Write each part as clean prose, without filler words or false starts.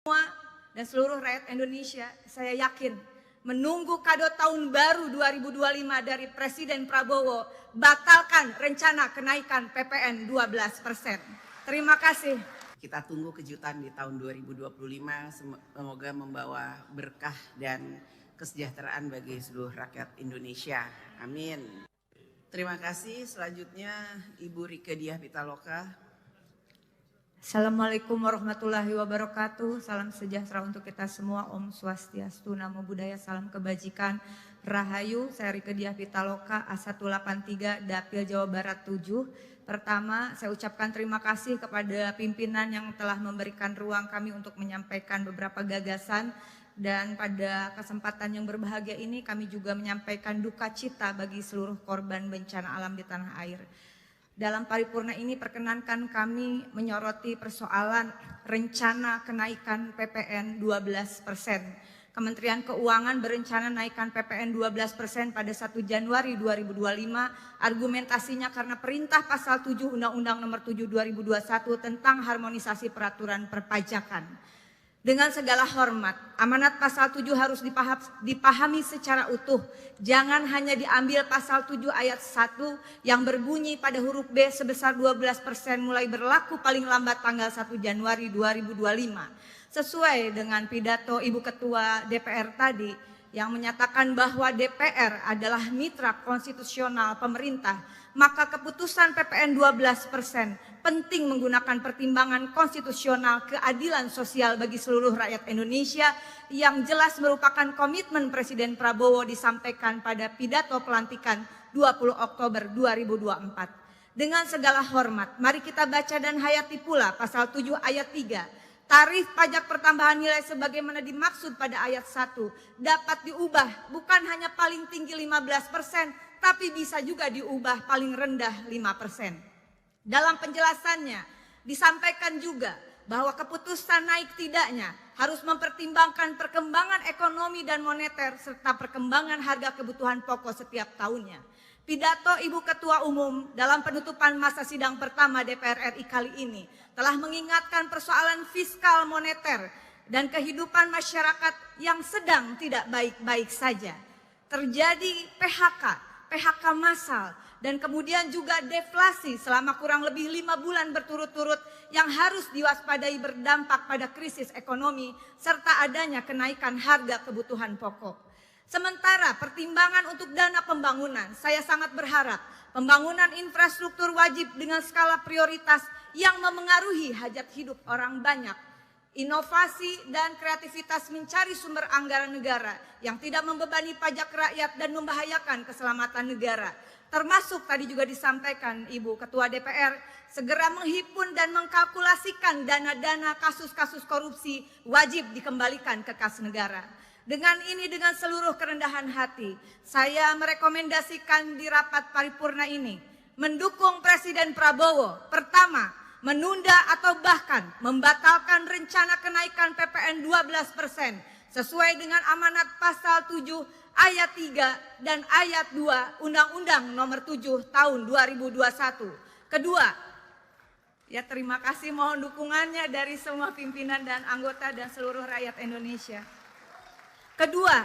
Semua dan seluruh rakyat Indonesia, saya yakin menunggu kado tahun baru 2025 dari Presiden Prabowo, batalkan rencana kenaikan PPN 12%. Terima kasih. Kita tunggu kejutan di tahun 2025, semoga membawa berkah dan kesejahteraan bagi seluruh rakyat Indonesia. Amin. Terima kasih. Selanjutnya Ibu Rieke Diah Pitaloka. Assalamualaikum warahmatullahi wabarakatuh. Salam sejahtera untuk kita semua. Om Swastiastu, Namo Buddhaya, salam kebajikan, Rahayu. Saya Rieke Diah Pitaloka, A183, Dapil Jawa Barat 7. Pertama, saya ucapkan terima kasih kepada pimpinan yang telah memberikan ruang kami untuk menyampaikan beberapa gagasan. Dan pada kesempatan yang berbahagia ini kami juga menyampaikan duka cita bagi seluruh korban bencana alam di tanah air. Dalam paripurna ini perkenankan kami menyoroti persoalan rencana kenaikan PPN 12%. Kementerian Keuangan berencana naikkan PPN 12% pada 1 Januari 2025. Argumentasinya karena perintah pasal 7 Undang-Undang Nomor 7 2021 tentang harmonisasi peraturan perpajakan. Dengan segala hormat, amanat pasal 7 harus dipahami secara utuh. Jangan hanya diambil pasal 7 ayat 1 yang berbunyi pada huruf B sebesar 12% mulai berlaku paling lambat tanggal 1 Januari 2025. Sesuai dengan pidato Ibu Ketua DPR tadi yang menyatakan bahwa DPR adalah mitra konstitusional pemerintah, maka keputusan PPN 12% penting menggunakan pertimbangan konstitusional keadilan sosial bagi seluruh rakyat Indonesia yang jelas merupakan komitmen Presiden Prabowo disampaikan pada pidato pelantikan 20 Oktober 2024. Dengan segala hormat, mari kita baca dan hayati pula pasal 7 ayat 3. Tarif pajak pertambahan nilai sebagaimana dimaksud pada ayat 1 dapat diubah bukan hanya paling tinggi 15%, tapi bisa juga diubah paling rendah 5%. Dalam penjelasannya disampaikan juga bahwa keputusan naik tidaknya harus mempertimbangkan perkembangan ekonomi dan moneter serta perkembangan harga kebutuhan pokok setiap tahunnya. Pidato Ibu Ketua Umum dalam penutupan masa sidang pertama DPR RI kali ini telah mengingatkan persoalan fiskal moneter dan kehidupan masyarakat yang sedang tidak baik-baik saja. Terjadi PHK massal, dan kemudian juga deflasi selama kurang lebih 5 bulan berturut-turut yang harus diwaspadai berdampak pada krisis ekonomi serta adanya kenaikan harga kebutuhan pokok. Sementara pertimbangan untuk dana pembangunan, saya sangat berharap pembangunan infrastruktur wajib dengan skala prioritas yang memengaruhi hajat hidup orang banyak. Inovasi dan kreativitas mencari sumber anggaran negara yang tidak membebani pajak rakyat dan membahayakan keselamatan negara. Termasuk tadi juga disampaikan Ibu Ketua DPR, segera menghimpun dan mengkalkulasikan dana-dana kasus-kasus korupsi wajib dikembalikan ke kas negara. Dengan ini, dengan seluruh kerendahan hati, saya merekomendasikan di rapat paripurna ini mendukung Presiden Prabowo. Pertama, menunda atau bahkan membatalkan rencana kenaikan PPN 12% sesuai dengan amanat pasal 7 ayat 3 dan ayat 2 Undang-Undang Nomor 7 tahun 2021. Kedua, terima kasih, mohon dukungannya dari semua pimpinan dan anggota dan seluruh rakyat Indonesia. Kedua,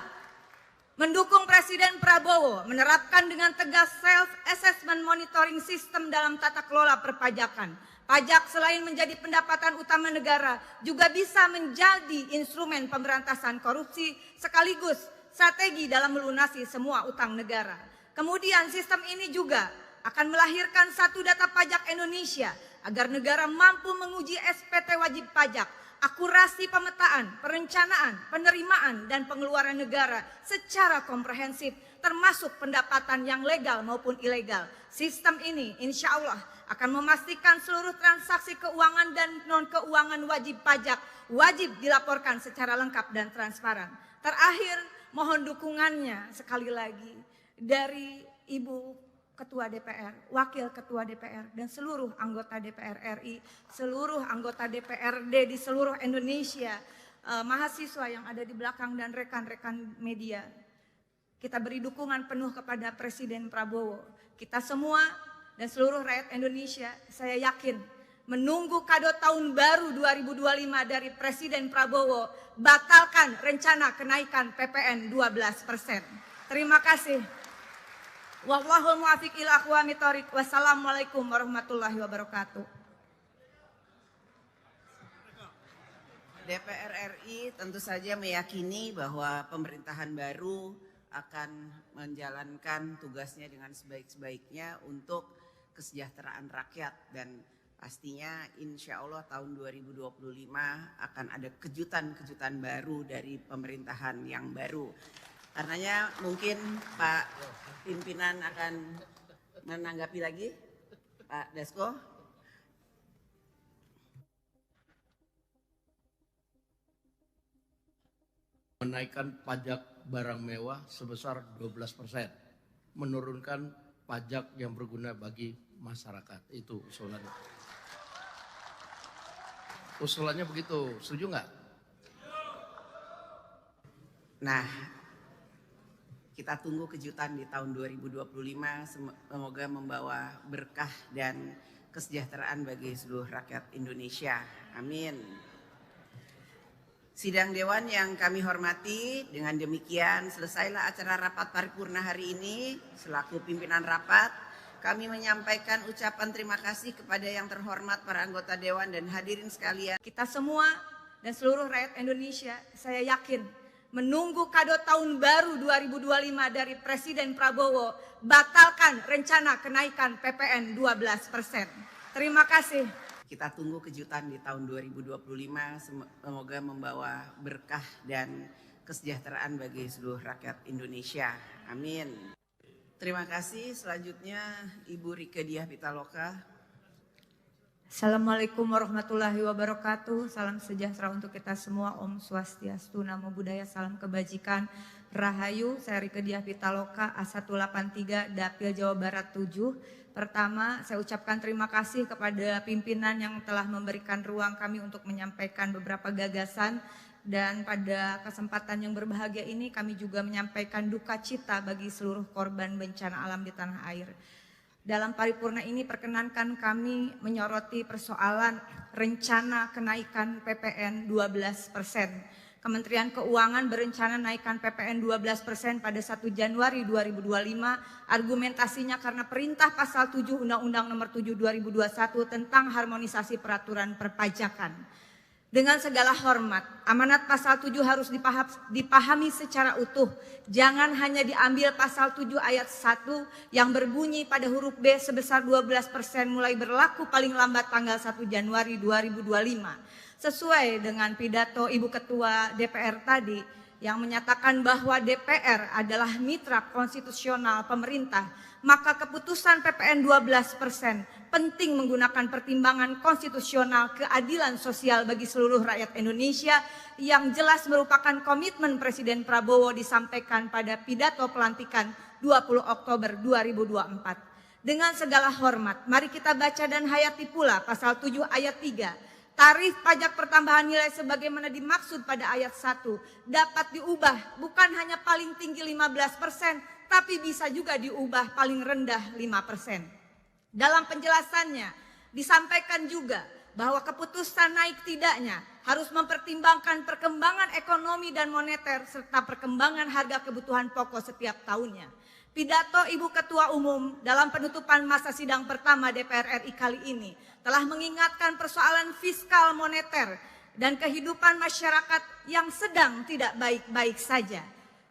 mendukung Presiden Prabowo menerapkan dengan tegas self-assessment monitoring system dalam tata kelola perpajakan. Pajak selain menjadi pendapatan utama negara juga bisa menjadi instrumen pemberantasan korupsi sekaligus strategi dalam melunasi semua utang negara. Kemudian sistem ini juga akan melahirkan satu data pajak Indonesia agar negara mampu menguji SPT wajib pajak, akurasi pemetaan, perencanaan, penerimaan, dan pengeluaran negara secara komprehensif termasuk pendapatan yang legal maupun ilegal. Sistem ini insya Allah akan memastikan seluruh transaksi keuangan dan non-keuangan wajib pajak wajib dilaporkan secara lengkap dan transparan. Terakhir, mohon dukungannya sekali lagi dari Ibu Ketua DPR, Wakil Ketua DPR, dan seluruh anggota DPR RI, seluruh anggota DPRD di seluruh Indonesia, mahasiswa yang ada di belakang dan rekan-rekan media. Kita beri dukungan penuh kepada Presiden Prabowo. Kita semua dan seluruh rakyat Indonesia, saya yakin menunggu kado tahun baru 2025 dari Presiden Prabowo, batalkan rencana kenaikan PPN 12%. Terima kasih. Wallahul muwaffiq ila aqwamit thoriq. Wassalamualaikum warahmatullahi wabarakatuh. DPR RI tentu saja meyakini bahwa pemerintahan baru akan menjalankan tugasnya dengan sebaik-baiknya untuk kesejahteraan rakyat, dan pastinya insya Allah tahun 2025 akan ada kejutan-kejutan baru dari pemerintahan yang baru. Karenanya mungkin Pak pimpinan akan menanggapi lagi, Pak Dasko. Menaikkan pajak barang mewah sebesar 12%, menurunkan pajak yang berguna bagi masyarakat. Itu usulannya. Usulannya begitu, setuju nggak? Nah, kita tunggu kejutan di tahun 2025, semoga membawa berkah dan kesejahteraan bagi seluruh rakyat Indonesia. Amin. Sidang Dewan yang kami hormati, dengan demikian selesailah acara rapat paripurna hari ini. Selaku pimpinan rapat, kami menyampaikan ucapan terima kasih kepada yang terhormat para anggota Dewan dan hadirin sekalian. Kita semua dan seluruh rakyat Indonesia, saya yakin, menunggu kado tahun baru 2025 dari Presiden Prabowo, batalkan rencana kenaikan PPN 12%. Terima kasih. Kita tunggu kejutan di tahun 2025, semoga membawa berkah dan kesejahteraan bagi seluruh rakyat Indonesia. Amin. Terima kasih. Selanjutnya Ibu Rieke Diah Pitaloka. Assalamualaikum warahmatullahi wabarakatuh. Salam sejahtera untuk kita semua. Om Swastiastu, Namo Buddhaya, salam kebajikan, Rahayu. Saya Rieke Diah Pitaloka, A183, Dapil Jawa Barat 7. Pertama, saya ucapkan terima kasih kepada pimpinan yang telah memberikan ruang kami untuk menyampaikan beberapa gagasan. Dan pada kesempatan yang berbahagia ini kami juga menyampaikan duka cita bagi seluruh korban bencana alam di tanah air. Dalam paripurna ini perkenankan kami menyoroti persoalan rencana kenaikan PPN 12%. Kementerian Keuangan berencana naikkan PPN 12% pada 1 Januari 2025. Argumentasinya karena perintah pasal 7 Undang-Undang Nomor 7 2021 tentang harmonisasi peraturan perpajakan. Dengan segala hormat, amanat pasal 7 harus dipahami secara utuh. Jangan hanya diambil pasal 7 ayat 1 yang berbunyi pada huruf B sebesar 12% mulai berlaku paling lambat tanggal 1 Januari 2025. Sesuai dengan pidato Ibu Ketua DPR tadi yang menyatakan bahwa DPR adalah mitra konstitusional pemerintah, maka keputusan PPN 12% penting menggunakan pertimbangan konstitusional keadilan sosial bagi seluruh rakyat Indonesia yang jelas merupakan komitmen Presiden Prabowo disampaikan pada pidato pelantikan 20 Oktober 2024. Dengan segala hormat, mari kita baca dan hayati pula pasal 7 ayat 3. Tarif pajak pertambahan nilai sebagaimana dimaksud pada ayat 1 dapat diubah bukan hanya paling tinggi 15%, tapi bisa juga diubah paling rendah 5%. Dalam penjelasannya disampaikan juga bahwa keputusan naik tidaknya harus mempertimbangkan perkembangan ekonomi dan moneter serta perkembangan harga kebutuhan pokok setiap tahunnya. Pidato Ibu Ketua Umum dalam penutupan masa sidang pertama DPR RI kali ini telah mengingatkan persoalan fiskal moneter dan kehidupan masyarakat yang sedang tidak baik-baik saja.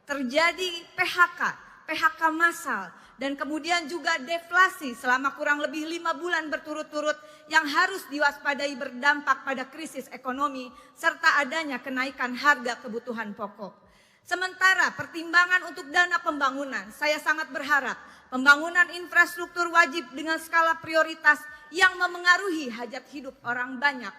Terjadi PHK massal, dan kemudian juga deflasi selama kurang lebih 5 bulan berturut-turut yang harus diwaspadai berdampak pada krisis ekonomi serta adanya kenaikan harga kebutuhan pokok. Sementara pertimbangan untuk dana pembangunan, saya sangat berharap pembangunan infrastruktur wajib dengan skala prioritas yang memengaruhi hajat hidup orang banyak.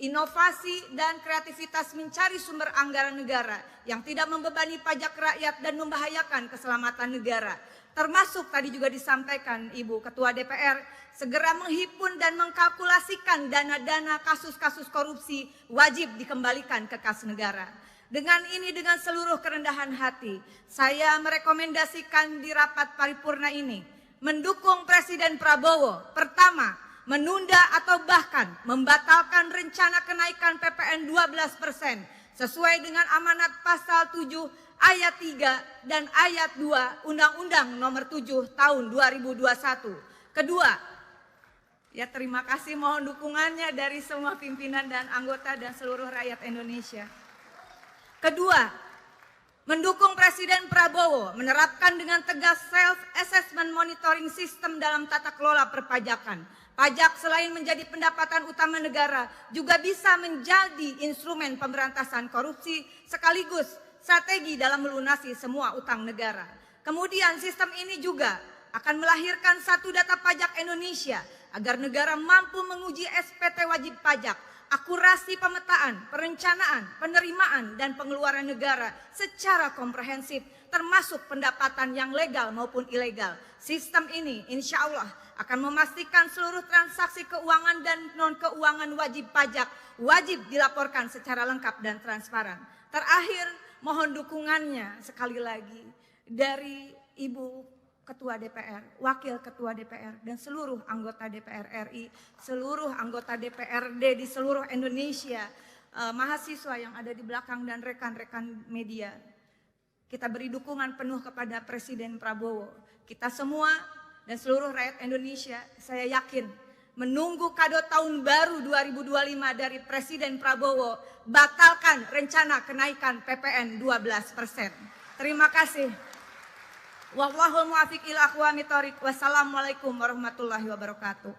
Inovasi dan kreativitas mencari sumber anggaran negara yang tidak membebani pajak rakyat dan membahayakan keselamatan negara. Termasuk tadi juga disampaikan Ibu Ketua DPR, segera menghimpun dan mengkalkulasikan dana-dana kasus-kasus korupsi wajib dikembalikan ke kas negara. Dengan ini, dengan seluruh kerendahan hati, saya merekomendasikan di rapat paripurna ini mendukung Presiden Prabowo. Pertama, menunda atau bahkan membatalkan rencana kenaikan PPN 12% sesuai dengan amanat pasal 7 ayat 3 dan ayat 2 Undang-Undang Nomor 7 Tahun 2021. Kedua, ya terima kasih, mohon dukungannya dari semua pimpinan dan anggota dan seluruh rakyat Indonesia. Kedua, mendukung Presiden Prabowo menerapkan dengan tegas self-assessment monitoring system dalam tata kelola perpajakan. Pajak selain menjadi pendapatan utama negara juga bisa menjadi instrumen pemberantasan korupsi sekaligus strategi dalam melunasi semua utang negara. Kemudian sistem ini juga akan melahirkan satu data pajak Indonesia agar negara mampu menguji SPT wajib pajak, akurasi pemetaan, perencanaan, penerimaan, dan pengeluaran negara secara komprehensif, termasuk pendapatan yang legal maupun ilegal. Sistem ini insya Allah akan memastikan seluruh transaksi keuangan dan non-keuangan wajib pajak wajib dilaporkan secara lengkap dan transparan. Terakhir, mohon dukungannya sekali lagi dari Ibu Ketua DPR, Wakil Ketua DPR, dan seluruh anggota DPR RI, seluruh anggota DPRD di seluruh Indonesia, mahasiswa yang ada di belakang dan rekan-rekan media. Kita beri dukungan penuh kepada Presiden Prabowo. Kita semua dan seluruh rakyat Indonesia, saya yakin menunggu kado tahun baru 2025 dari Presiden Prabowo, batalkan rencana kenaikan PPN 12%. Terima kasih. Wallahul muwaffiq ila aqwamit thoriq. Wassalamualaikum warahmatullahi wabarakatuh.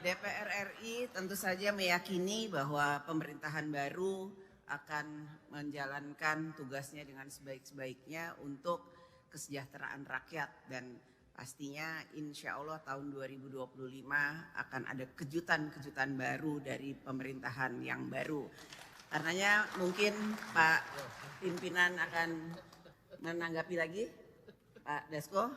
DPR RI tentu saja meyakini bahwa pemerintahan baru akan menjalankan tugasnya dengan sebaik-baiknya untuk kesejahteraan rakyat, dan pastinya insya Allah tahun 2025 akan ada kejutan-kejutan baru dari pemerintahan yang baru. Karenanya mungkin Pak pimpinan akan menanggapi lagi, Pak Dasko.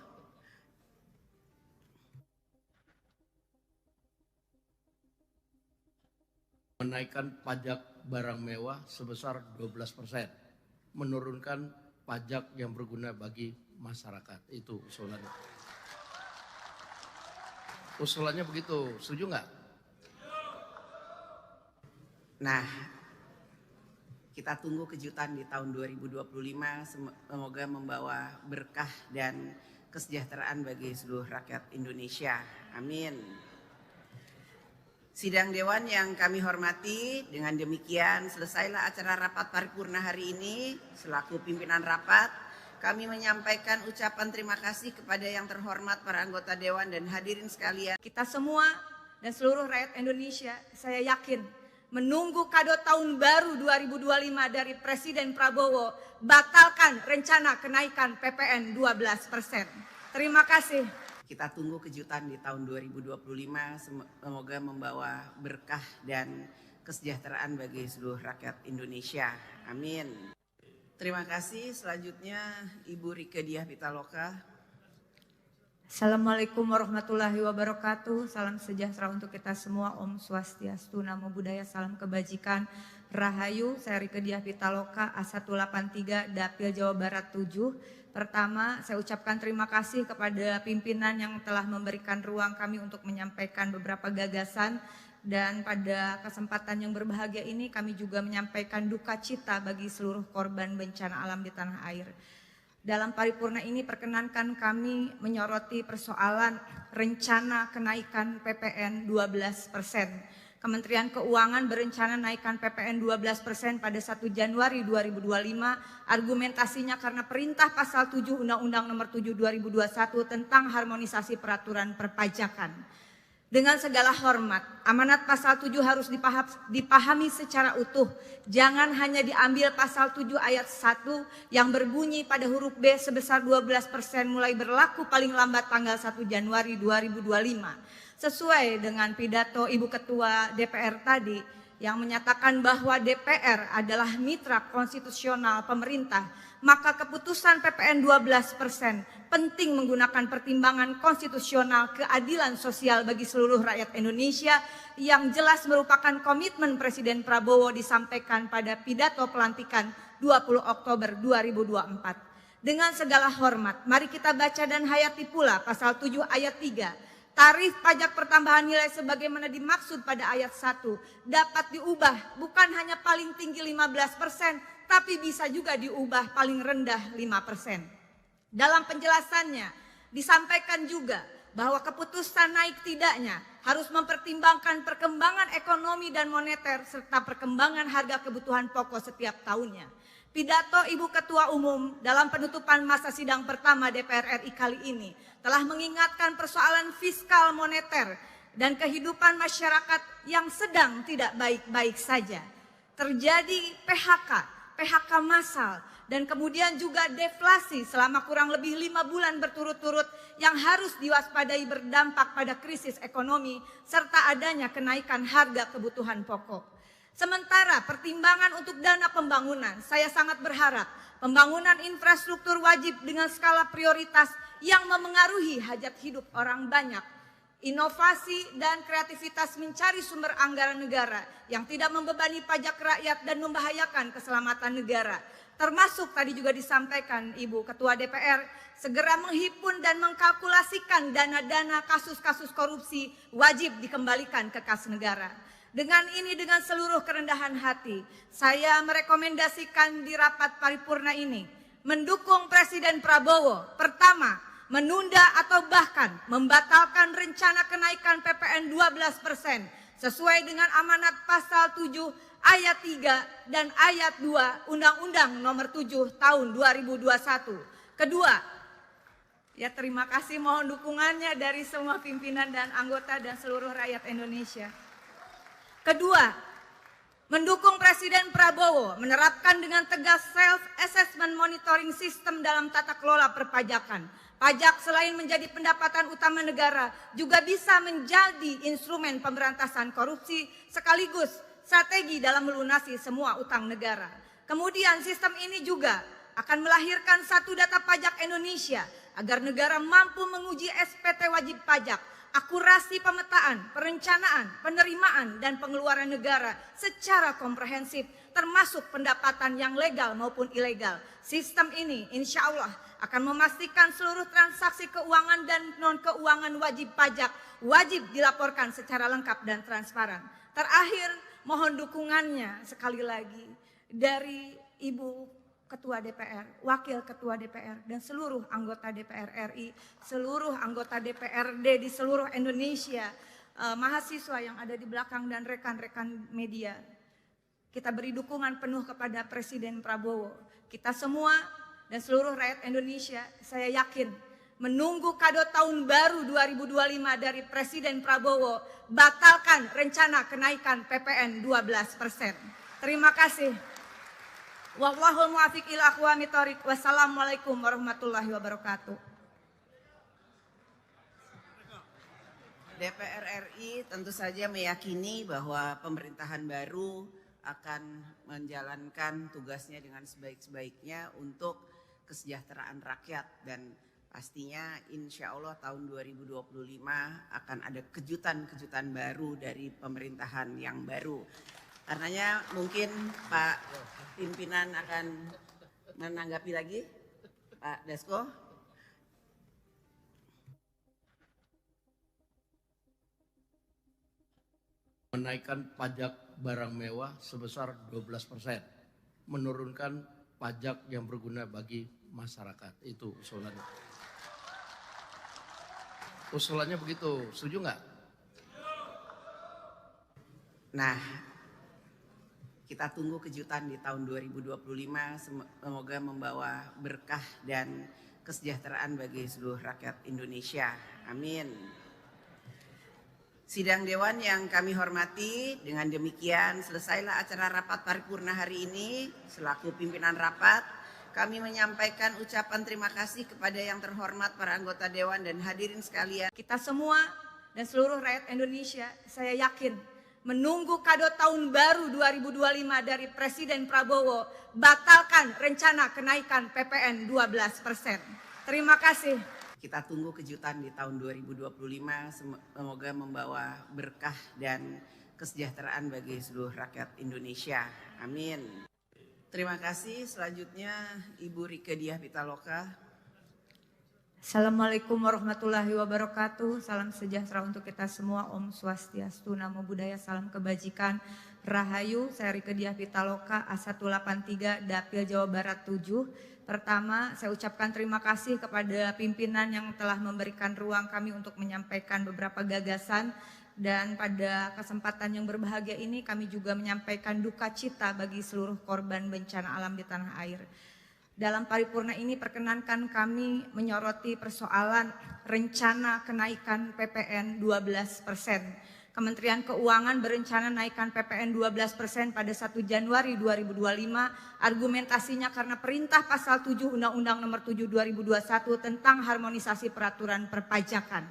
Menaikkan pajak barang mewah sebesar 12%, menurunkan pajak yang berguna bagi masyarakat. Itu usulannya. Usulannya begitu, setuju nggak? Nah, kita tunggu kejutan di tahun 2025, semoga membawa berkah dan kesejahteraan bagi seluruh rakyat Indonesia. Amin. Sidang Dewan yang kami hormati, dengan demikian selesailah acara rapat paripurna hari ini. Selaku pimpinan rapat, kami menyampaikan ucapan terima kasih kepada yang terhormat para anggota Dewan dan hadirin sekalian. Kita semua dan seluruh rakyat Indonesia, saya yakin menunggu kado tahun baru 2025 dari Presiden Prabowo, batalkan rencana kenaikan PPN 12%. Terima kasih. Kita tunggu kejutan di tahun 2025, semoga membawa berkah dan kesejahteraan bagi seluruh rakyat Indonesia. Amin. Terima kasih. Selanjutnya Ibu Rieke Diah Pitaloka. Assalamualaikum warahmatullahi wabarakatuh. Salam sejahtera untuk kita semua. Om Swastiastu, Namo Buddhaya, salam kebajikan, Rahayu. Saya Rieke Diah Pitaloka, A183, Dapil Jawa Barat 7. Pertama, saya ucapkan terima kasih kepada pimpinan yang telah memberikan ruang kami untuk menyampaikan beberapa gagasan. Dan pada kesempatan yang berbahagia ini kami juga menyampaikan duka cita bagi seluruh korban bencana alam di tanah air. Dalam paripurna ini perkenankan kami menyoroti persoalan rencana kenaikan PPN 12%. Kementerian Keuangan berencana naikkan PPN 12% pada 1 Januari 2025. Argumentasinya karena perintah pasal 7 Undang-Undang Nomor 7 2021 tentang harmonisasi peraturan perpajakan. Dengan segala hormat, amanat pasal 7 harus dipahami secara utuh. Jangan hanya diambil pasal 7 ayat 1 yang berbunyi pada huruf B sebesar 12% mulai berlaku paling lambat tanggal 1 Januari 2025. Sesuai dengan pidato Ibu Ketua DPR tadi yang menyatakan bahwa DPR adalah mitra konstitusional pemerintah, maka keputusan PPN 12% penting menggunakan pertimbangan konstitusional keadilan sosial bagi seluruh rakyat Indonesia yang jelas merupakan komitmen Presiden Prabowo disampaikan pada pidato pelantikan 20 Oktober 2024. Dengan segala hormat, mari kita baca dan hayati pula pasal 7 ayat 3. Tarif pajak pertambahan nilai sebagaimana dimaksud pada ayat 1 dapat diubah bukan hanya paling tinggi 15%, tapi bisa juga diubah paling rendah 5%. Dalam penjelasannya disampaikan juga bahwa keputusan naik tidaknya harus mempertimbangkan perkembangan ekonomi dan moneter serta perkembangan harga kebutuhan pokok setiap tahunnya. Pidato Ibu Ketua Umum dalam penutupan masa sidang pertama DPR RI kali ini telah mengingatkan persoalan fiskal moneter dan kehidupan masyarakat yang sedang tidak baik-baik saja. Terjadi PHK massal, dan kemudian juga deflasi selama kurang lebih 5 bulan berturut-turut yang harus diwaspadai berdampak pada krisis ekonomi serta adanya kenaikan harga kebutuhan pokok. Sementara pertimbangan untuk dana pembangunan, saya sangat berharap pembangunan infrastruktur wajib dengan skala prioritas yang memengaruhi hajat hidup orang banyak. Inovasi dan kreativitas mencari sumber anggaran negara yang tidak membebani pajak rakyat dan membahayakan keselamatan negara. Termasuk tadi juga disampaikan Ibu Ketua DPR, segera menghimpun dan mengkalkulasikan dana-dana kasus-kasus korupsi wajib dikembalikan ke kas negara. Dengan ini, dengan seluruh kerendahan hati, saya merekomendasikan di rapat paripurna ini mendukung Presiden Prabowo. Pertama, menunda atau bahkan membatalkan rencana kenaikan PPN 12% sesuai dengan amanat pasal 7 ayat 3 dan ayat 2 Undang-Undang Nomor 7 Tahun 2021. Kedua, ya terima kasih, mohon dukungannya dari semua pimpinan dan anggota dan seluruh rakyat Indonesia. Kedua, mendukung Presiden Prabowo menerapkan dengan tegas self-assessment monitoring system dalam tata kelola perpajakan. Pajak selain menjadi pendapatan utama negara juga bisa menjadi instrumen pemberantasan korupsi sekaligus strategi dalam melunasi semua utang negara. Kemudian sistem ini juga akan melahirkan satu data pajak Indonesia agar negara mampu menguji SPT wajib pajak, akurasi pemetaan, perencanaan, penerimaan, dan pengeluaran negara secara komprehensif, termasuk pendapatan yang legal maupun ilegal. Sistem ini insya Allah akan memastikan seluruh transaksi keuangan dan non-keuangan wajib pajak wajib dilaporkan secara lengkap dan transparan. Terakhir, mohon dukungannya sekali lagi dari Ibu Ketua DPR, Wakil Ketua DPR, dan seluruh anggota DPR RI, seluruh anggota DPRD di seluruh Indonesia, mahasiswa yang ada di belakang dan rekan-rekan media. Kita beri dukungan penuh kepada Presiden Prabowo. Kita semua dan seluruh rakyat Indonesia, saya yakin menunggu kado tahun baru 2025 dari Presiden Prabowo, batalkan rencana kenaikan PPN 12%. Terima kasih. Wallahul muwaffiq ila aqwamit thoriq. Wassalamualaikum warahmatullahi wabarakatuh. DPR RI tentu saja meyakini bahwa pemerintahan baru akan menjalankan tugasnya dengan sebaik-baiknya untuk kesejahteraan rakyat, dan pastinya insya Allah tahun 2025 akan ada kejutan-kejutan baru dari pemerintahan yang baru. Karenanya mungkin Pak pimpinan akan menanggapi lagi, Pak Dasko. Menaikkan pajak barang mewah sebesar 12%, menurunkan pajak yang berguna bagi masyarakat. Itu usulannya. Usulannya begitu, setuju nggak? Nah, kita tunggu kejutan di tahun 2025, semoga membawa berkah dan kesejahteraan bagi seluruh rakyat Indonesia. Amin. Sidang Dewan yang kami hormati, dengan demikian selesailah acara rapat paripurna hari ini. Selaku pimpinan rapat, kami menyampaikan ucapan terima kasih kepada yang terhormat para anggota Dewan dan hadirin sekalian. Kita semua dan seluruh rakyat Indonesia, saya yakin menunggu kado tahun baru 2025 dari Presiden Prabowo, batalkan rencana kenaikan PPN 12%. Terima kasih. Kita tunggu kejutan di tahun 2025, semoga membawa berkah dan kesejahteraan bagi seluruh rakyat Indonesia. Amin. Terima kasih. Selanjutnya Ibu Rieke Diah Pitaloka. Assalamualaikum warahmatullahi wabarakatuh. Salam sejahtera untuk kita semua. Om Swastiastu, Namo Buddhaya, salam kebajikan, Rahayu. Saya Rieke Diah Pitaloka, A183, Dapil Jawa Barat 7. Pertama, saya ucapkan terima kasih kepada pimpinan yang telah memberikan ruang kami untuk menyampaikan beberapa gagasan. Dan pada kesempatan yang berbahagia ini kami juga menyampaikan duka cita bagi seluruh korban bencana alam di tanah air. Dalam paripurna ini perkenankan kami menyoroti persoalan rencana kenaikan PPN 12%. Kementerian Keuangan berencana naikkan PPN 12% pada 1 Januari 2025. Argumentasinya karena perintah pasal 7 Undang-Undang Nomor 7 2021 tentang harmonisasi peraturan perpajakan.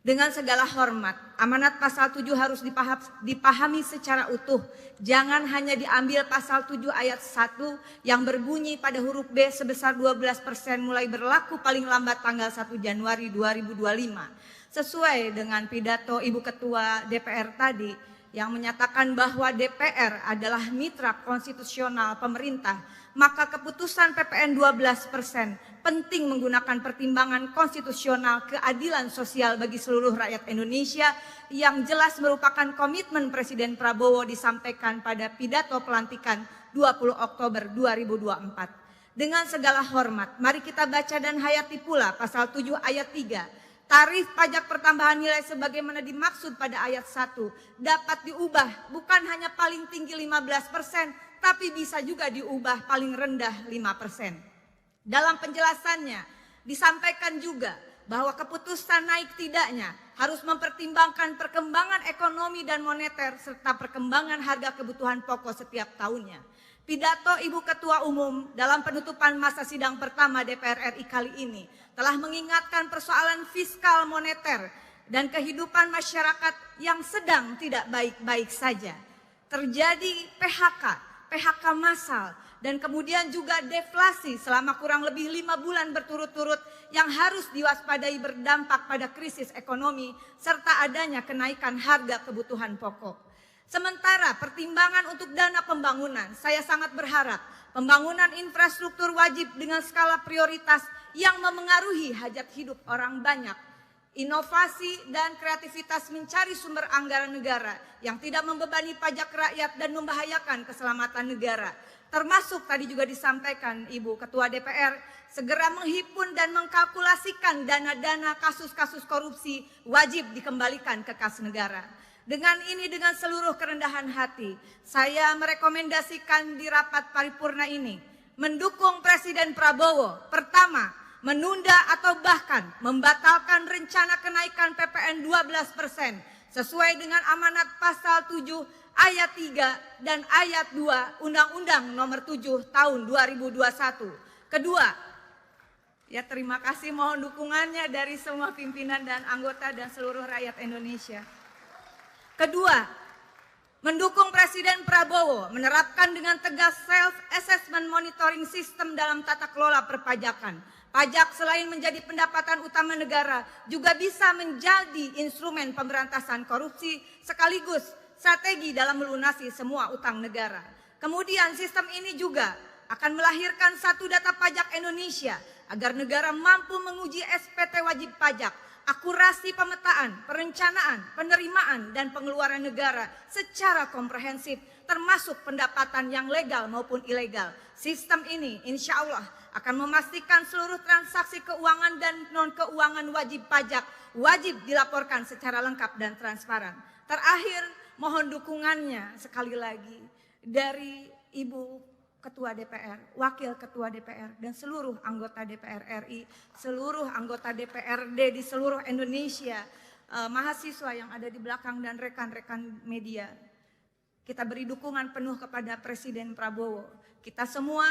Dengan segala hormat, amanat pasal 7 harus dipahami secara utuh. Jangan hanya diambil pasal 7 ayat 1 yang berbunyi pada huruf B sebesar 12% mulai berlaku paling lambat tanggal 1 Januari 2025. Sesuai dengan pidato Ibu Ketua DPR tadi yang menyatakan bahwa DPR adalah mitra konstitusional pemerintah, maka keputusan PPN 12% penting menggunakan pertimbangan konstitusional keadilan sosial bagi seluruh rakyat Indonesia yang jelas merupakan komitmen Presiden Prabowo disampaikan pada pidato pelantikan 20 Oktober 2024. Dengan segala hormat, mari kita baca dan hayati pula pasal 7 ayat 3. Tarif pajak pertambahan nilai sebagaimana dimaksud pada ayat 1 dapat diubah bukan hanya paling tinggi 15%, tapi bisa juga diubah paling rendah 5%. Dalam penjelasannya disampaikan juga bahwa keputusan naik tidaknya harus mempertimbangkan perkembangan ekonomi dan moneter serta perkembangan harga kebutuhan pokok setiap tahunnya. Pidato Ibu Ketua Umum dalam penutupan masa sidang pertama DPR RI kali ini telah mengingatkan persoalan fiskal moneter dan kehidupan masyarakat yang sedang tidak baik-baik saja. Terjadi PHK massal, dan kemudian juga deflasi selama kurang lebih 5 bulan berturut-turut yang harus diwaspadai berdampak pada krisis ekonomi serta adanya kenaikan harga kebutuhan pokok. Sementara pertimbangan untuk dana pembangunan, saya sangat berharap pembangunan infrastruktur wajib dengan skala prioritas yang memengaruhi hajat hidup orang banyak. Inovasi dan kreativitas mencari sumber anggaran negara yang tidak membebani pajak rakyat dan membahayakan keselamatan negara. Termasuk tadi juga disampaikan Ibu Ketua DPR, segera menghimpun dan mengkalkulasikan dana-dana kasus-kasus korupsi wajib dikembalikan ke kas negara. Dengan ini, dengan seluruh kerendahan hati, saya merekomendasikan di rapat paripurna ini mendukung Presiden Prabowo. Pertama, menunda atau bahkan membatalkan rencana kenaikan PPN 12% sesuai dengan amanat pasal 7 ayat 3 dan ayat 2 Undang-Undang Nomor 7 tahun 2021. Kedua, ya terima kasih, mohon dukungannya dari semua pimpinan dan anggota dan seluruh rakyat Indonesia. Kedua, mendukung Presiden Prabowo menerapkan dengan tegas self-assessment monitoring system dalam tata kelola perpajakan. Pajak selain menjadi pendapatan utama negara juga bisa menjadi instrumen pemberantasan korupsi sekaligus strategi dalam melunasi semua utang negara. Kemudian sistem ini juga akan melahirkan satu data pajak Indonesia agar negara mampu menguji SPT wajib pajak, akurasi pemetaan, perencanaan, penerimaan, dan pengeluaran negara secara komprehensif termasuk pendapatan yang legal maupun ilegal. Sistem ini insya Allah akan memastikan seluruh transaksi keuangan dan non-keuangan wajib pajak wajib dilaporkan secara lengkap dan transparan. Terakhir, mohon dukungannya sekali lagi dari Ibu Ketua DPR, Wakil Ketua DPR, dan seluruh anggota DPR RI, seluruh anggota DPRD di seluruh Indonesia, mahasiswa yang ada di belakang dan rekan-rekan media. Kita beri dukungan penuh kepada Presiden Prabowo. Kita semua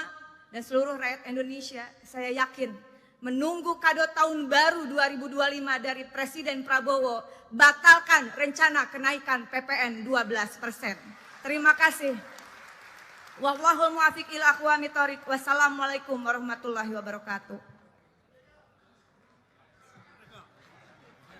dan seluruh rakyat Indonesia, saya yakin menunggu kado tahun baru 2025 dari Presiden Prabowo, batalkan rencana kenaikan PPN 12%. Terima kasih. Wallahul muwaffiq ila aqwamit thoriq. Wassalamualaikum warahmatullahi wabarakatuh.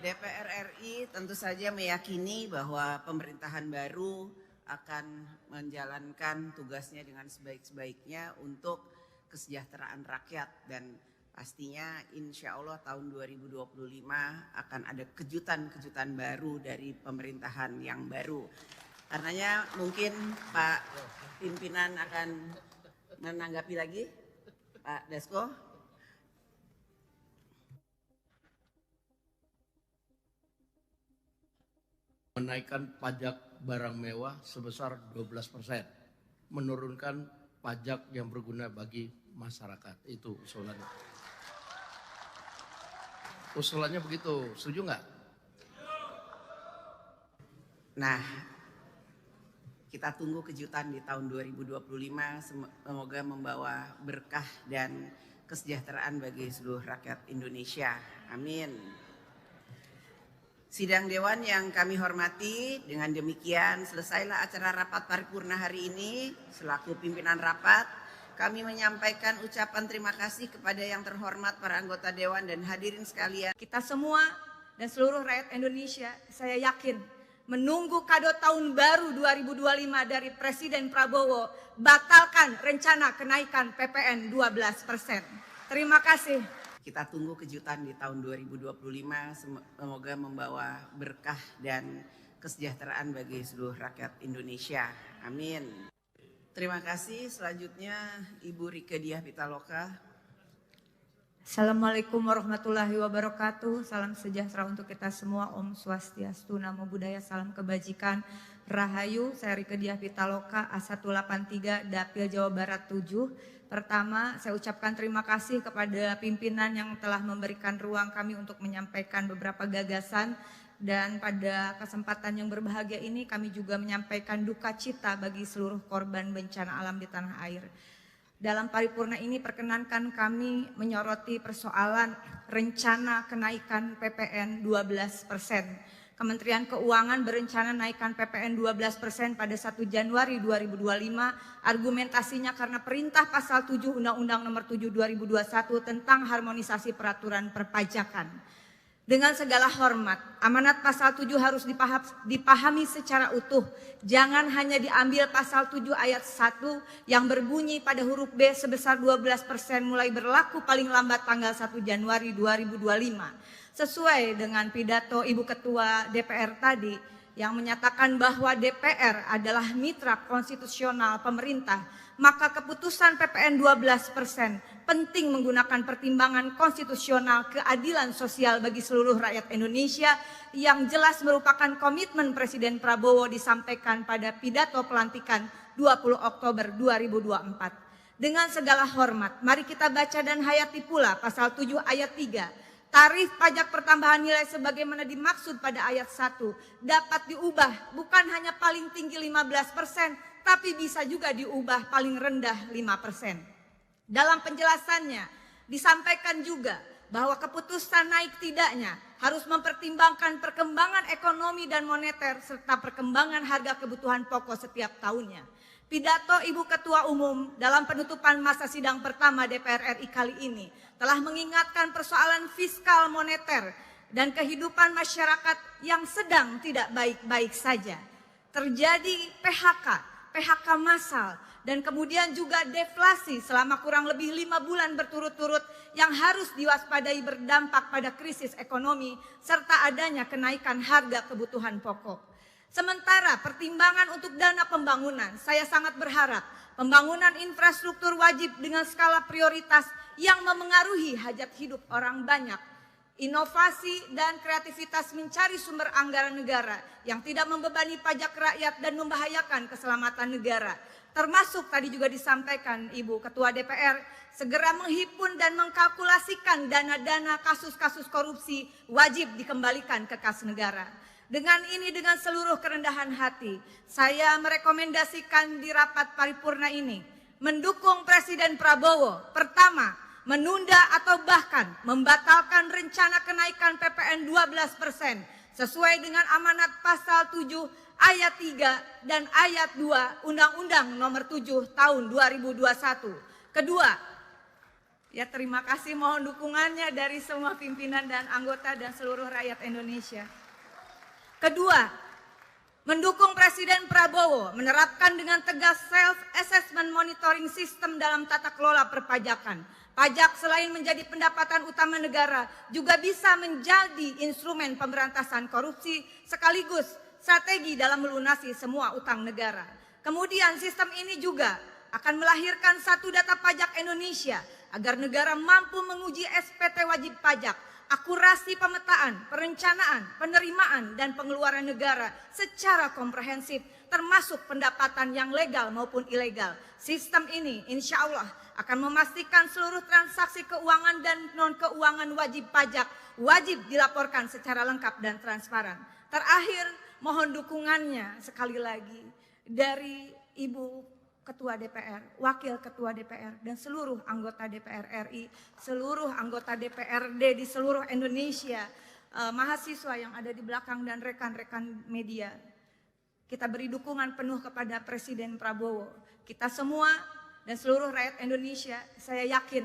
DPR RI tentu saja meyakini bahwa pemerintahan baru akan menjalankan tugasnya dengan sebaik-baiknya untuk kesejahteraan rakyat, dan pastinya insya Allah tahun 2025 akan ada kejutan-kejutan baru dari pemerintahan yang baru. Karenanya mungkin Pak pimpinan akan menanggapi lagi, Pak Dasko. Menaikkan pajak barang mewah sebesar 12%, menurunkan pajak yang berguna bagi masyarakat. Itu usulannya. Usulannya begitu, setuju nggak? Nah, kita tunggu kejutan di tahun 2025, semoga membawa berkah dan kesejahteraan bagi seluruh rakyat Indonesia. Amin. Sidang Dewan yang kami hormati, dengan demikian selesailah acara rapat paripurna hari ini. Selaku pimpinan rapat, kami menyampaikan ucapan terima kasih kepada yang terhormat para anggota Dewan dan hadirin sekalian. Kita semua dan seluruh rakyat Indonesia, saya yakin menunggu kado tahun baru 2025 dari Presiden Prabowo, batalkan rencana kenaikan PPN 12%. Terima kasih. Kita tunggu kejutan di tahun 2025, semoga membawa berkah dan kesejahteraan bagi seluruh rakyat Indonesia. Amin. Terima kasih. Selanjutnya Ibu Rieke Diah Pitaloka. Assalamualaikum warahmatullahi wabarakatuh. Salam sejahtera untuk kita semua. Om Swastiastu, Namo Buddhaya, salam kebajikan, Rahayu. Saya Rieke Diah Pitaloka, A183, Dapil Jawa Barat 7. Pertama, saya ucapkan terima kasih kepada pimpinan yang telah memberikan ruang kami untuk menyampaikan beberapa gagasan. Dan pada kesempatan yang berbahagia ini kami juga menyampaikan duka cita bagi seluruh korban bencana alam di tanah air. Dalam paripurna ini perkenankan kami menyoroti persoalan rencana kenaikan PPN 12%. Kementerian Keuangan berencana naikkan PPN 12% pada 1 Januari 2025. Argumentasinya karena perintah pasal 7 Undang-Undang Nomor 7 2021 tentang harmonisasi peraturan perpajakan. Dengan segala hormat, amanat pasal 7 harus dipahami secara utuh. Jangan hanya diambil pasal 7 ayat 1 yang berbunyi pada huruf B sebesar 12% mulai berlaku paling lambat tanggal 1 Januari 2025. Sesuai dengan pidato Ibu Ketua DPR tadi yang menyatakan bahwa DPR adalah mitra konstitusional pemerintah, maka keputusan PPN 12% penting menggunakan pertimbangan konstitusional keadilan sosial bagi seluruh rakyat Indonesia yang jelas merupakan komitmen Presiden Prabowo disampaikan pada pidato pelantikan 20 Oktober 2024. Dengan segala hormat, mari kita baca dan hayati pula pasal 7 ayat 3. Tarif pajak pertambahan nilai sebagaimana dimaksud pada ayat 1 dapat diubah bukan hanya paling tinggi 15%, tapi bisa juga diubah paling rendah 5%. Dalam penjelasannya disampaikan juga bahwa keputusan naik tidaknya harus mempertimbangkan perkembangan ekonomi dan moneter serta perkembangan harga kebutuhan pokok setiap tahunnya. Pidato Ibu Ketua Umum dalam penutupan masa sidang pertama DPR RI kali ini telah mengingatkan persoalan fiskal moneter dan kehidupan masyarakat yang sedang tidak baik-baik saja. Terjadi PHK massal, dan kemudian juga deflasi selama kurang lebih 5 bulan berturut-turut yang harus diwaspadai berdampak pada krisis ekonomi serta adanya kenaikan harga kebutuhan pokok. Sementara pertimbangan untuk dana pembangunan, saya sangat berharap pembangunan infrastruktur wajib dengan skala prioritas yang memengaruhi hajat hidup orang banyak. Inovasi dan kreativitas mencari sumber anggaran negara yang tidak membebani pajak rakyat dan membahayakan keselamatan negara. Termasuk tadi juga disampaikan Ibu Ketua DPR, segera menghimpun dan mengkalkulasikan dana-dana kasus-kasus korupsi wajib dikembalikan ke kas negara. Dengan ini, dengan seluruh kerendahan hati, saya merekomendasikan di rapat paripurna ini mendukung Presiden Prabowo. Pertama, menunda atau bahkan membatalkan rencana kenaikan PPN 12% sesuai dengan amanat pasal 7 ayat 3 dan ayat 2 Undang-Undang Nomor 7 tahun 2021. Kedua, ya terima kasih, mohon dukungannya dari semua pimpinan dan anggota dan seluruh rakyat Indonesia. Kedua, Mendukung Presiden Prabowo menerapkan dengan tegas self-assessment monitoring system dalam tata kelola perpajakan. Pajak selain menjadi pendapatan utama negara juga bisa menjadi instrumen pemberantasan korupsi sekaligus strategi dalam melunasi semua utang negara. Kemudian sistem ini juga akan melahirkan satu data pajak Indonesia agar negara mampu menguji SPT wajib pajak, akurasi pemetaan, perencanaan, penerimaan, dan pengeluaran negara secara komprehensif, termasuk pendapatan yang legal maupun ilegal. Sistem ini insya Allah akan memastikan seluruh transaksi keuangan dan non-keuangan wajib pajak wajib dilaporkan secara lengkap dan transparan. Terakhir, mohon dukungannya sekali lagi dari Ibu Ketua DPR, Wakil Ketua DPR, dan seluruh anggota DPR RI, seluruh anggota DPRD di seluruh Indonesia, mahasiswa yang ada di belakang dan rekan-rekan media. Kita beri dukungan penuh kepada Presiden Prabowo. Kita semua dan seluruh rakyat Indonesia, saya yakin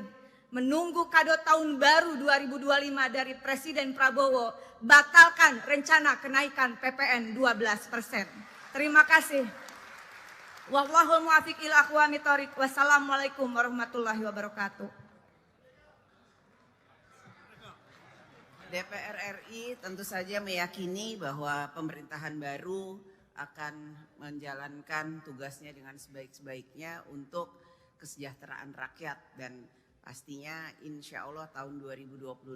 menunggu kado tahun baru 2025 dari Presiden Prabowo, batalkan rencana kenaikan PPN 12%. Terima kasih. Wallahul muwaffiq ila aqwamit thoriq. Wassalamualaikum warahmatullahi wabarakatuh. DPR RI tentu saja meyakini bahwa pemerintahan baru akan menjalankan tugasnya dengan sebaik-baiknya untuk kesejahteraan rakyat, dan pastinya insya Allah tahun 2025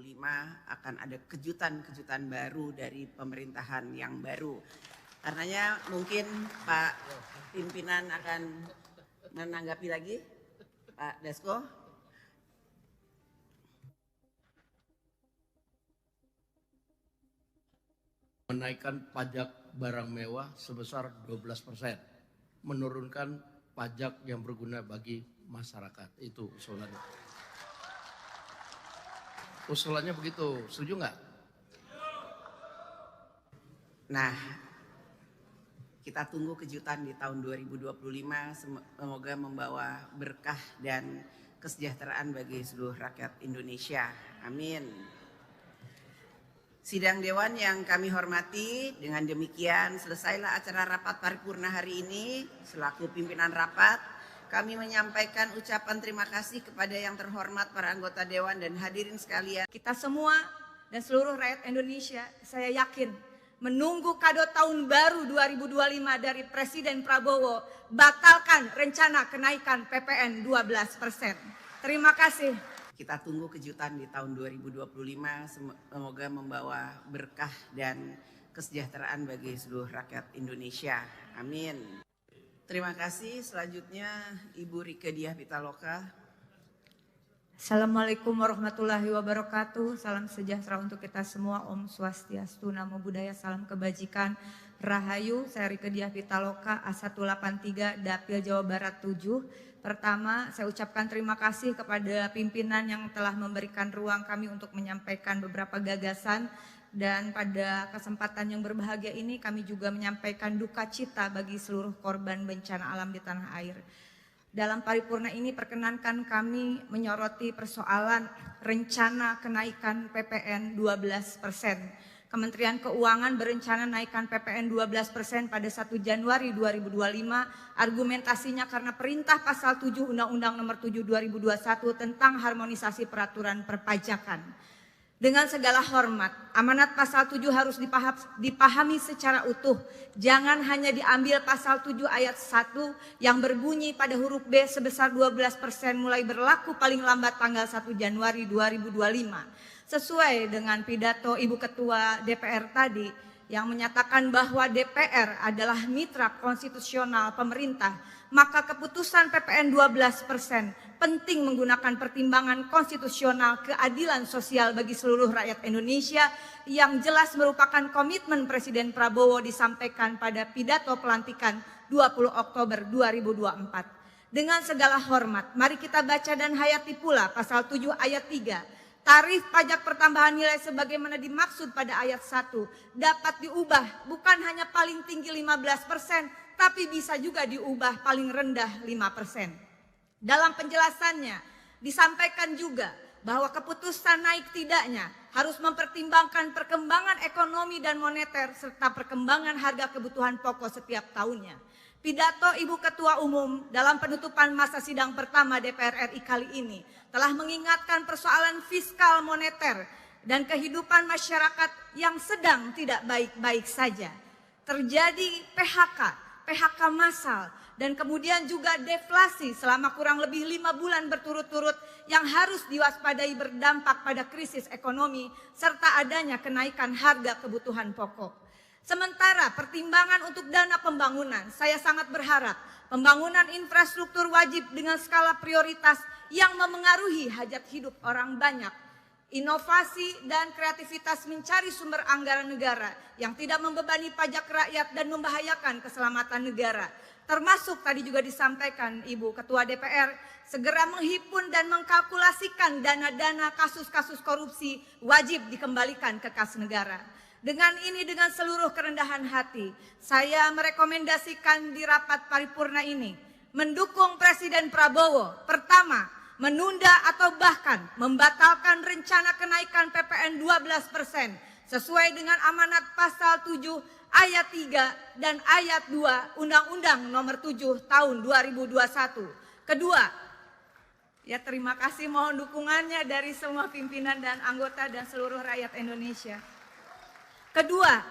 akan ada kejutan-kejutan baru dari pemerintahan yang baru. Karenanya mungkin Pak pimpinan akan menanggapi lagi, Pak Dasko. Menaikkan pajak barang mewah sebesar 12%, menurunkan pajak yang berguna bagi masyarakat. Itu usulannya. Usulannya begitu, setuju nggak? Nah, kita tunggu kejutan di tahun 2025, semoga membawa berkah dan kesejahteraan bagi seluruh rakyat Indonesia. Amin. Sidang Dewan yang kami hormati, dengan demikian selesailah acara rapat paripurna hari ini. Selaku pimpinan rapat, kami menyampaikan ucapan terima kasih kepada yang terhormat para anggota Dewan dan hadirin sekalian. Kita semua dan seluruh rakyat Indonesia, saya yakin menunggu kado tahun baru 2025 dari Presiden Prabowo, batalkan rencana kenaikan PPN 12%. Terima kasih. Kita tunggu kejutan di tahun 2025, semoga membawa berkah dan kesejahteraan bagi seluruh rakyat Indonesia. Amin. Terima kasih. Selanjutnya Ibu Rieke Diah Pitaloka. Assalamualaikum warahmatullahi wabarakatuh. Salam sejahtera untuk kita semua. Om Swastiastu, Namo Buddhaya, salam kebajikan, Rahayu. Saya Rieke Diah Pitaloka, A183, Dapil Jawa Barat 7. Pertama, saya ucapkan terima kasih kepada pimpinan yang telah memberikan ruang kami untuk menyampaikan beberapa gagasan. Dan pada kesempatan yang berbahagia ini kami juga menyampaikan duka cita bagi seluruh korban bencana alam di tanah air. Dalam paripurna ini perkenankan kami menyoroti persoalan rencana kenaikan PPN 12%. Kementerian Keuangan berencana naikkan PPN 12% pada 1 Januari 2025. Argumentasinya karena perintah pasal 7 Undang-Undang Nomor 7 2021 tentang harmonisasi peraturan perpajakan. Dengan segala hormat, amanat pasal 7 harus dipahami secara utuh. Jangan hanya diambil pasal 7 ayat 1 yang berbunyi pada huruf B sebesar 12% mulai berlaku paling lambat tanggal 1 Januari 2025. Sesuai dengan pidato Ibu Ketua DPR tadi yang menyatakan bahwa DPR adalah mitra konstitusional pemerintah, maka keputusan PPN 12% penting menggunakan pertimbangan konstitusional keadilan sosial bagi seluruh rakyat Indonesia yang jelas merupakan komitmen Presiden Prabowo disampaikan pada pidato pelantikan 20 Oktober 2024. Dengan segala hormat, mari kita baca dan hayati pula pasal 7 ayat 3. Tarif pajak pertambahan nilai sebagaimana dimaksud pada ayat 1 dapat diubah bukan hanya paling tinggi 15%, tapi bisa juga diubah paling rendah 5%. Dalam penjelasannya disampaikan juga bahwa keputusan naik tidaknya harus mempertimbangkan perkembangan ekonomi dan moneter serta perkembangan harga kebutuhan pokok setiap tahunnya. Pidato Ibu Ketua Umum dalam penutupan masa sidang pertama DPR RI kali ini telah mengingatkan persoalan fiskal moneter dan kehidupan masyarakat yang sedang tidak baik-baik saja. Terjadi PHK massal, dan kemudian juga deflasi selama kurang lebih 5 bulan berturut-turut yang harus diwaspadai berdampak pada krisis ekonomi serta adanya kenaikan harga kebutuhan pokok. Sementara pertimbangan untuk dana pembangunan, saya sangat berharap pembangunan infrastruktur wajib dengan skala prioritas yang memengaruhi hajat hidup orang banyak. Inovasi dan kreativitas mencari sumber anggaran negara yang tidak membebani pajak rakyat dan membahayakan keselamatan negara. Termasuk tadi juga disampaikan Ibu Ketua DPR, segera menghimpun dan mengkalkulasikan dana-dana kasus-kasus korupsi wajib dikembalikan ke kas negara. Dengan ini, dengan seluruh kerendahan hati, saya merekomendasikan di rapat paripurna ini mendukung Presiden Prabowo. Pertama, menunda atau bahkan membatalkan rencana kenaikan PPN 12% sesuai dengan amanat pasal 7 ayat 3 dan ayat 2 Undang-Undang Nomor 7 Tahun 2021. Kedua, terima kasih, mohon dukungannya dari semua pimpinan dan anggota dan seluruh rakyat Indonesia. Kedua,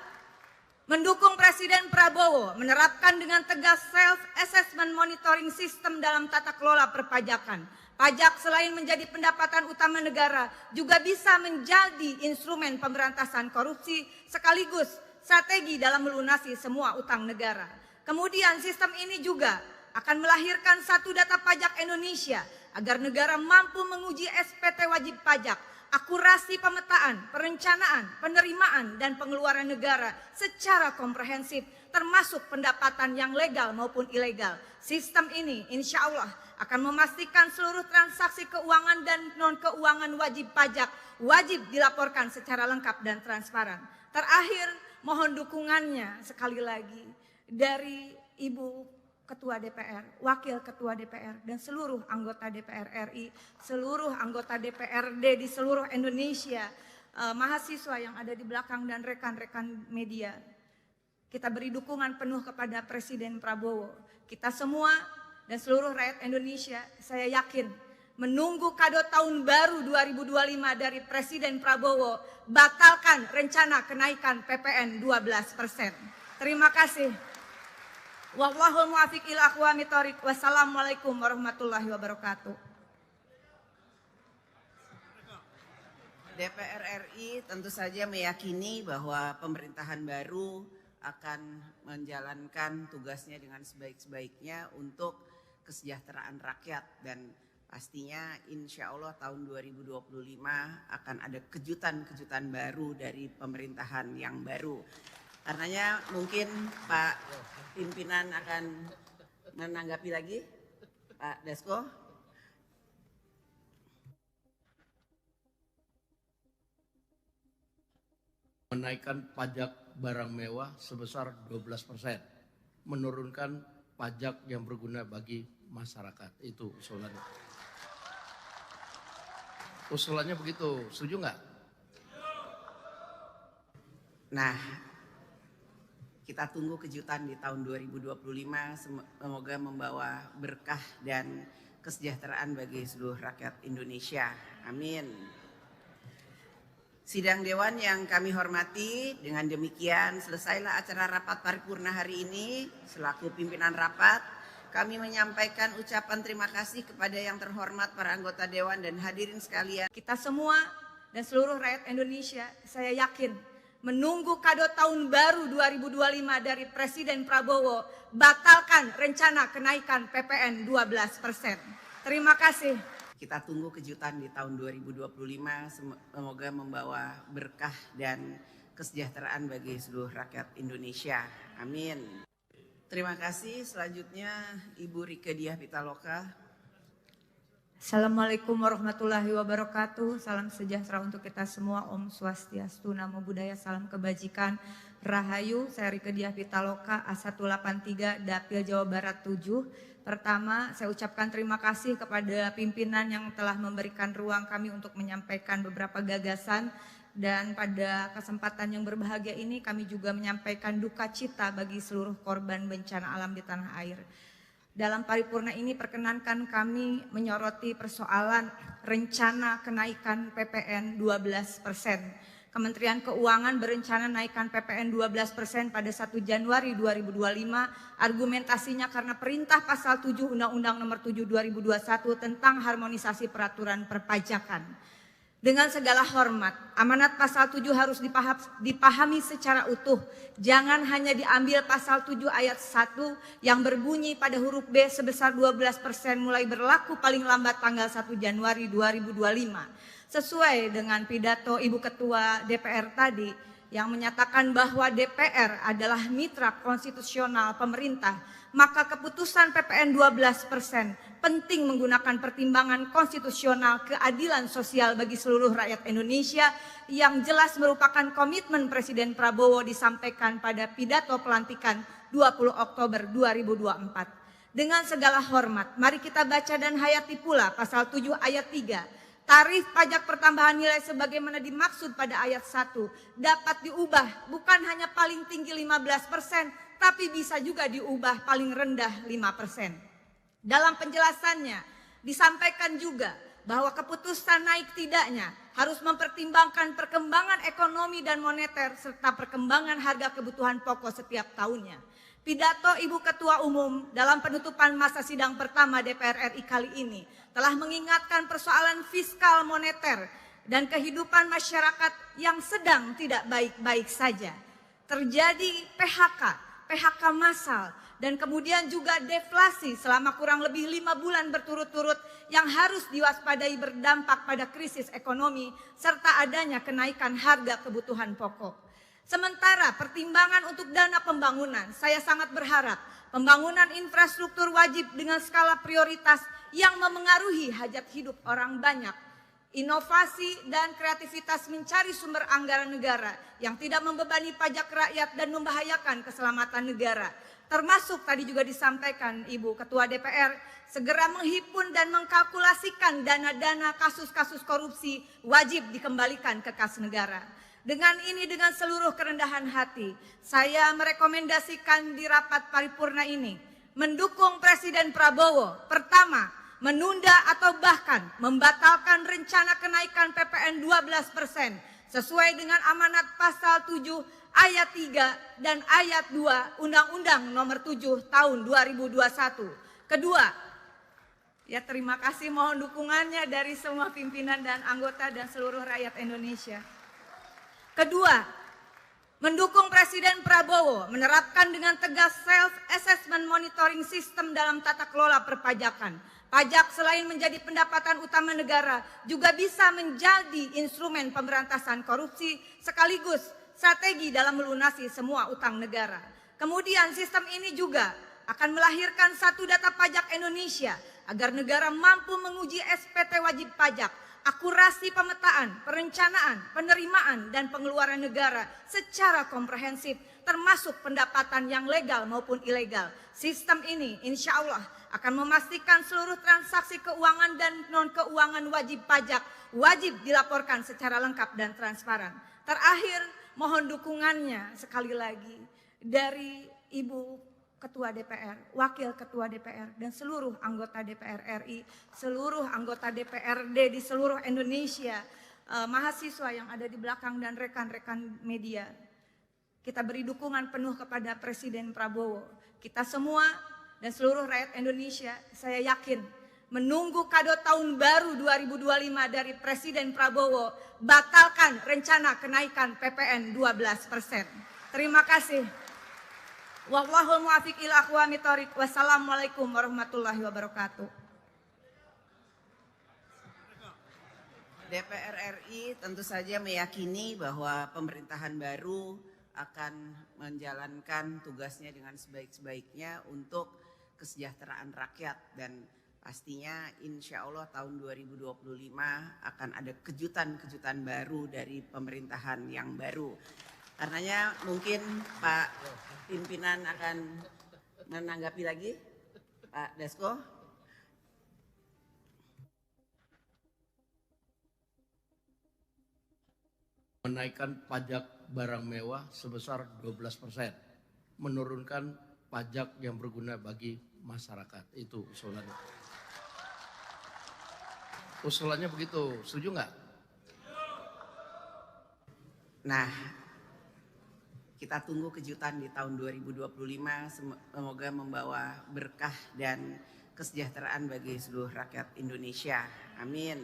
mendukung Presiden Prabowo menerapkan dengan tegas self-assessment monitoring system dalam tata kelola perpajakan. Pajak selain menjadi pendapatan utama negara juga bisa menjadi instrumen pemberantasan korupsi sekaligus strategi dalam melunasi semua utang negara. Kemudian sistem ini juga akan melahirkan satu data pajak Indonesia agar negara mampu menguji SPT wajib pajak, akurasi pemetaan, perencanaan, penerimaan, dan pengeluaran negara secara komprehensif, termasuk pendapatan yang legal maupun ilegal. Sistem ini insya Allah akan memastikan seluruh transaksi keuangan dan non-keuangan wajib pajak wajib dilaporkan secara lengkap dan transparan. Terakhir, mohon dukungannya sekali lagi dari Ibu Ketua DPR, Wakil Ketua DPR, dan seluruh anggota DPR RI, seluruh anggota DPRD di seluruh Indonesia, mahasiswa yang ada di belakang dan rekan-rekan media. Kita beri dukungan penuh kepada Presiden Prabowo. Kita semua dan seluruh rakyat Indonesia, saya yakin menunggu kado tahun baru 2025 dari Presiden Prabowo, batalkan rencana kenaikan PPN 12%. Terima kasih. Wallahul muwaffiq ila aqwamit thoriq. Wassalamualaikum warahmatullahi wabarakatuh. DPR RI tentu saja meyakini bahwa pemerintahan baru akan menjalankan tugasnya dengan sebaik-baiknya untuk kesejahteraan rakyat, dan pastinya insya Allah tahun 2025 akan ada kejutan-kejutan baru dari pemerintahan yang baru. Karenanya mungkin Pak pimpinan akan menanggapi lagi, Pak Dasko. Menaikkan pajak barang mewah sebesar 12%, menurunkan pajak yang berguna bagi masyarakat. Itu usulannya. Usulannya begitu, setuju nggak? Nah, kita tunggu kejutan di tahun 2025, semoga membawa berkah dan kesejahteraan bagi seluruh rakyat Indonesia. Amin. Sidang Dewan yang kami hormati, dengan demikian selesailah acara rapat paripurna hari ini. Selaku pimpinan rapat, kami menyampaikan ucapan terima kasih kepada yang terhormat para anggota Dewan dan hadirin sekalian. Kita semua dan seluruh rakyat Indonesia, saya yakin menunggu kado tahun baru 2025 dari Presiden Prabowo, batalkan rencana kenaikan PPN 12%. Terima kasih. Kita tunggu kejutan di tahun 2025, semoga membawa berkah dan kesejahteraan bagi seluruh rakyat Indonesia. Amin. Terima kasih. Selanjutnya Ibu Rieke Diah Pitaloka. Assalamualaikum warahmatullahi wabarakatuh. Salam sejahtera untuk kita semua. Om Swastiastu, Namo Buddhaya, salam kebajikan, Rahayu. Saya Rike Diah Pitaloka, A183, Dapil Jawa Barat 7. Pertama, saya ucapkan terima kasih kepada pimpinan yang telah memberikan ruang kami untuk menyampaikan beberapa gagasan. Dan pada kesempatan yang berbahagia ini kami juga menyampaikan duka cita bagi seluruh korban bencana alam di tanah air. Dalam paripurna ini perkenankan kami menyoroti persoalan rencana kenaikan PPN 12%. Kementerian Keuangan berencana naikkan PPN 12% pada 1 Januari 2025. Argumentasinya karena perintah pasal 7 Undang-Undang Nomor 7 2021 tentang harmonisasi peraturan perpajakan. Dengan segala hormat, amanat pasal 7 harus dipahami secara utuh. Jangan hanya diambil pasal 7 ayat 1 yang berbunyi pada huruf B sebesar 12% mulai berlaku paling lambat tanggal 1 Januari 2025. Sesuai dengan pidato Ibu Ketua DPR tadi yang menyatakan bahwa DPR adalah mitra konstitusional pemerintah, maka keputusan PPN 12% penting menggunakan pertimbangan konstitusional keadilan sosial bagi seluruh rakyat Indonesia yang jelas merupakan komitmen Presiden Prabowo disampaikan pada pidato pelantikan 20 Oktober 2024. Dengan segala hormat, mari kita baca dan hayati pula pasal 7 ayat 3. Tarif pajak pertambahan nilai sebagaimana dimaksud pada ayat 1 dapat diubah bukan hanya paling tinggi 15%, tapi bisa juga diubah paling rendah 5%. Dalam penjelasannya disampaikan juga bahwa keputusan naik tidaknya harus mempertimbangkan perkembangan ekonomi dan moneter serta perkembangan harga kebutuhan pokok setiap tahunnya. Pidato Ibu Ketua Umum dalam penutupan masa sidang pertama DPR RI kali ini telah mengingatkan persoalan fiskal moneter dan kehidupan masyarakat yang sedang tidak baik-baik saja. Terjadi PHK massal, dan kemudian juga deflasi selama kurang lebih 5 bulan berturut-turut yang harus diwaspadai berdampak pada krisis ekonomi serta adanya kenaikan harga kebutuhan pokok. Sementara pertimbangan untuk dana pembangunan, saya sangat berharap pembangunan infrastruktur wajib dengan skala prioritas yang memengaruhi hajat hidup orang banyak. Inovasi dan kreativitas mencari sumber anggaran negara yang tidak membebani pajak rakyat dan membahayakan keselamatan negara. Termasuk tadi juga disampaikan Ibu Ketua DPR, segera menghimpun dan mengkalkulasikan dana-dana kasus-kasus korupsi wajib dikembalikan ke kas negara. Dengan ini, dengan seluruh kerendahan hati, saya merekomendasikan di rapat paripurna ini mendukung Presiden Prabowo. Pertama, menunda atau bahkan membatalkan rencana kenaikan PPN 12% sesuai dengan amanat pasal 7 ayat 3 dan ayat 2 Undang-Undang Nomor 7 Tahun 2021. Kedua, ya terima kasih, mohon dukungannya dari semua pimpinan dan anggota dan seluruh rakyat Indonesia. Kedua, mendukung Presiden Prabowo menerapkan dengan tegas self-assessment monitoring system dalam tata kelola perpajakan. Pajak selain menjadi pendapatan utama negara juga bisa menjadi instrumen pemberantasan korupsi sekaligus strategi dalam melunasi semua utang negara. Kemudian sistem ini juga akan melahirkan satu data pajak Indonesia agar negara mampu menguji SPT wajib pajak, akurasi pemetaan, perencanaan, penerimaan, dan pengeluaran negara secara komprehensif termasuk pendapatan yang legal maupun ilegal. Sistem ini insya Allah akan memastikan seluruh transaksi keuangan dan non-keuangan wajib pajak wajib dilaporkan secara lengkap dan transparan. Terakhir, mohon dukungannya sekali lagi dari Ibu Ketua DPR, Wakil Ketua DPR, dan seluruh anggota DPR RI, seluruh anggota DPRD di seluruh Indonesia, mahasiswa yang ada di belakang dan rekan-rekan media. Kita beri dukungan penuh kepada Presiden Prabowo. Kita semua dan seluruh rakyat Indonesia, saya yakin menunggu kado tahun baru 2025 dari Presiden Prabowo, batalkan rencana kenaikan PPN 12%. Terima kasih. Wallahul muwaffiq ila aqwamit thoriq. Wassalamualaikum warahmatullahi wabarakatuh. DPR RI tentu saja meyakini bahwa pemerintahan baru akan menjalankan tugasnya dengan sebaik-baiknya untuk kesejahteraan rakyat dan Pastinya insya Allah tahun 2025 akan ada kejutan-kejutan baru dari pemerintahan yang baru. Karenanya mungkin Pak pimpinan akan menanggapi lagi, Pak Dasko. Menaikkan pajak barang mewah sebesar 12%, menurunkan pajak yang berguna bagi masyarakat. Itu usulannya. Usulannya begitu, setuju nggak? Nah, kita tunggu kejutan di tahun 2025, semoga membawa berkah dan kesejahteraan bagi seluruh rakyat Indonesia. Amin.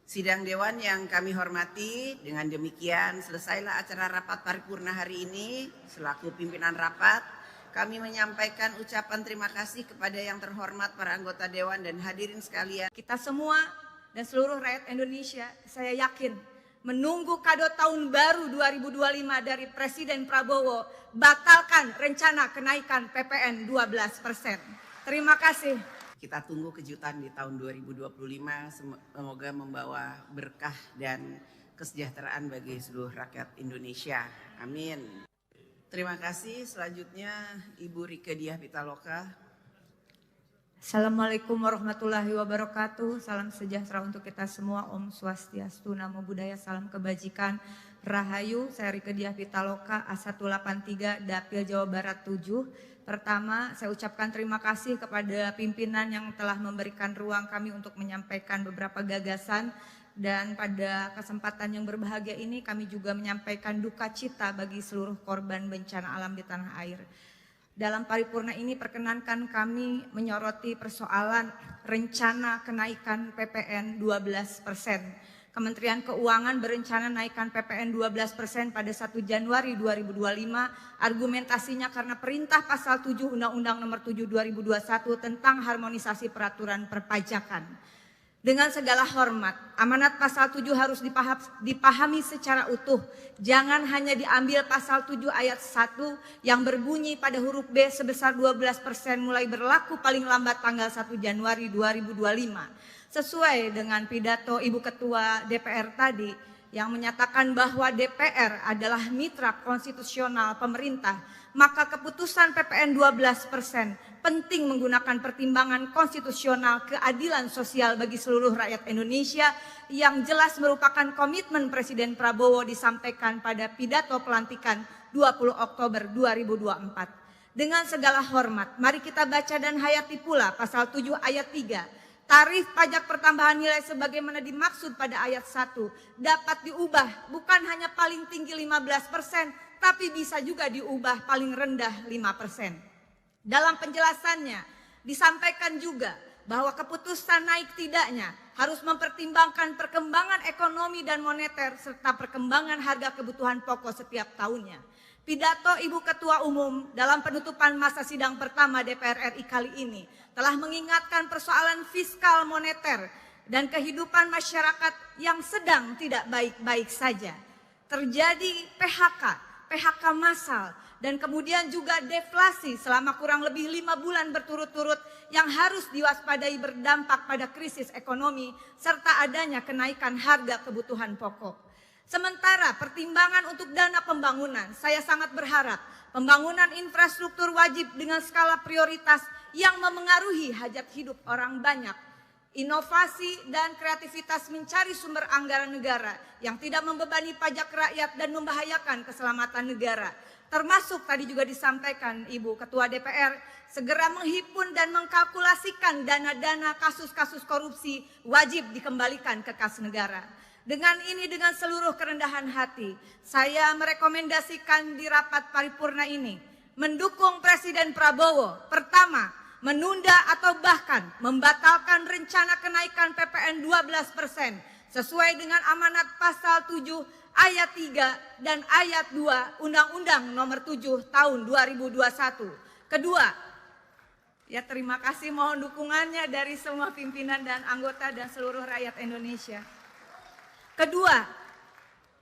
Sidang Dewan yang kami hormati, dengan demikian selesailah acara rapat paripurna hari ini. Selaku pimpinan rapat, kami menyampaikan ucapan terima kasih kepada yang terhormat para anggota Dewan dan hadirin sekalian. Kita semua dan seluruh rakyat Indonesia, saya yakin menunggu kado tahun baru 2025 dari Presiden Prabowo, batalkan rencana kenaikan PPN 12%. Terima kasih. Kita tunggu kejutan di tahun 2025, semoga membawa berkah dan kesejahteraan bagi seluruh rakyat Indonesia. Amin. Terima kasih. Selanjutnya Ibu Rieke Diah Pitaloka. Assalamualaikum warahmatullahi wabarakatuh. Salam sejahtera untuk kita semua. Om Swastiastu, Namo Buddhaya, salam kebajikan, Rahayu. Saya Rieke Diah Pitaloka, A183, Dapil Jawa Barat 7. Pertama, saya ucapkan terima kasih kepada pimpinan yang telah memberikan ruang kami untuk menyampaikan beberapa gagasan. Dan pada kesempatan yang berbahagia ini kami juga menyampaikan duka cita bagi seluruh korban bencana alam di tanah air. Dalam paripurna ini perkenankan kami menyoroti persoalan rencana kenaikan PPN 12%. Kementerian Keuangan berencana naikkan PPN 12% pada 1 Januari 2025. Argumentasinya karena perintah pasal 7 Undang-Undang Nomor 7 2021 tentang harmonisasi peraturan perpajakan. Dengan segala hormat, amanat pasal 7 harus dipahami secara utuh. Jangan hanya diambil pasal 7 ayat 1 yang berbunyi pada huruf B sebesar 12% mulai berlaku paling lambat tanggal 1 Januari 2025. Sesuai dengan pidato Ibu Ketua DPR tadi yang menyatakan bahwa DPR adalah mitra konstitusional pemerintah, maka keputusan PPN 12% penting menggunakan pertimbangan konstitusional keadilan sosial bagi seluruh rakyat Indonesia yang jelas merupakan komitmen Presiden Prabowo disampaikan pada pidato pelantikan 20 Oktober 2024. Dengan segala hormat, mari kita baca dan hayati pula pasal 7 ayat 3. Tarif pajak pertambahan nilai sebagaimana dimaksud pada ayat 1 dapat diubah bukan hanya paling tinggi 15%, tapi bisa juga diubah paling rendah 5%. Dalam penjelasannya disampaikan juga bahwa keputusan naik tidaknya harus mempertimbangkan perkembangan ekonomi dan moneter serta perkembangan harga kebutuhan pokok setiap tahunnya. Pidato Ibu Ketua Umum dalam penutupan masa sidang pertama DPR RI kali ini telah mengingatkan persoalan fiskal moneter dan kehidupan masyarakat yang sedang tidak baik-baik saja. Terjadi PHK massal, dan kemudian juga deflasi selama kurang lebih 5 bulan berturut-turut yang harus diwaspadai berdampak pada krisis ekonomi serta adanya kenaikan harga kebutuhan pokok. Sementara pertimbangan untuk dana pembangunan, saya sangat berharap pembangunan infrastruktur wajib dengan skala prioritas yang memengaruhi hajat hidup orang banyak. Inovasi dan kreativitas mencari sumber anggaran negara yang tidak membebani pajak rakyat dan membahayakan keselamatan negara. Termasuk tadi juga disampaikan Ibu Ketua DPR, segera menghimpun dan mengkalkulasikan dana-dana kasus-kasus korupsi wajib dikembalikan ke kas negara. Dengan ini, dengan seluruh kerendahan hati, saya merekomendasikan di rapat paripurna ini mendukung Presiden Prabowo. Pertama, menunda atau bahkan membatalkan rencana kenaikan PPN 12% sesuai dengan amanat pasal 7 ayat 3 dan ayat 2 Undang-Undang Nomor 7 tahun 2021. Kedua, ya terima kasih, mohon dukungannya dari semua pimpinan dan anggota dan seluruh rakyat Indonesia. Kedua,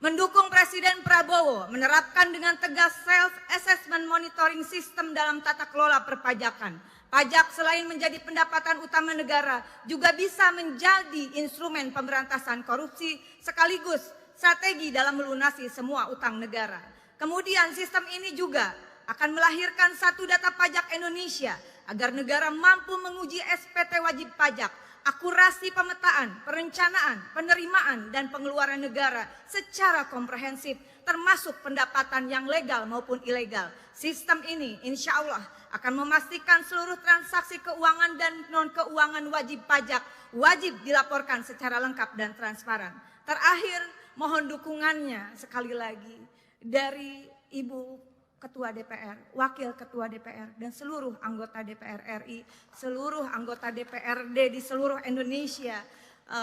Mendukung Presiden Prabowo menerapkan dengan tegas self-assessment monitoring system dalam tata kelola perpajakan. Pajak selain menjadi pendapatan utama negara juga bisa menjadi instrumen pemberantasan korupsi sekaligus strategi dalam melunasi semua utang negara. Kemudian sistem ini juga akan melahirkan satu data pajak Indonesia agar negara mampu menguji SPT wajib pajak, akurasi pemetaan, perencanaan, penerimaan, dan pengeluaran negara secara komprehensif, termasuk pendapatan yang legal maupun ilegal. Sistem ini insya Allah akan memastikan seluruh transaksi keuangan dan non-keuangan wajib pajak wajib dilaporkan secara lengkap dan transparan. Terakhir, mohon dukungannya sekali lagi dari Ibu Ketua DPR, Wakil Ketua DPR, dan seluruh anggota DPR RI, seluruh anggota DPRD di seluruh Indonesia,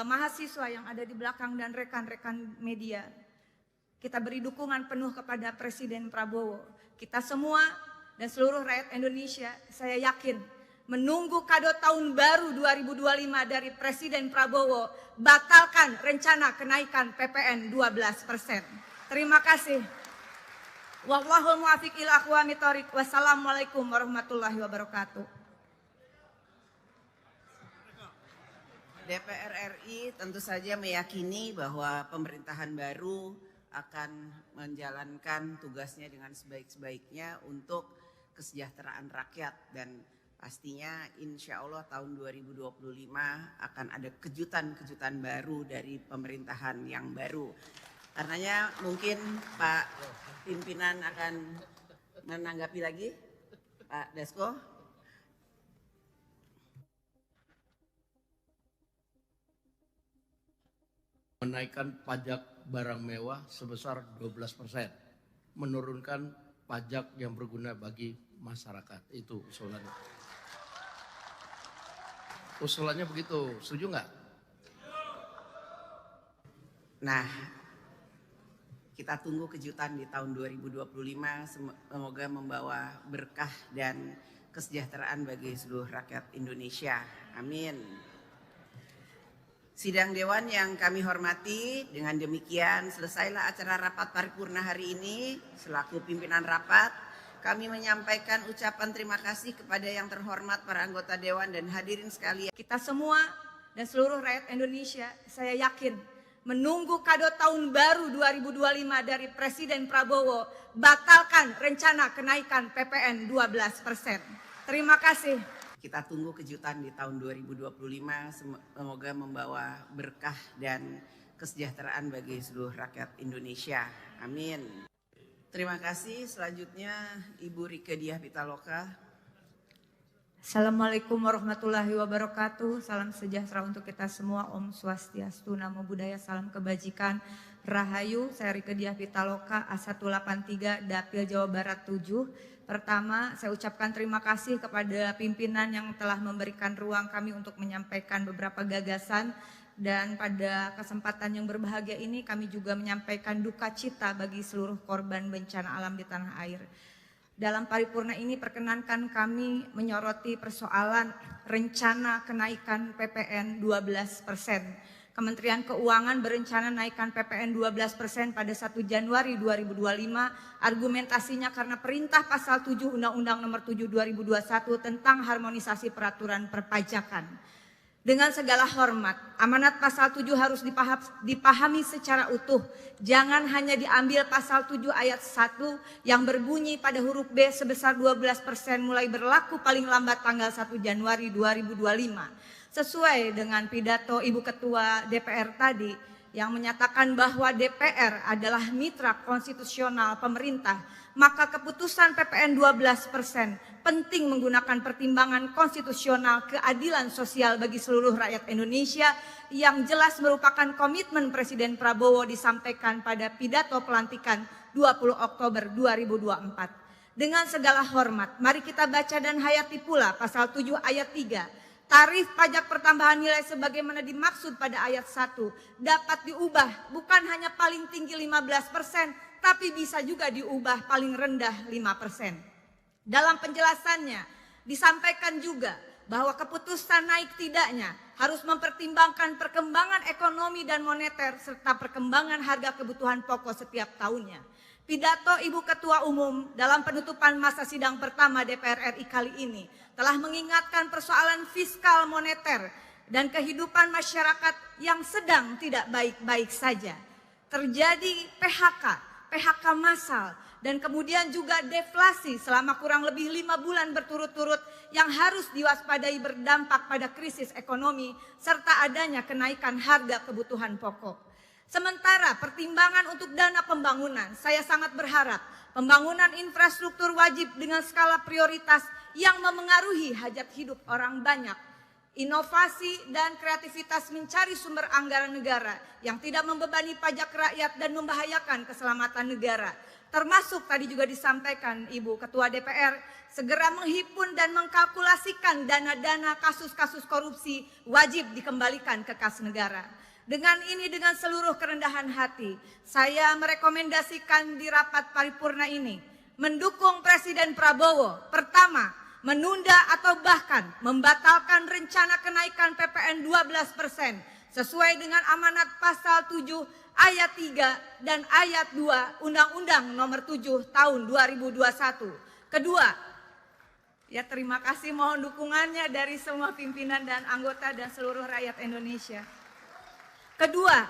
mahasiswa yang ada di belakang dan rekan-rekan media. Kita beri dukungan penuh kepada Presiden Prabowo. Kita semua dan seluruh rakyat Indonesia, saya yakin menunggu kado tahun baru 2025 dari Presiden Prabowo, batalkan rencana kenaikan PPN 12%. Terima kasih. Wallahul muwaffiq ila aqwamit thoriq. Wassalamualaikum warahmatullahi wabarakatuh. DPR RI tentu saja meyakini bahwa pemerintahan baru akan menjalankan tugasnya dengan sebaik-baiknya untuk kesejahteraan rakyat, dan pastinya insya Allah tahun 2025 akan ada kejutan-kejutan baru dari pemerintahan yang baru. Karenanya mungkin Pak pimpinan akan menanggapi lagi, Pak Dasko. Menaikkan pajak barang mewah sebesar 12%, menurunkan pajak yang berguna bagi masyarakat. Itu usulannya. Usulannya begitu, setuju nggak? Nah, kita tunggu kejutan di tahun 2025, semoga membawa berkah dan kesejahteraan bagi seluruh rakyat Indonesia. Amin. Sidang Dewan yang kami hormati, dengan demikian selesailah acara rapat paripurna hari ini. Selaku pimpinan rapat, kami menyampaikan ucapan terima kasih kepada yang terhormat para anggota Dewan dan hadirin sekalian. Kita semua dan seluruh rakyat Indonesia, saya yakin menunggu kado tahun baru 2025 dari Presiden Prabowo, batalkan rencana kenaikan PPN 12%. Terima kasih. Kita tunggu kejutan di tahun 2025, semoga membawa berkah dan kesejahteraan bagi seluruh rakyat Indonesia. Amin. Terima kasih. Selanjutnya Ibu Rieke Diah Pitaloka. Assalamualaikum warahmatullahi wabarakatuh. Salam sejahtera untuk kita semua. Om Swastiastu, Namo Buddhaya, salam kebajikan, Rahayu. Saya Rieke Diah Pitaloka, A183, Dapil Jawa Barat 7. Pertama, saya ucapkan terima kasih kepada pimpinan yang telah memberikan ruang kami untuk menyampaikan beberapa gagasan. Dan pada kesempatan yang berbahagia ini kami juga menyampaikan duka cita bagi seluruh korban bencana alam di tanah air. Dalam paripurna ini perkenankan kami menyoroti persoalan rencana kenaikan PPN 12%. Kementerian Keuangan berencana naikkan PPN 12% pada 1 Januari 2025. Argumentasinya karena perintah pasal 7 Undang-Undang Nomor 7 2021 tentang harmonisasi peraturan perpajakan. Dengan segala hormat, amanat pasal 7 harus dipahami secara utuh. Jangan hanya diambil pasal 7 ayat 1 yang berbunyi pada huruf B sebesar 12% mulai berlaku paling lambat tanggal 1 Januari 2025. Sesuai dengan pidato Ibu Ketua DPR tadi yang menyatakan bahwa DPR adalah mitra konstitusional pemerintah, maka keputusan PPN 12% penting menggunakan pertimbangan konstitusional keadilan sosial bagi seluruh rakyat Indonesia yang jelas merupakan komitmen Presiden Prabowo disampaikan pada pidato pelantikan 20 Oktober 2024. Dengan segala hormat, mari kita baca dan hayati pula pasal 7 ayat 3. Tarif pajak pertambahan nilai sebagaimana dimaksud pada ayat 1 dapat diubah bukan hanya paling tinggi 15%, tapi bisa juga diubah paling rendah 5%. Dalam penjelasannya disampaikan juga bahwa keputusan naik tidaknya harus mempertimbangkan perkembangan ekonomi dan moneter serta perkembangan harga kebutuhan pokok setiap tahunnya. Pidato Ibu Ketua Umum dalam penutupan masa sidang pertama DPR RI kali ini telah mengingatkan persoalan fiskal moneter dan kehidupan masyarakat yang sedang tidak baik-baik saja. Terjadi PHK massal, dan kemudian juga deflasi selama kurang lebih 5 bulan berturut-turut yang harus diwaspadai berdampak pada krisis ekonomi serta adanya kenaikan harga kebutuhan pokok. Sementara pertimbangan untuk dana pembangunan, saya sangat berharap pembangunan infrastruktur wajib dengan skala prioritas yang memengaruhi hajat hidup orang banyak. Inovasi dan kreativitas mencari sumber anggaran negara yang tidak membebani pajak rakyat dan membahayakan keselamatan negara. Termasuk tadi juga disampaikan Ibu Ketua DPR, segera menghimpun dan mengkalkulasikan dana-dana kasus-kasus korupsi wajib dikembalikan ke kas negara. Dengan ini, dengan seluruh kerendahan hati, saya merekomendasikan di rapat paripurna ini mendukung Presiden Prabowo. Pertama, menunda atau bahkan membatalkan rencana kenaikan PPN 12% sesuai dengan amanat pasal 7 ayat 3 dan ayat 2 Undang-Undang Nomor 7 Tahun 2021. Kedua, ya terima kasih, mohon dukungannya dari semua pimpinan dan anggota dan seluruh rakyat Indonesia. Kedua,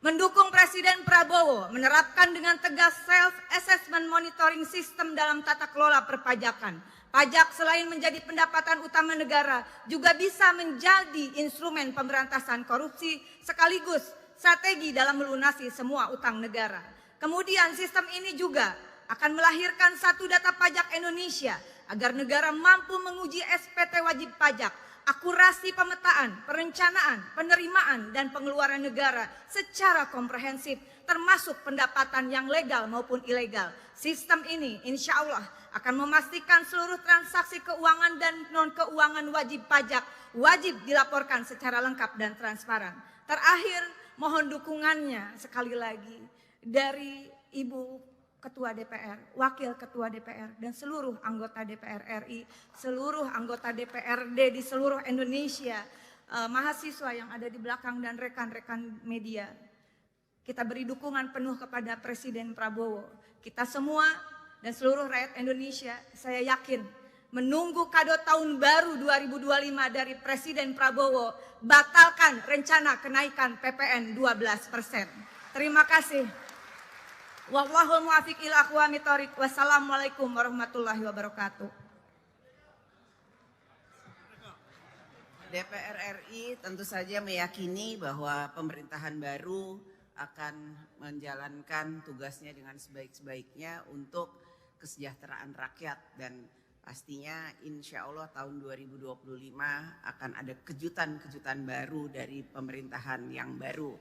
mendukung Presiden Prabowo menerapkan dengan tegas self-assessment monitoring system dalam tata kelola perpajakan. Pajak selain menjadi pendapatan utama negara juga bisa menjadi instrumen pemberantasan korupsi sekaligus strategi dalam melunasi semua utang negara. Kemudian sistem ini juga akan melahirkan satu data pajak Indonesia agar negara mampu menguji SPT wajib pajak, akurasi pemetaan, perencanaan, penerimaan, dan pengeluaran negara secara komprehensif, termasuk pendapatan yang legal maupun ilegal. Sistem ini insya Allah akan memastikan seluruh transaksi keuangan dan non-keuangan wajib pajak wajib dilaporkan secara lengkap dan transparan. Terakhir, mohon dukungannya sekali lagi dari Ibu Ketua DPR, Wakil Ketua DPR, dan seluruh anggota DPR RI, seluruh anggota DPRD di seluruh Indonesia, mahasiswa yang ada di belakang dan rekan-rekan media. Kita beri dukungan penuh kepada Presiden Prabowo. Kita semua dan seluruh rakyat Indonesia, saya yakin menunggu kado tahun baru 2025 dari Presiden Prabowo, batalkan rencana kenaikan PPN 12%. Terima kasih. Wallahul muwaffiq ila aqwamit thoriq. Wassalamualaikum warahmatullahi wabarakatuh. DPR RI tentu saja meyakini bahwa pemerintahan baru akan menjalankan tugasnya dengan sebaik-baiknya untuk kesejahteraan rakyat, dan pastinya insya Allah tahun 2025 akan ada kejutan-kejutan baru dari pemerintahan yang baru.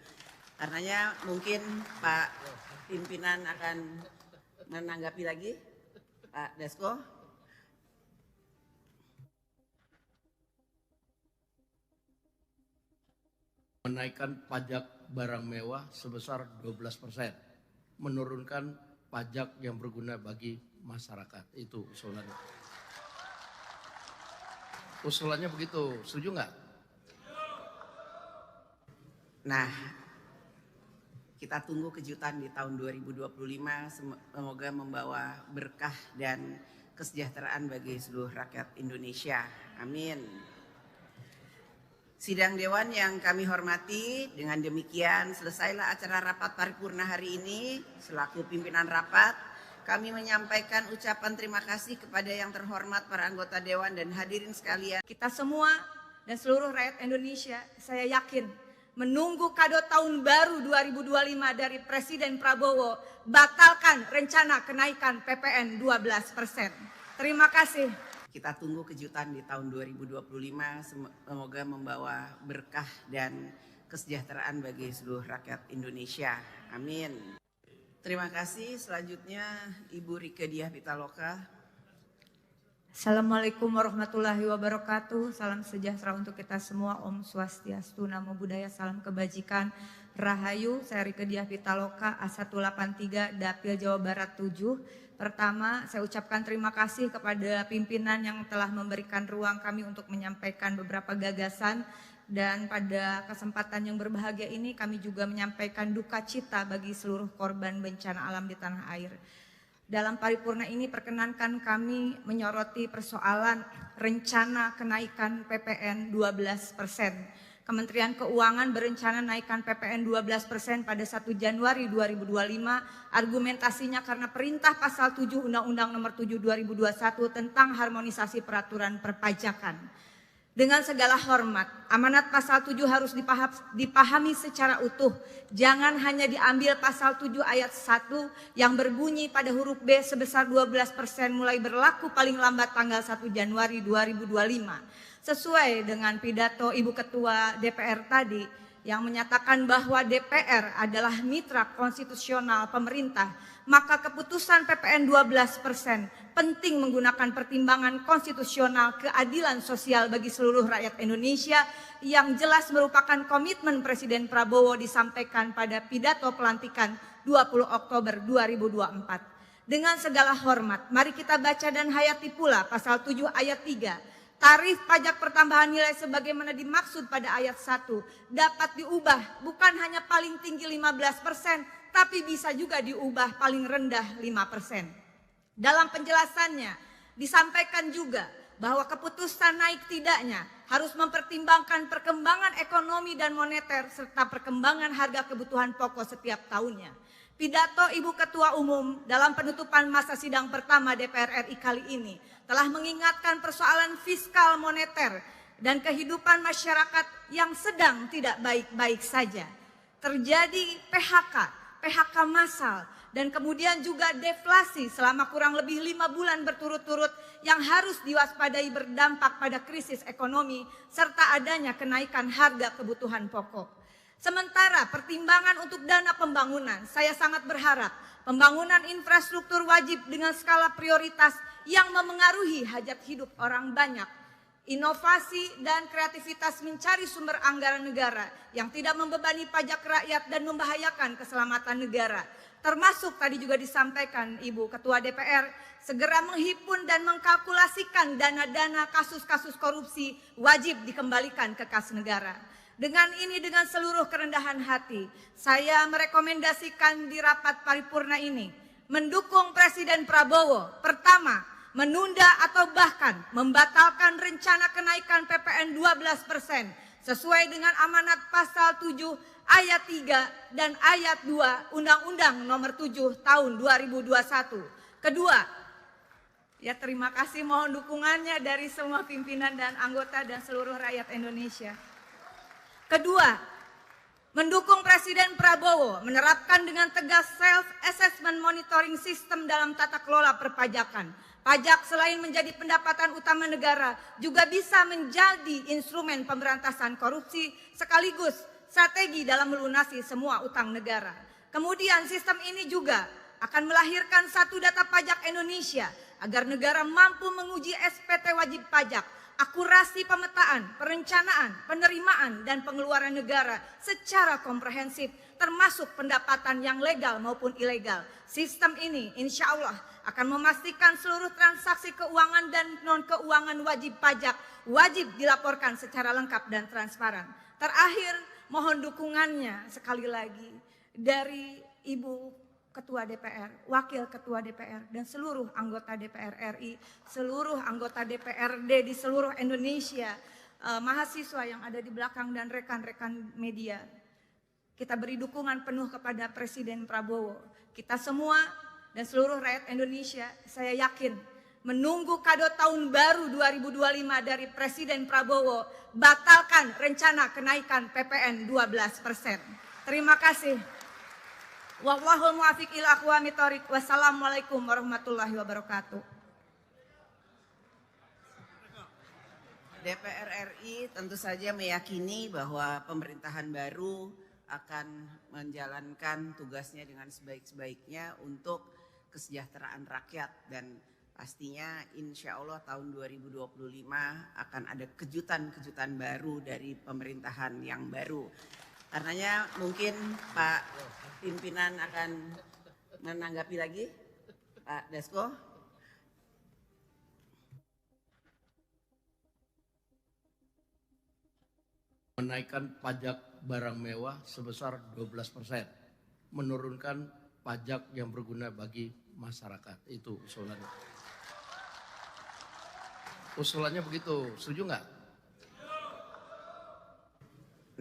Karenanya mungkin Pak pimpinan akan menanggapi lagi, Pak Dasko. Menaikkan pajak barang mewah sebesar 12%, menurunkan pajak yang berguna bagi masyarakat. Itu usulannya. Usulannya begitu, setuju nggak? Nah, kita tunggu kejutan di tahun 2025, semoga membawa berkah dan kesejahteraan bagi seluruh rakyat Indonesia. Amin. Sidang Dewan yang kami hormati, dengan demikian selesailah acara rapat paripurna hari ini. Selaku pimpinan rapat, kami menyampaikan ucapan terima kasih kepada yang terhormat para anggota Dewan dan hadirin sekalian. Kita semua dan seluruh rakyat Indonesia, saya yakin menunggu kado tahun baru 2025 dari Presiden Prabowo, batalkan rencana kenaikan PPN 12%. Terima kasih. Kita tunggu kejutan di tahun 2025, semoga membawa berkah dan kesejahteraan bagi seluruh rakyat Indonesia. Amin. Terima kasih. Selanjutnya Ibu Rieke Diah Pitaloka. Assalamualaikum warahmatullahi wabarakatuh. Salam sejahtera untuk kita semua. Om Swastiastu, Namo Buddhaya, salam kebajikan, Rahayu. Saya Rieke Diah Pitaloka, A183, Dapil Jawa Barat 7. Pertama, saya ucapkan terima kasih kepada pimpinan yang telah memberikan ruang kami untuk menyampaikan beberapa gagasan, dan pada kesempatan yang berbahagia ini kami juga menyampaikan duka cita bagi seluruh korban bencana alam di tanah air. Dalam paripurna ini perkenankan kami menyoroti persoalan rencana kenaikan PPN 12%. Kementerian Keuangan berencana naikkan PPN 12% pada 1 Januari 2025. Argumentasinya karena perintah pasal 7 Undang-Undang Nomor 7 2021 tentang harmonisasi peraturan perpajakan. Dengan segala hormat, amanat pasal 7 harus dipahami secara utuh. Jangan hanya diambil pasal 7 ayat 1 yang berbunyi pada huruf B sebesar 12% mulai berlaku paling lambat tanggal 1 Januari 2025. Sesuai dengan pidato Ibu Ketua DPR tadi yang menyatakan bahwa DPR adalah mitra konstitusional pemerintah, maka keputusan PPN 12% penting menggunakan pertimbangan konstitusional keadilan sosial bagi seluruh rakyat Indonesia yang jelas merupakan komitmen Presiden Prabowo disampaikan pada pidato pelantikan 20 Oktober 2024. Dengan segala hormat, mari kita baca dan hayati pula pasal 7 ayat 3. Tarif pajak pertambahan nilai sebagaimana dimaksud pada ayat 1 dapat diubah bukan hanya paling tinggi 15%, tapi bisa juga diubah paling rendah 5%. Dalam penjelasannya disampaikan juga bahwa keputusan naik tidaknya harus mempertimbangkan perkembangan ekonomi dan moneter serta perkembangan harga kebutuhan pokok setiap tahunnya. Pidato Ibu Ketua Umum dalam penutupan masa sidang pertama DPR RI kali ini telah mengingatkan persoalan fiskal moneter dan kehidupan masyarakat yang sedang tidak baik-baik saja. Terjadi PHK massal, dan kemudian juga deflasi selama kurang lebih 5 bulan berturut-turut yang harus diwaspadai berdampak pada krisis ekonomi serta adanya kenaikan harga kebutuhan pokok. Sementara pertimbangan untuk dana pembangunan, saya sangat berharap pembangunan infrastruktur wajib dengan skala prioritas yang memengaruhi hajat hidup orang banyak. Inovasi dan kreativitas mencari sumber anggaran negara yang tidak membebani pajak rakyat dan membahayakan keselamatan negara. Termasuk tadi juga disampaikan Ibu Ketua DPR, segera menghimpun dan mengkalkulasikan dana-dana kasus-kasus korupsi wajib dikembalikan ke kas negara. Dengan ini, dengan seluruh kerendahan hati, saya merekomendasikan di rapat paripurna ini mendukung Presiden Prabowo. Pertama, menunda atau bahkan membatalkan rencana kenaikan PPN 12% sesuai dengan amanat pasal 7 ayat 3 dan ayat 2 Undang-Undang Nomor 7 tahun 2021. Kedua, ya terima kasih, mohon dukungannya dari semua pimpinan dan anggota dan seluruh rakyat Indonesia. Kedua, mendukung Presiden Prabowo menerapkan dengan tegas self-assessment monitoring system dalam tata kelola perpajakan. Pajak selain menjadi pendapatan utama negara juga bisa menjadi instrumen pemberantasan korupsi sekaligus strategi dalam melunasi semua utang negara. Kemudian sistem ini juga akan melahirkan satu data pajak Indonesia agar negara mampu menguji SPT wajib pajak, akurasi pemetaan, perencanaan, penerimaan, dan pengeluaran negara secara komprehensif termasuk pendapatan yang legal maupun ilegal. Sistem ini insya Allah akan memastikan seluruh transaksi keuangan dan non-keuangan wajib pajak wajib dilaporkan secara lengkap dan transparan. Terakhir, mohon dukungannya sekali lagi dari Ibu Ketua DPR, Wakil Ketua DPR, dan seluruh anggota DPR RI, seluruh anggota DPRD di seluruh Indonesia, mahasiswa yang ada di belakang dan rekan-rekan media. Kita beri dukungan penuh kepada Presiden Prabowo. Kita semua dan seluruh rakyat Indonesia, saya yakin menunggu kado tahun baru 2025 dari Presiden Prabowo, batalkan rencana kenaikan PPN 12%. Terima kasih. Wallahul muwaffiq ila aqwamit thoriq. Wassalamualaikum warahmatullahi wabarakatuh. DPR RI tentu saja meyakini bahwa pemerintahan baru akan menjalankan tugasnya dengan sebaik-baiknya untuk kesejahteraan rakyat, dan pastinya insya Allah tahun 2025 akan ada kejutan-kejutan baru dari pemerintahan yang baru. Karenanya mungkin Pak pimpinan akan menanggapi lagi. Pak Dasko. Menaikkan pajak barang mewah sebesar 12%, menurunkan pajak yang berguna bagi masyarakat. Itu usulannya. Usulannya begitu, setuju nggak?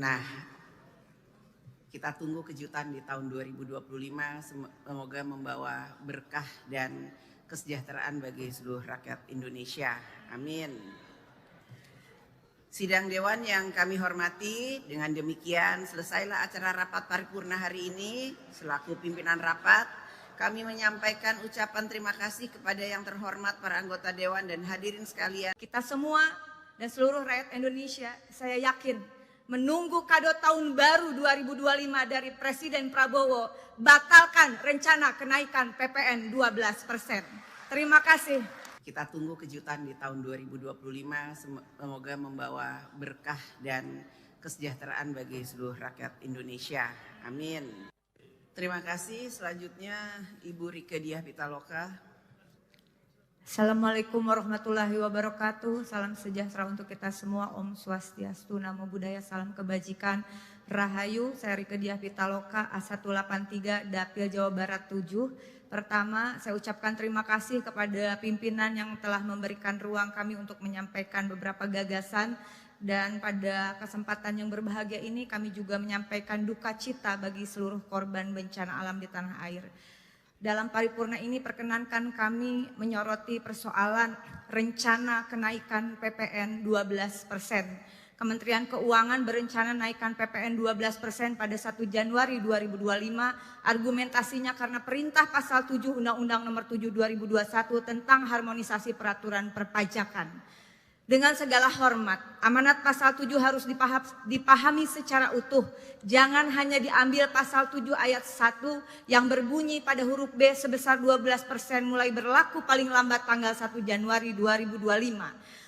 Nah, kita tunggu kejutan di tahun 2025, semoga membawa berkah dan kesejahteraan bagi seluruh rakyat Indonesia. Amin. Sidang Dewan yang kami hormati, dengan demikian selesailah acara rapat paripurna hari ini. Selaku pimpinan rapat, kami menyampaikan ucapan terima kasih kepada yang terhormat para anggota Dewan dan hadirin sekalian. Kita semua dan seluruh rakyat Indonesia, saya yakin menunggu kado tahun baru 2025 dari Presiden Prabowo, batalkan rencana kenaikan PPN 12%. Terima kasih. Kita tunggu kejutan di tahun 2025, semoga membawa berkah dan kesejahteraan bagi seluruh rakyat Indonesia. Amin. Terima kasih. Selanjutnya Ibu Rieke Diah Pitaloka. Assalamualaikum warahmatullahi wabarakatuh. Salam sejahtera untuk kita semua. Om Swastiastu, Namo Buddhaya, salam kebajikan, Rahayu. Saya Rieke Diah Pitaloka, A183, Dapil Jawa Barat 7. Pertama, saya ucapkan terima kasih kepada pimpinan yang telah memberikan ruang kami untuk menyampaikan beberapa gagasan. Dan pada kesempatan yang berbahagia ini kami juga menyampaikan duka cita bagi seluruh korban bencana alam di tanah air. Dalam paripurna ini perkenankan kami menyoroti persoalan rencana kenaikan PPN 12%. Kementerian Keuangan berencana naikkan PPN 12% pada 1 Januari 2025. Argumentasinya karena perintah pasal 7 Undang-Undang Nomor 7 2021 tentang harmonisasi peraturan perpajakan. Dengan segala hormat, amanat pasal 7 harus dipahami secara utuh. Jangan hanya diambil pasal 7 ayat 1 yang berbunyi pada huruf B sebesar 12% mulai berlaku paling lambat tanggal 1 Januari 2025.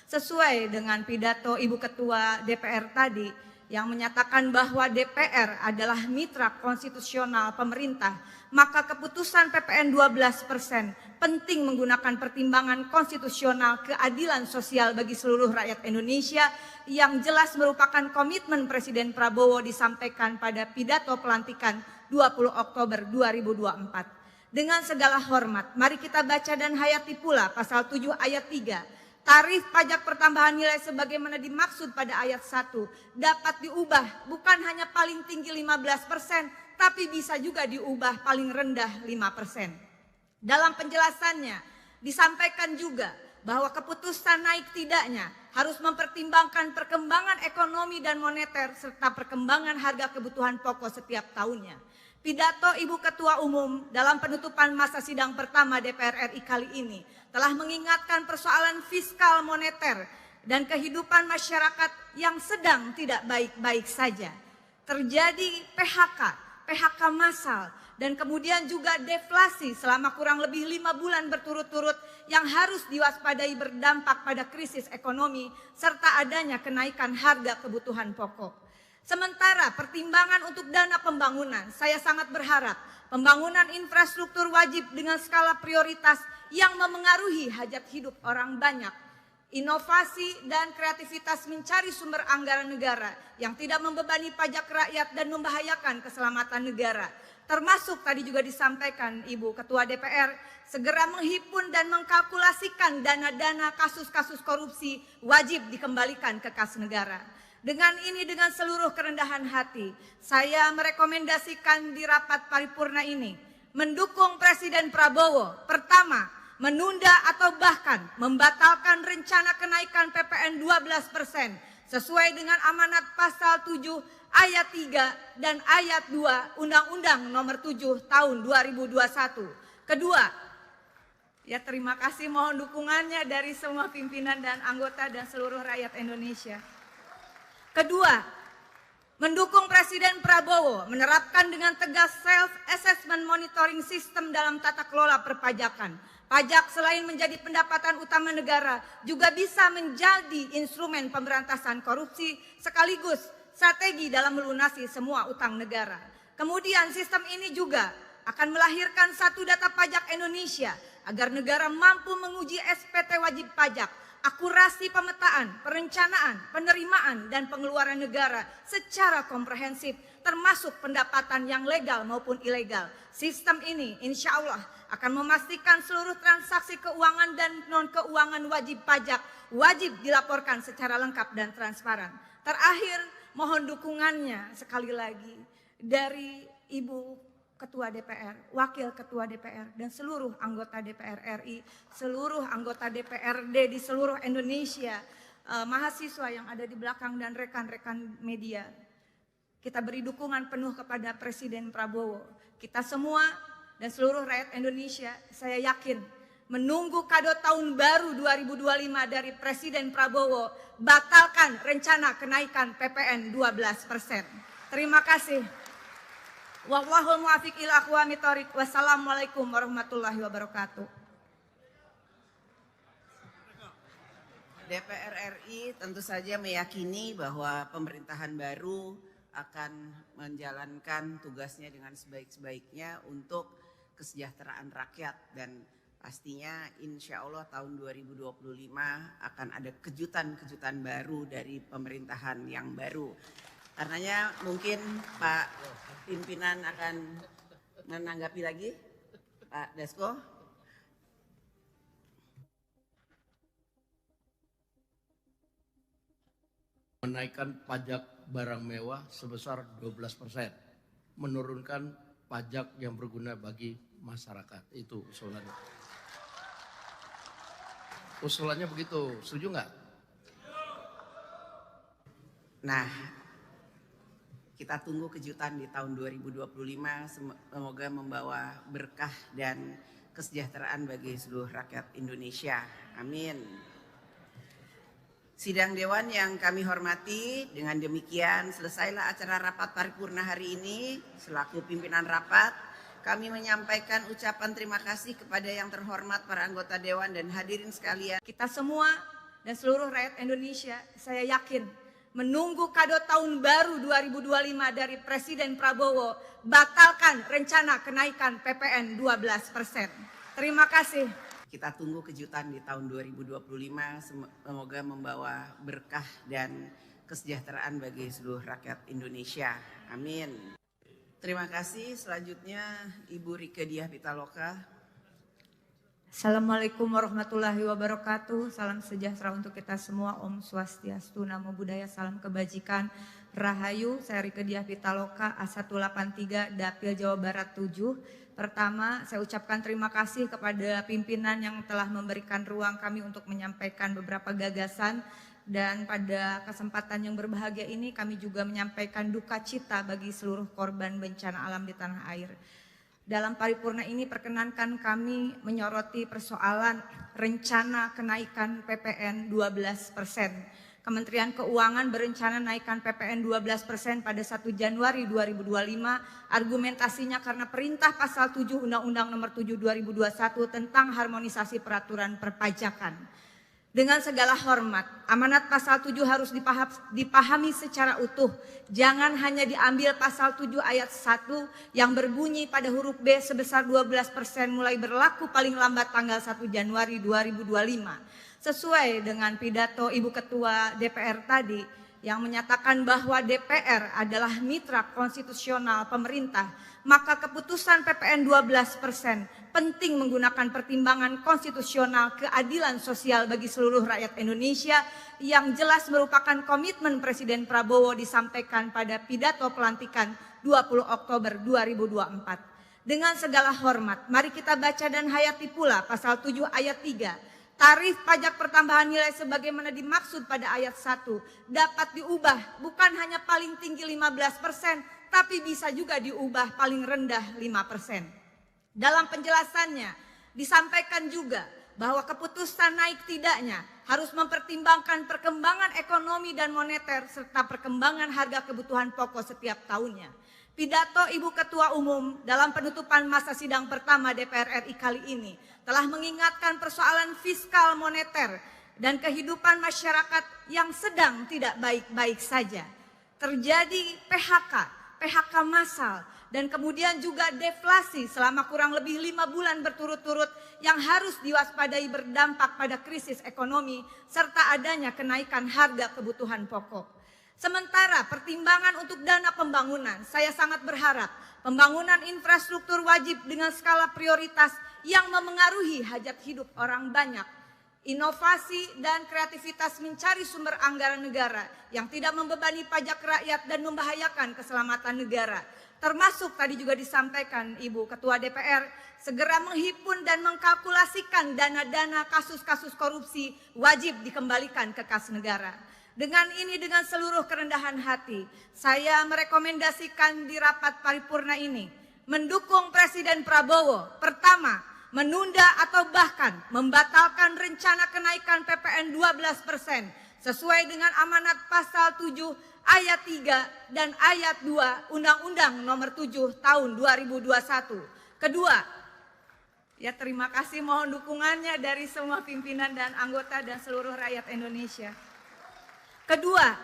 Sesuai dengan pidato Ibu Ketua DPR tadi yang menyatakan bahwa DPR adalah mitra konstitusional pemerintah, maka keputusan PPN 12% penting menggunakan pertimbangan konstitusional keadilan sosial bagi seluruh rakyat Indonesia yang jelas merupakan komitmen Presiden Prabowo disampaikan pada pidato pelantikan 20 Oktober 2024. Dengan segala hormat, mari kita baca dan hayati pula pasal 7 ayat 3. Tarif pajak pertambahan nilai sebagaimana dimaksud pada ayat 1 dapat diubah bukan hanya paling tinggi 15%, tapi bisa juga diubah paling rendah 5%. Dalam penjelasannya disampaikan juga bahwa keputusan naik tidaknya harus mempertimbangkan perkembangan ekonomi dan moneter serta perkembangan harga kebutuhan pokok setiap tahunnya. Pidato Ibu Ketua Umum dalam penutupan masa sidang pertama DPR RI kali ini telah mengingatkan persoalan fiskal moneter dan kehidupan masyarakat yang sedang tidak baik-baik saja. Terjadi PHK massal, dan kemudian juga deflasi selama kurang lebih 5 bulan berturut-turut yang harus diwaspadai berdampak pada krisis ekonomi serta adanya kenaikan harga kebutuhan pokok. Sementara pertimbangan untuk dana pembangunan, saya sangat berharap pembangunan infrastruktur wajib dengan skala prioritas yang memengaruhi hajat hidup orang banyak. Inovasi dan kreativitas mencari sumber anggaran negara yang tidak membebani pajak rakyat dan membahayakan keselamatan negara. Termasuk tadi juga disampaikan Ibu Ketua DPR, segera menghimpun dan mengkalkulasikan dana-dana kasus-kasus korupsi wajib dikembalikan ke kas negara. Dengan ini, dengan seluruh kerendahan hati, saya merekomendasikan di rapat paripurna ini mendukung Presiden Prabowo. Pertama, menunda atau bahkan membatalkan rencana kenaikan PPN 12% sesuai dengan amanat pasal 7 ayat 3 dan ayat 2 Undang-Undang Nomor 7 tahun 2021. Kedua, ya terima kasih, mohon dukungannya dari semua pimpinan dan anggota dan seluruh rakyat Indonesia. Kedua, mendukung Presiden Prabowo menerapkan dengan tegas self-assessment monitoring system dalam tata kelola perpajakan. Pajak selain menjadi pendapatan utama negara juga bisa menjadi instrumen pemberantasan korupsi sekaligus strategi dalam melunasi semua utang negara. Kemudian sistem ini juga akan melahirkan satu data pajak Indonesia agar negara mampu menguji SPT wajib pajak, akurasi pemetaan, perencanaan, penerimaan, dan pengeluaran negara secara komprehensif, termasuk pendapatan yang legal maupun ilegal. Sistem ini insya Allah akan memastikan seluruh transaksi keuangan dan non-keuangan wajib pajak wajib dilaporkan secara lengkap dan transparan. Terakhir, mohon dukungannya sekali lagi dari Ibu Ketua DPR, Wakil Ketua DPR, dan seluruh anggota DPR RI, seluruh anggota DPRD di seluruh Indonesia, mahasiswa yang ada di belakang dan rekan-rekan media. Kita beri dukungan penuh kepada Presiden Prabowo. Kita semua dan seluruh rakyat Indonesia, saya yakin menunggu kado tahun baru 2025 dari Presiden Prabowo, batalkan rencana kenaikan PPN 12%. Terima kasih. Wallahul muwaffiq ila aqwamit thoriq. Wassalamualaikum warahmatullahi wabarakatuh. DPR RI tentu saja meyakini bahwa pemerintahan baru akan menjalankan tugasnya dengan sebaik-baiknya untuk kesejahteraan rakyat, dan pastinya insya Allah tahun 2025 akan ada kejutan-kejutan baru dari pemerintahan yang baru. Karenanya mungkin Pak pimpinan akan menanggapi lagi, Pak Dasko. Menaikkan pajak barang mewah sebesar 12%, menurunkan pajak yang berguna bagi masyarakat. Itu usulannya. Usulannya begitu, setuju nggak? Nah, kita tunggu kejutan di tahun 2025, semoga membawa berkah dan kesejahteraan bagi seluruh rakyat Indonesia. Amin. Sidang Dewan yang kami hormati, dengan demikian selesailah acara rapat paripurna hari ini. Selaku pimpinan rapat, kami menyampaikan ucapan terima kasih kepada yang terhormat para anggota Dewan dan hadirin sekalian. Kita semua dan seluruh rakyat Indonesia, saya yakin menunggu kado tahun baru 2025 dari Presiden Prabowo, batalkan rencana kenaikan PPN 12%. Terima kasih. Kita tunggu kejutan di tahun 2025, semoga membawa berkah dan kesejahteraan bagi seluruh rakyat Indonesia. Amin. Terima kasih. Selanjutnya Ibu Rieke Diah Pitaloka. Assalamualaikum warahmatullahi wabarakatuh. Salam sejahtera untuk kita semua. Om Swastiastu, Namo Buddhaya, salam kebajikan, Rahayu. Saya Rieke Diah Pitaloka, A183, Dapil Jawa Barat 7. Pertama, saya ucapkan terima kasih kepada pimpinan yang telah memberikan ruang kami untuk menyampaikan beberapa gagasan. Dan pada kesempatan yang berbahagia ini kami juga menyampaikan duka cita bagi seluruh korban bencana alam di tanah air. Dalam paripurna ini perkenankan kami menyoroti persoalan rencana kenaikan PPN 12%. Kementerian Keuangan berencana naikkan PPN 12% pada 1 Januari 2025. Argumentasinya karena perintah pasal 7 Undang-Undang Nomor 7 2021 tentang harmonisasi peraturan perpajakan. Dengan segala hormat, amanat pasal 7 harus dipahami secara utuh. Jangan hanya diambil pasal 7 ayat 1 yang berbunyi pada huruf B sebesar 12% mulai berlaku paling lambat tanggal 1 Januari 2025. Sesuai dengan pidato Ibu Ketua DPR tadi yang menyatakan bahwa DPR adalah mitra konstitusional pemerintah, maka keputusan PPN 12% penting menggunakan pertimbangan konstitusional keadilan sosial bagi seluruh rakyat Indonesia yang jelas merupakan komitmen Presiden Prabowo disampaikan pada pidato pelantikan 20 Oktober 2024. Dengan segala hormat, mari kita baca dan hayati pula pasal 7 ayat 3. Tarif pajak pertambahan nilai sebagaimana dimaksud pada ayat 1 dapat diubah bukan hanya paling tinggi 15%, tapi bisa juga diubah paling rendah 5%. Dalam penjelasannya disampaikan juga bahwa keputusan naik tidaknya harus mempertimbangkan perkembangan ekonomi dan moneter serta perkembangan harga kebutuhan pokok setiap tahunnya. Pidato Ibu Ketua Umum dalam penutupan masa sidang pertama DPR RI kali ini telah mengingatkan persoalan fiskal moneter dan kehidupan masyarakat yang sedang tidak baik-baik saja. Terjadi PHK massal dan kemudian juga deflasi selama kurang lebih 5 bulan berturut-turut yang harus diwaspadai berdampak pada krisis ekonomi serta adanya kenaikan harga kebutuhan pokok. Sementara pertimbangan untuk dana pembangunan, saya sangat berharap pembangunan infrastruktur wajib dengan skala prioritas yang memengaruhi hajat hidup orang banyak. Inovasi dan kreativitas mencari sumber anggaran negara yang tidak membebani pajak rakyat dan membahayakan keselamatan negara. Termasuk tadi juga disampaikan Ibu Ketua DPR, segera menghimpun dan mengkalkulasikan dana-dana kasus-kasus korupsi wajib dikembalikan ke kas negara. Dengan ini, dengan seluruh kerendahan hati, saya merekomendasikan di rapat paripurna ini mendukung Presiden Prabowo. Pertama, menunda atau bahkan membatalkan rencana kenaikan PPN 12% sesuai dengan amanat pasal 7 ayat 3 dan ayat 2 Undang-Undang Nomor 7 Tahun 2021. Kedua, ya terima kasih, mohon dukungannya dari semua pimpinan dan anggota dan seluruh rakyat Indonesia. Kedua,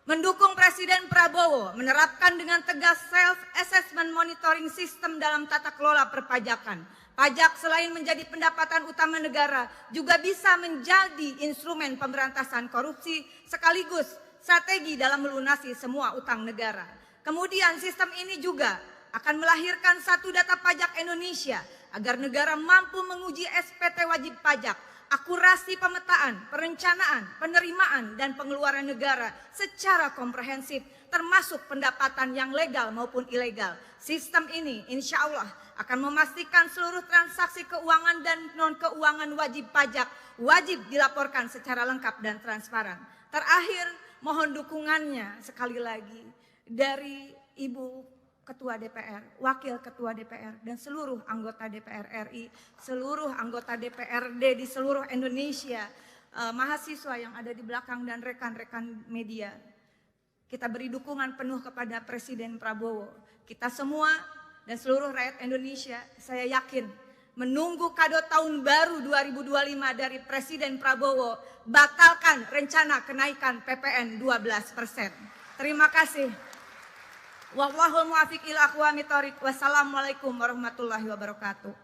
mendukung Presiden Prabowo menerapkan dengan tegas self-assessment monitoring system dalam tata kelola perpajakan. Pajak selain menjadi pendapatan utama negara juga bisa menjadi instrumen pemberantasan korupsi sekaligus strategi dalam melunasi semua utang negara. Kemudian sistem ini juga akan melahirkan satu data pajak Indonesia agar negara mampu menguji SPT wajib pajak, akurasi pemetaan, perencanaan, penerimaan, dan pengeluaran negara secara komprehensif, termasuk pendapatan yang legal maupun ilegal. Sistem ini insya Allah akan memastikan seluruh transaksi keuangan dan non-keuangan wajib pajak wajib dilaporkan secara lengkap dan transparan. Terakhir, mohon dukungannya sekali lagi dari Ibu Ketua DPR, Wakil Ketua DPR, dan seluruh anggota DPR RI, seluruh anggota DPRD di seluruh Indonesia, mahasiswa yang ada di belakang dan rekan-rekan media. Kita beri dukungan penuh kepada Presiden Prabowo. Kita semua dan seluruh rakyat Indonesia, saya yakin menunggu kado tahun baru 2025 dari Presiden Prabowo, batalkan rencana kenaikan PPN 12%. Terima kasih. Wallahul muwaffiq ila aqwamit thoriq. Wassalamualaikum warahmatullahi wabarakatuh.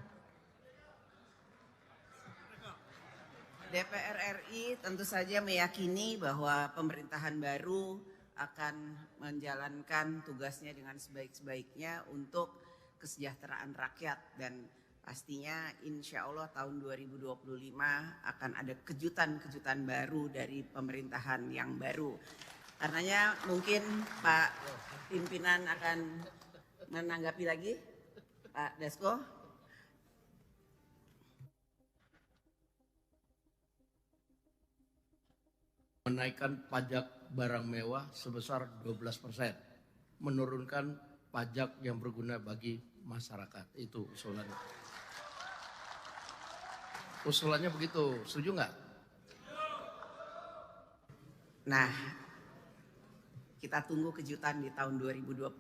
DPR RI tentu saja meyakini bahwa pemerintahan baru akan menjalankan tugasnya dengan sebaik-baiknya untuk kesejahteraan rakyat, dan pastinya insya Allah tahun 2025 akan ada kejutan-kejutan baru dari pemerintahan yang baru. Karenanya mungkin Pak pimpinan akan menanggapi lagi, Pak Dasko. Menaikkan pajak barang mewah sebesar 12%, menurunkan pajak yang berguna bagi masyarakat. Itu usulannya. Usulannya begitu, setuju nggak? Nah, kita tunggu kejutan di tahun 2025,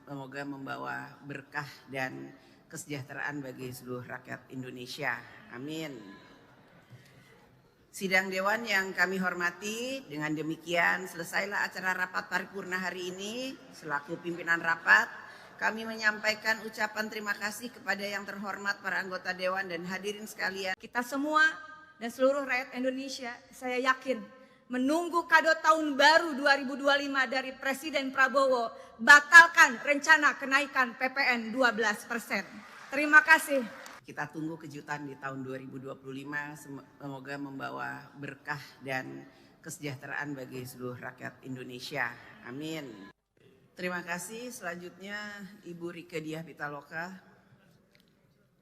semoga membawa berkah dan kesejahteraan bagi seluruh rakyat Indonesia. Amin. Sidang Dewan yang kami hormati, dengan demikian selesailah acara rapat paripurna hari ini. Selaku pimpinan rapat, kami menyampaikan ucapan terima kasih kepada yang terhormat para anggota Dewan dan hadirin sekalian. Kita semua dan seluruh rakyat Indonesia, saya yakin menunggu kado tahun baru 2025 dari Presiden Prabowo, batalkan rencana kenaikan PPN 12%. Terima kasih. Kita tunggu kejutan di tahun 2025, semoga membawa berkah dan kesejahteraan bagi seluruh rakyat Indonesia. Amin. Terima kasih. Selanjutnya Ibu Rieke Diah Pitaloka.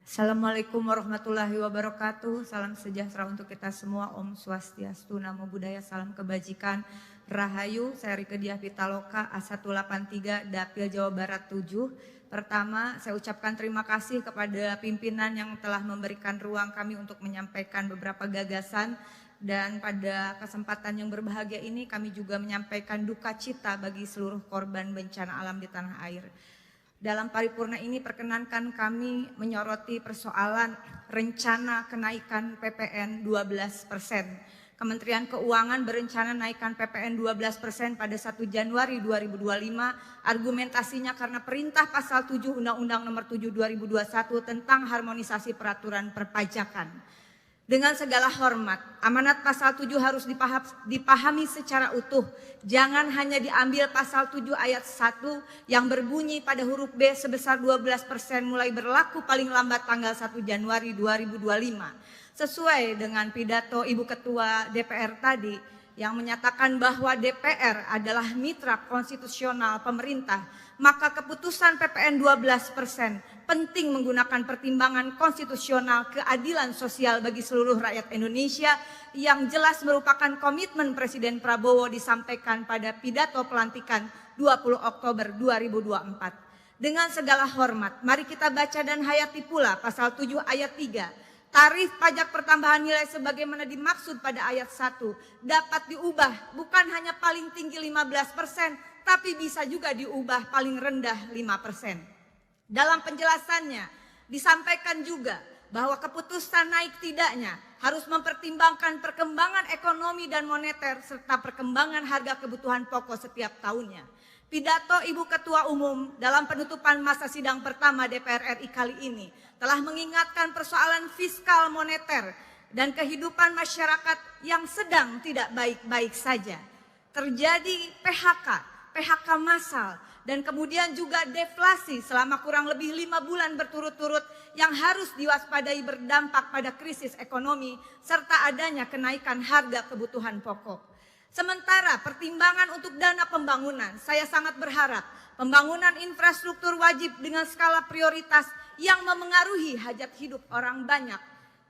Assalamualaikum warahmatullahi wabarakatuh. Salam sejahtera untuk kita semua. Om Swastiastu, Namo Buddhaya, salam kebajikan, Rahayu. Saya Rieke Diah Pitaloka, A183, Dapil Jawa Barat 7. Pertama, saya ucapkan terima kasih kepada pimpinan yang telah memberikan ruang kami untuk menyampaikan beberapa gagasan. Dan pada kesempatan yang berbahagia ini kami juga menyampaikan duka cita bagi seluruh korban bencana alam di tanah air. Dalam paripurna ini perkenankan kami menyoroti persoalan rencana kenaikan PPN 12%. Kementerian Keuangan berencana naikkan PPN 12% pada 1 Januari 2025. Argumentasinya karena perintah pasal 7 Undang-Undang Nomor 7 2021 tentang harmonisasi peraturan perpajakan. Dengan segala hormat, amanat pasal 7 harus dipahami secara utuh. Jangan hanya diambil pasal 7 ayat 1 yang berbunyi pada huruf B sebesar 12% mulai berlaku paling lambat tanggal 1 Januari 2025. Sesuai dengan pidato Ibu Ketua DPR tadi yang menyatakan bahwa DPR adalah mitra konstitusional pemerintah, maka keputusan PPN 12% penting menggunakan pertimbangan konstitusional keadilan sosial bagi seluruh rakyat Indonesia yang jelas merupakan komitmen Presiden Prabowo disampaikan pada pidato pelantikan 20 Oktober 2024. Dengan segala hormat, mari kita baca dan hayati pula pasal 7 ayat 3. Tarif pajak pertambahan nilai sebagaimana dimaksud pada ayat 1 dapat diubah bukan hanya paling tinggi 15%, tapi bisa juga diubah paling rendah 5%. Dalam penjelasannya disampaikan juga bahwa keputusan naik tidaknya harus mempertimbangkan perkembangan ekonomi dan moneter serta perkembangan harga kebutuhan pokok setiap tahunnya. Pidato Ibu Ketua Umum dalam penutupan masa sidang pertama DPR RI kali ini telah mengingatkan persoalan fiskal moneter dan kehidupan masyarakat yang sedang tidak baik-baik saja. Terjadi PHK massal, dan kemudian juga deflasi selama kurang lebih 5 bulan berturut-turut yang harus diwaspadai berdampak pada krisis ekonomi serta adanya kenaikan harga kebutuhan pokok. Sementara pertimbangan untuk dana pembangunan, saya sangat berharap pembangunan infrastruktur wajib dengan skala prioritas yang memengaruhi hajat hidup orang banyak.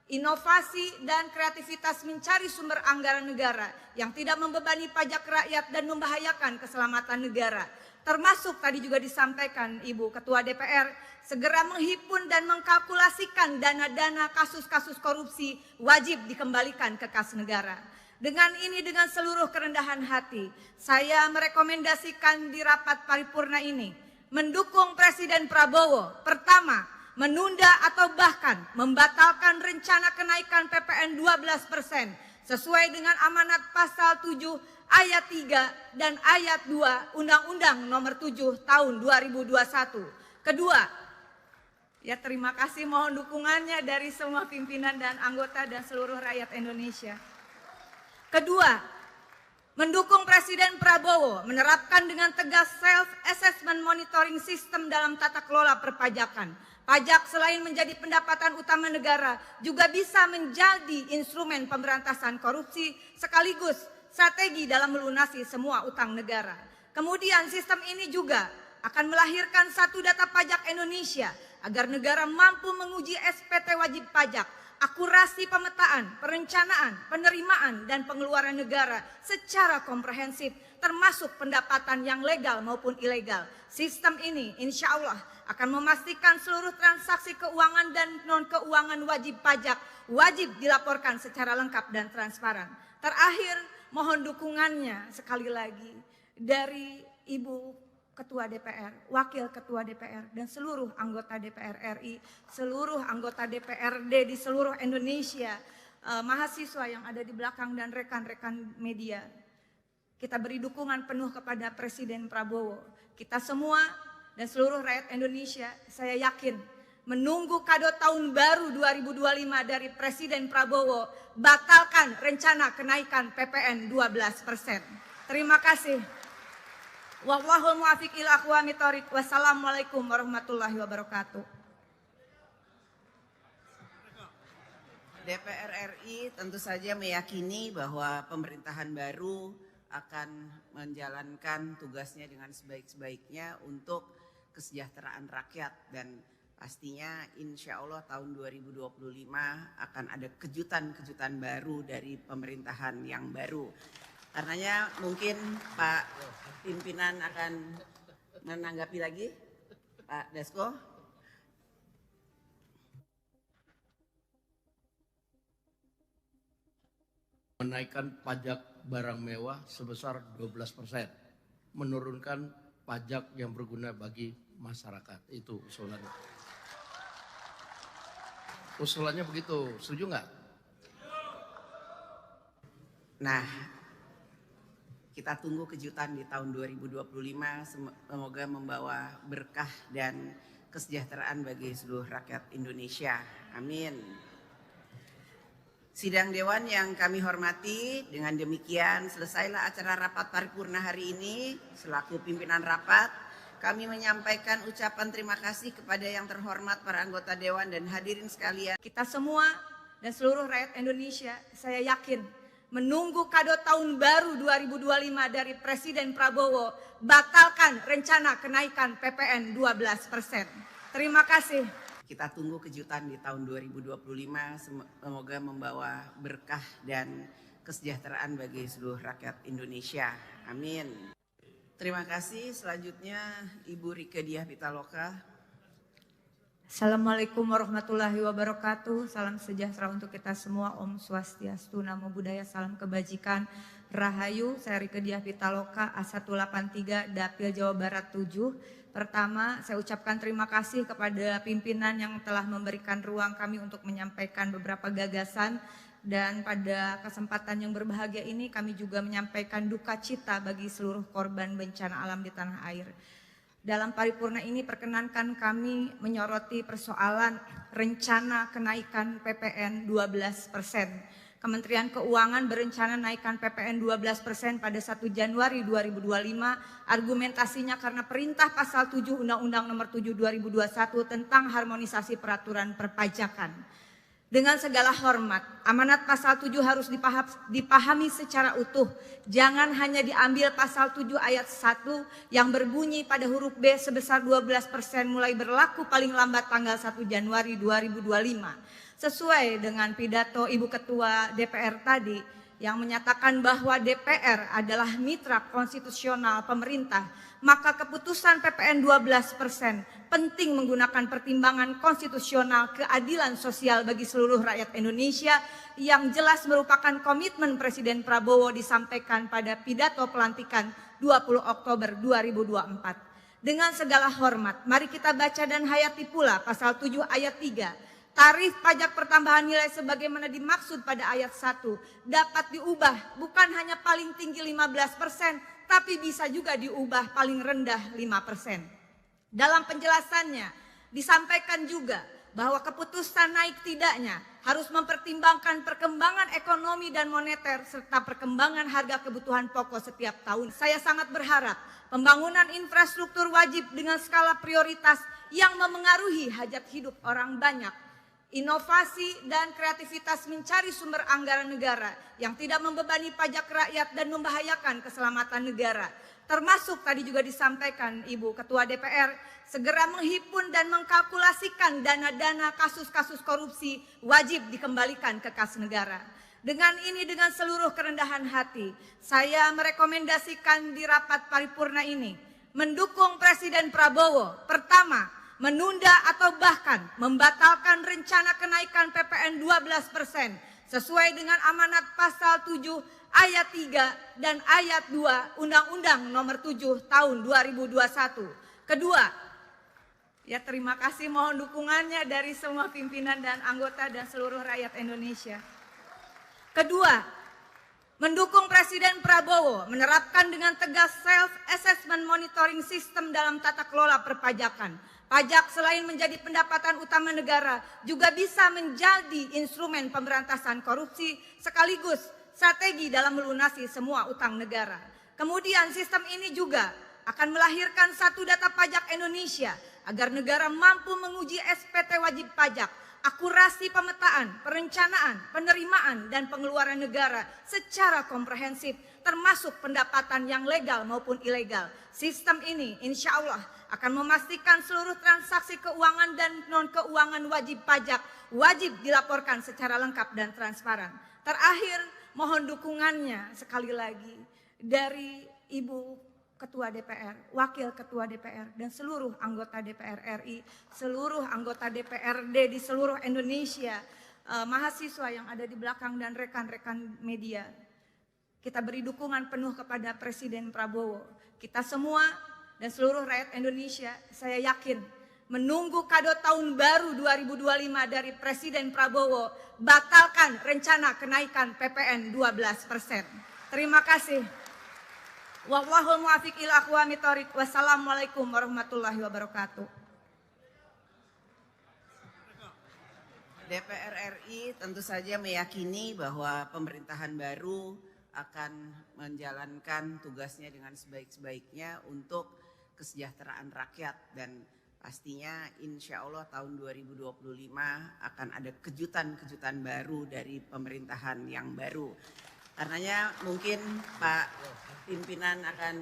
Inovasi dan kreativitas mencari sumber anggaran negara yang tidak membebani pajak rakyat dan membahayakan keselamatan negara. Termasuk tadi juga disampaikan Ibu Ketua DPR, segera menghimpun dan mengkalkulasikan dana-dana kasus-kasus korupsi wajib dikembalikan ke kas negara. Dengan ini, dengan seluruh kerendahan hati, saya merekomendasikan di rapat paripurna ini mendukung Presiden Prabowo. Pertama, menunda atau bahkan membatalkan rencana kenaikan PPN 12% sesuai dengan amanat pasal 7 ayat 3 dan ayat 2 Undang-Undang Nomor 7 Tahun 2021. Kedua, ya terima kasih, mohon dukungannya dari semua pimpinan dan anggota dan seluruh rakyat Indonesia. Kedua, mendukung Presiden Prabowo menerapkan dengan tegas self-assessment monitoring system dalam tata kelola perpajakan. Pajak selain menjadi pendapatan utama negara juga bisa menjadi instrumen pemberantasan korupsi sekaligus strategi dalam melunasi semua utang negara. Kemudian sistem ini juga akan melahirkan satu data pajak Indonesia agar negara mampu menguji SPT wajib pajak, akurasi pemetaan, perencanaan, penerimaan, dan pengeluaran negara secara komprehensif termasuk pendapatan yang legal maupun ilegal. Sistem ini insya Allah akan memastikan seluruh transaksi keuangan dan non-keuangan wajib pajak wajib dilaporkan secara lengkap dan transparan. Terakhir, mohon dukungannya sekali lagi dari Ibu Ketua DPR, Wakil Ketua DPR, dan seluruh anggota DPR RI, seluruh anggota DPRD di seluruh Indonesia, mahasiswa yang ada di belakang dan rekan-rekan media. Kita beri dukungan penuh kepada Presiden Prabowo. Kita semua dan seluruh rakyat Indonesia, saya yakin menunggu kado tahun baru 2025 dari Presiden Prabowo, batalkan rencana kenaikan PPN 12%. Terima kasih. Wallahul muwaffiq ila aqwamit thoriq. Wassalamualaikum warahmatullahi wabarakatuh. DPR RI tentu saja meyakini bahwa pemerintahan baru akan menjalankan tugasnya dengan sebaik-baiknya untuk kesejahteraan rakyat, dan pastinya insya Allah tahun 2025 akan ada kejutan-kejutan baru dari pemerintahan yang baru. Karenanya mungkin Pak pimpinan akan menanggapi lagi, Pak Dasko. Menaikkan pajak barang mewah sebesar 12%, menurunkan pajak yang berguna bagi masyarakat. Itu usulannya. Usulannya begitu, setuju nggak? Nah, kita tunggu kejutan di tahun 2025, semoga membawa berkah dan kesejahteraan bagi seluruh rakyat Indonesia. Amin. Sidang Dewan yang kami hormati, dengan demikian selesailah acara rapat paripurna hari ini. Selaku pimpinan rapat, kami menyampaikan ucapan terima kasih kepada yang terhormat para anggota Dewan dan hadirin sekalian. Kita semua dan seluruh rakyat Indonesia, saya yakin menunggu kado tahun baru 2025 dari Presiden Prabowo, batalkan rencana kenaikan PPN 12%. Terima kasih. Kita tunggu kejutan di tahun 2025, semoga membawa berkah dan kesejahteraan bagi seluruh rakyat Indonesia. Amin. Terima kasih. Selanjutnya Ibu Rieke Diah Pitaloka. Assalamualaikum warahmatullahi wabarakatuh. Salam sejahtera untuk kita semua. Om Swastiastu, Namo Buddhaya, salam kebajikan, Rahayu. Saya Rieke Diah Pitaloka, A183, Dapil Jawa Barat 7. Pertama, saya ucapkan terima kasih kepada pimpinan yang telah memberikan ruang kami untuk menyampaikan beberapa gagasan. Dan pada kesempatan yang berbahagia ini kami juga menyampaikan duka cita bagi seluruh korban bencana alam di tanah air. Dalam paripurna ini perkenankan kami menyoroti persoalan rencana kenaikan PPN 12%. Kementerian Keuangan berencana naikkan PPN 12% pada 1 Januari 2025. Argumentasinya karena perintah pasal 7 Undang-Undang Nomor 7 2021 tentang harmonisasi peraturan perpajakan. Dengan segala hormat, amanat pasal 7 harus dipahami secara utuh. Jangan hanya diambil pasal 7 ayat 1 yang berbunyi pada huruf B sebesar 12% mulai berlaku paling lambat tanggal 1 Januari 2025. Sesuai dengan pidato Ibu Ketua DPR tadi yang menyatakan bahwa DPR adalah mitra konstitusional pemerintah, maka keputusan PPN 12% penting menggunakan pertimbangan konstitusional keadilan sosial bagi seluruh rakyat Indonesia yang jelas merupakan komitmen Presiden Prabowo disampaikan pada pidato pelantikan 20 Oktober 2024. Dengan segala hormat, mari kita baca dan hayati pula pasal 7 ayat 3. Tarif pajak pertambahan nilai sebagaimana dimaksud pada ayat 1 dapat diubah bukan hanya paling tinggi 15%, tapi bisa juga diubah paling rendah 5%. Dalam penjelasannya disampaikan juga bahwa keputusan naik tidaknya harus mempertimbangkan perkembangan ekonomi dan moneter serta perkembangan harga kebutuhan pokok setiap tahun. Saya sangat berharap pembangunan infrastruktur wajib dengan skala prioritas yang memengaruhi hajat hidup orang banyak, inovasi dan kreativitas mencari sumber anggaran negara yang tidak membebani pajak rakyat dan membahayakan keselamatan negara. Termasuk tadi juga disampaikan Ibu Ketua DPR, segera menghimpun dan mengkalkulasikan dana-dana kasus-kasus korupsi wajib dikembalikan ke kas negara. Dengan ini, dengan seluruh kerendahan hati, saya merekomendasikan di rapat paripurna ini mendukung Presiden Prabowo. Pertama, menunda atau bahkan membatalkan rencana kenaikan PPN 12% sesuai dengan amanat pasal 7 ayat 3 dan ayat 2 Undang-Undang Nomor 7 Tahun 2021. Kedua, ya terima kasih, mohon dukungannya dari semua pimpinan dan anggota dan seluruh rakyat Indonesia. Kedua, mendukung Presiden Prabowo menerapkan dengan tegas self-assessment monitoring system dalam tata kelola perpajakan. Pajak selain menjadi pendapatan utama negara juga bisa menjadi instrumen pemberantasan korupsi sekaligus strategi dalam melunasi semua utang negara. Kemudian sistem ini juga akan melahirkan satu data pajak Indonesia agar negara mampu menguji SPT wajib pajak, akurasi pemetaan, perencanaan, penerimaan, dan pengeluaran negara secara komprehensif termasuk pendapatan yang legal maupun ilegal. Sistem ini insya Allah akan memastikan seluruh transaksi keuangan dan non-keuangan wajib pajak wajib dilaporkan secara lengkap dan transparan. Terakhir, mohon dukungannya sekali lagi dari Ibu Ketua DPR, Wakil Ketua DPR, dan seluruh anggota DPR RI, seluruh anggota DPRD di seluruh Indonesia, mahasiswa yang ada di belakang dan rekan-rekan media. Kita beri dukungan penuh kepada Presiden Prabowo. Kita semua dan seluruh rakyat Indonesia, saya yakin menunggu kado tahun baru 2025 dari Presiden Prabowo, batalkan rencana kenaikan PPN 12%. Terima kasih. Wallahul muwaffiq ila aqwamit thoriq. Wassalamualaikum warahmatullahi wabarakatuh. DPR RI tentu saja meyakini bahwa pemerintahan baru akan menjalankan tugasnya dengan sebaik-baiknya untuk kesejahteraan rakyat, dan pastinya insya Allah tahun 2025 akan ada kejutan-kejutan baru dari pemerintahan yang baru. Karenanya mungkin Pak pimpinan akan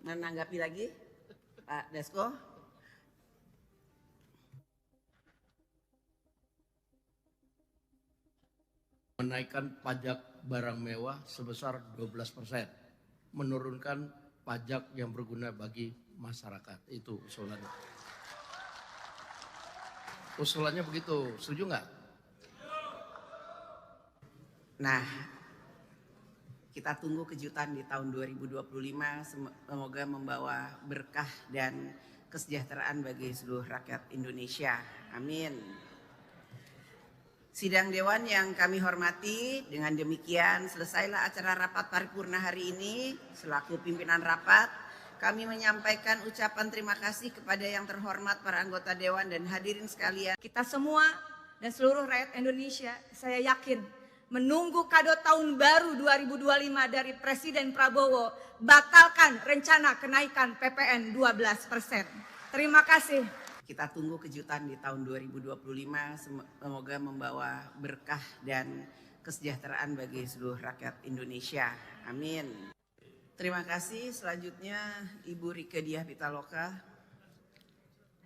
menanggapi lagi, Pak Dasko. Menaikkan pajak barang mewah sebesar 12%, menurunkan pajak yang berguna bagi masyarakat. Itu usulannya. Usulannya begitu, setuju nggak? Nah, kita tunggu kejutan di tahun 2025, semoga membawa berkah dan kesejahteraan bagi seluruh rakyat Indonesia. Amin. Sidang Dewan yang kami hormati, dengan demikian selesailah acara rapat paripurna hari ini. Selaku pimpinan rapat, kami menyampaikan ucapan terima kasih kepada yang terhormat para anggota Dewan dan hadirin sekalian. Kita semua dan seluruh rakyat Indonesia, saya yakin, menunggu kado tahun baru 2025 dari Presiden Prabowo, batalkan rencana kenaikan PPN 12%. Terima kasih. Kita tunggu kejutan di tahun 2025, semoga membawa berkah dan kesejahteraan bagi seluruh rakyat Indonesia. Amin. Terima kasih. Selanjutnya Ibu Rieke Diah Pitaloka.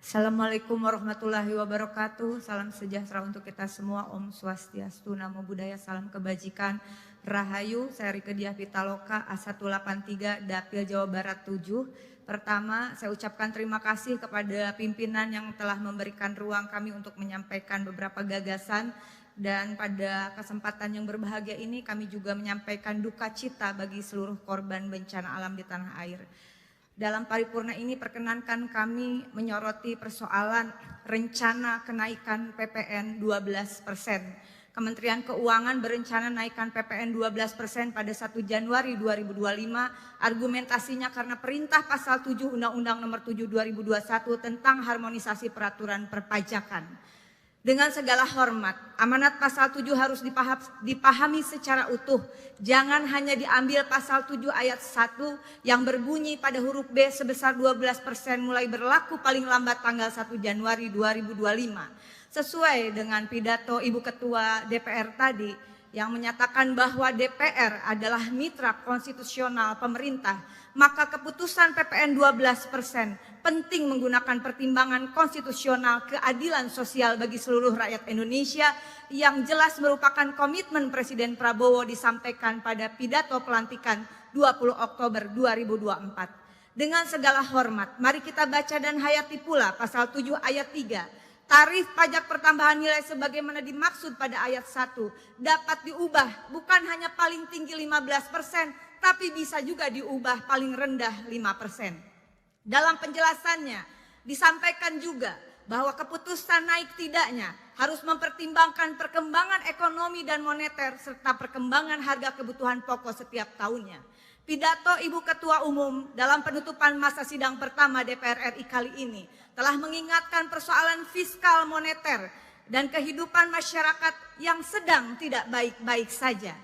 Assalamualaikum warahmatullahi wabarakatuh. Salam sejahtera untuk kita semua. Om Swastiastu, Namo Buddhaya, salam kebajikan, Rahayu. Saya Rieke Diah Pitaloka, A183, Dapil Jawa Barat 7. Pertama, saya ucapkan terima kasih kepada pimpinan yang telah memberikan ruang kami untuk menyampaikan beberapa gagasan. Dan pada kesempatan yang berbahagia ini kami juga menyampaikan duka cita bagi seluruh korban bencana alam di tanah air. Dalam paripurna ini perkenankan kami menyoroti persoalan rencana kenaikan PPN 12%. Kementerian Keuangan berencana naikkan PPN 12% pada 1 Januari 2025. Argumentasinya karena perintah pasal 7 Undang-Undang Nomor 7 2021 tentang harmonisasi peraturan perpajakan. Dengan segala hormat, amanat pasal 7 harus dipahami secara utuh. Jangan hanya diambil pasal 7 ayat 1 yang berbunyi pada huruf B sebesar 12% mulai berlaku paling lambat tanggal 1 Januari 2025. Sesuai dengan pidato Ibu Ketua DPR tadi yang menyatakan bahwa DPR adalah mitra konstitusional pemerintah, maka keputusan PPN 12% penting menggunakan pertimbangan konstitusional keadilan sosial bagi seluruh rakyat Indonesia yang jelas merupakan komitmen Presiden Prabowo disampaikan pada pidato pelantikan 20 Oktober 2024. Dengan segala hormat, mari kita baca dan hayati pula pasal 7 ayat 3. Tarif pajak pertambahan nilai sebagaimana dimaksud pada ayat 1 dapat diubah bukan hanya paling tinggi 15%, tapi bisa juga diubah paling rendah 5%. Dalam penjelasannya disampaikan juga bahwa keputusan naik tidaknya harus mempertimbangkan perkembangan ekonomi dan moneter serta perkembangan harga kebutuhan pokok setiap tahunnya. Pidato Ibu Ketua Umum dalam penutupan masa sidang pertama DPR RI kali ini telah mengingatkan persoalan fiskal moneter dan kehidupan masyarakat yang sedang tidak baik-baik saja.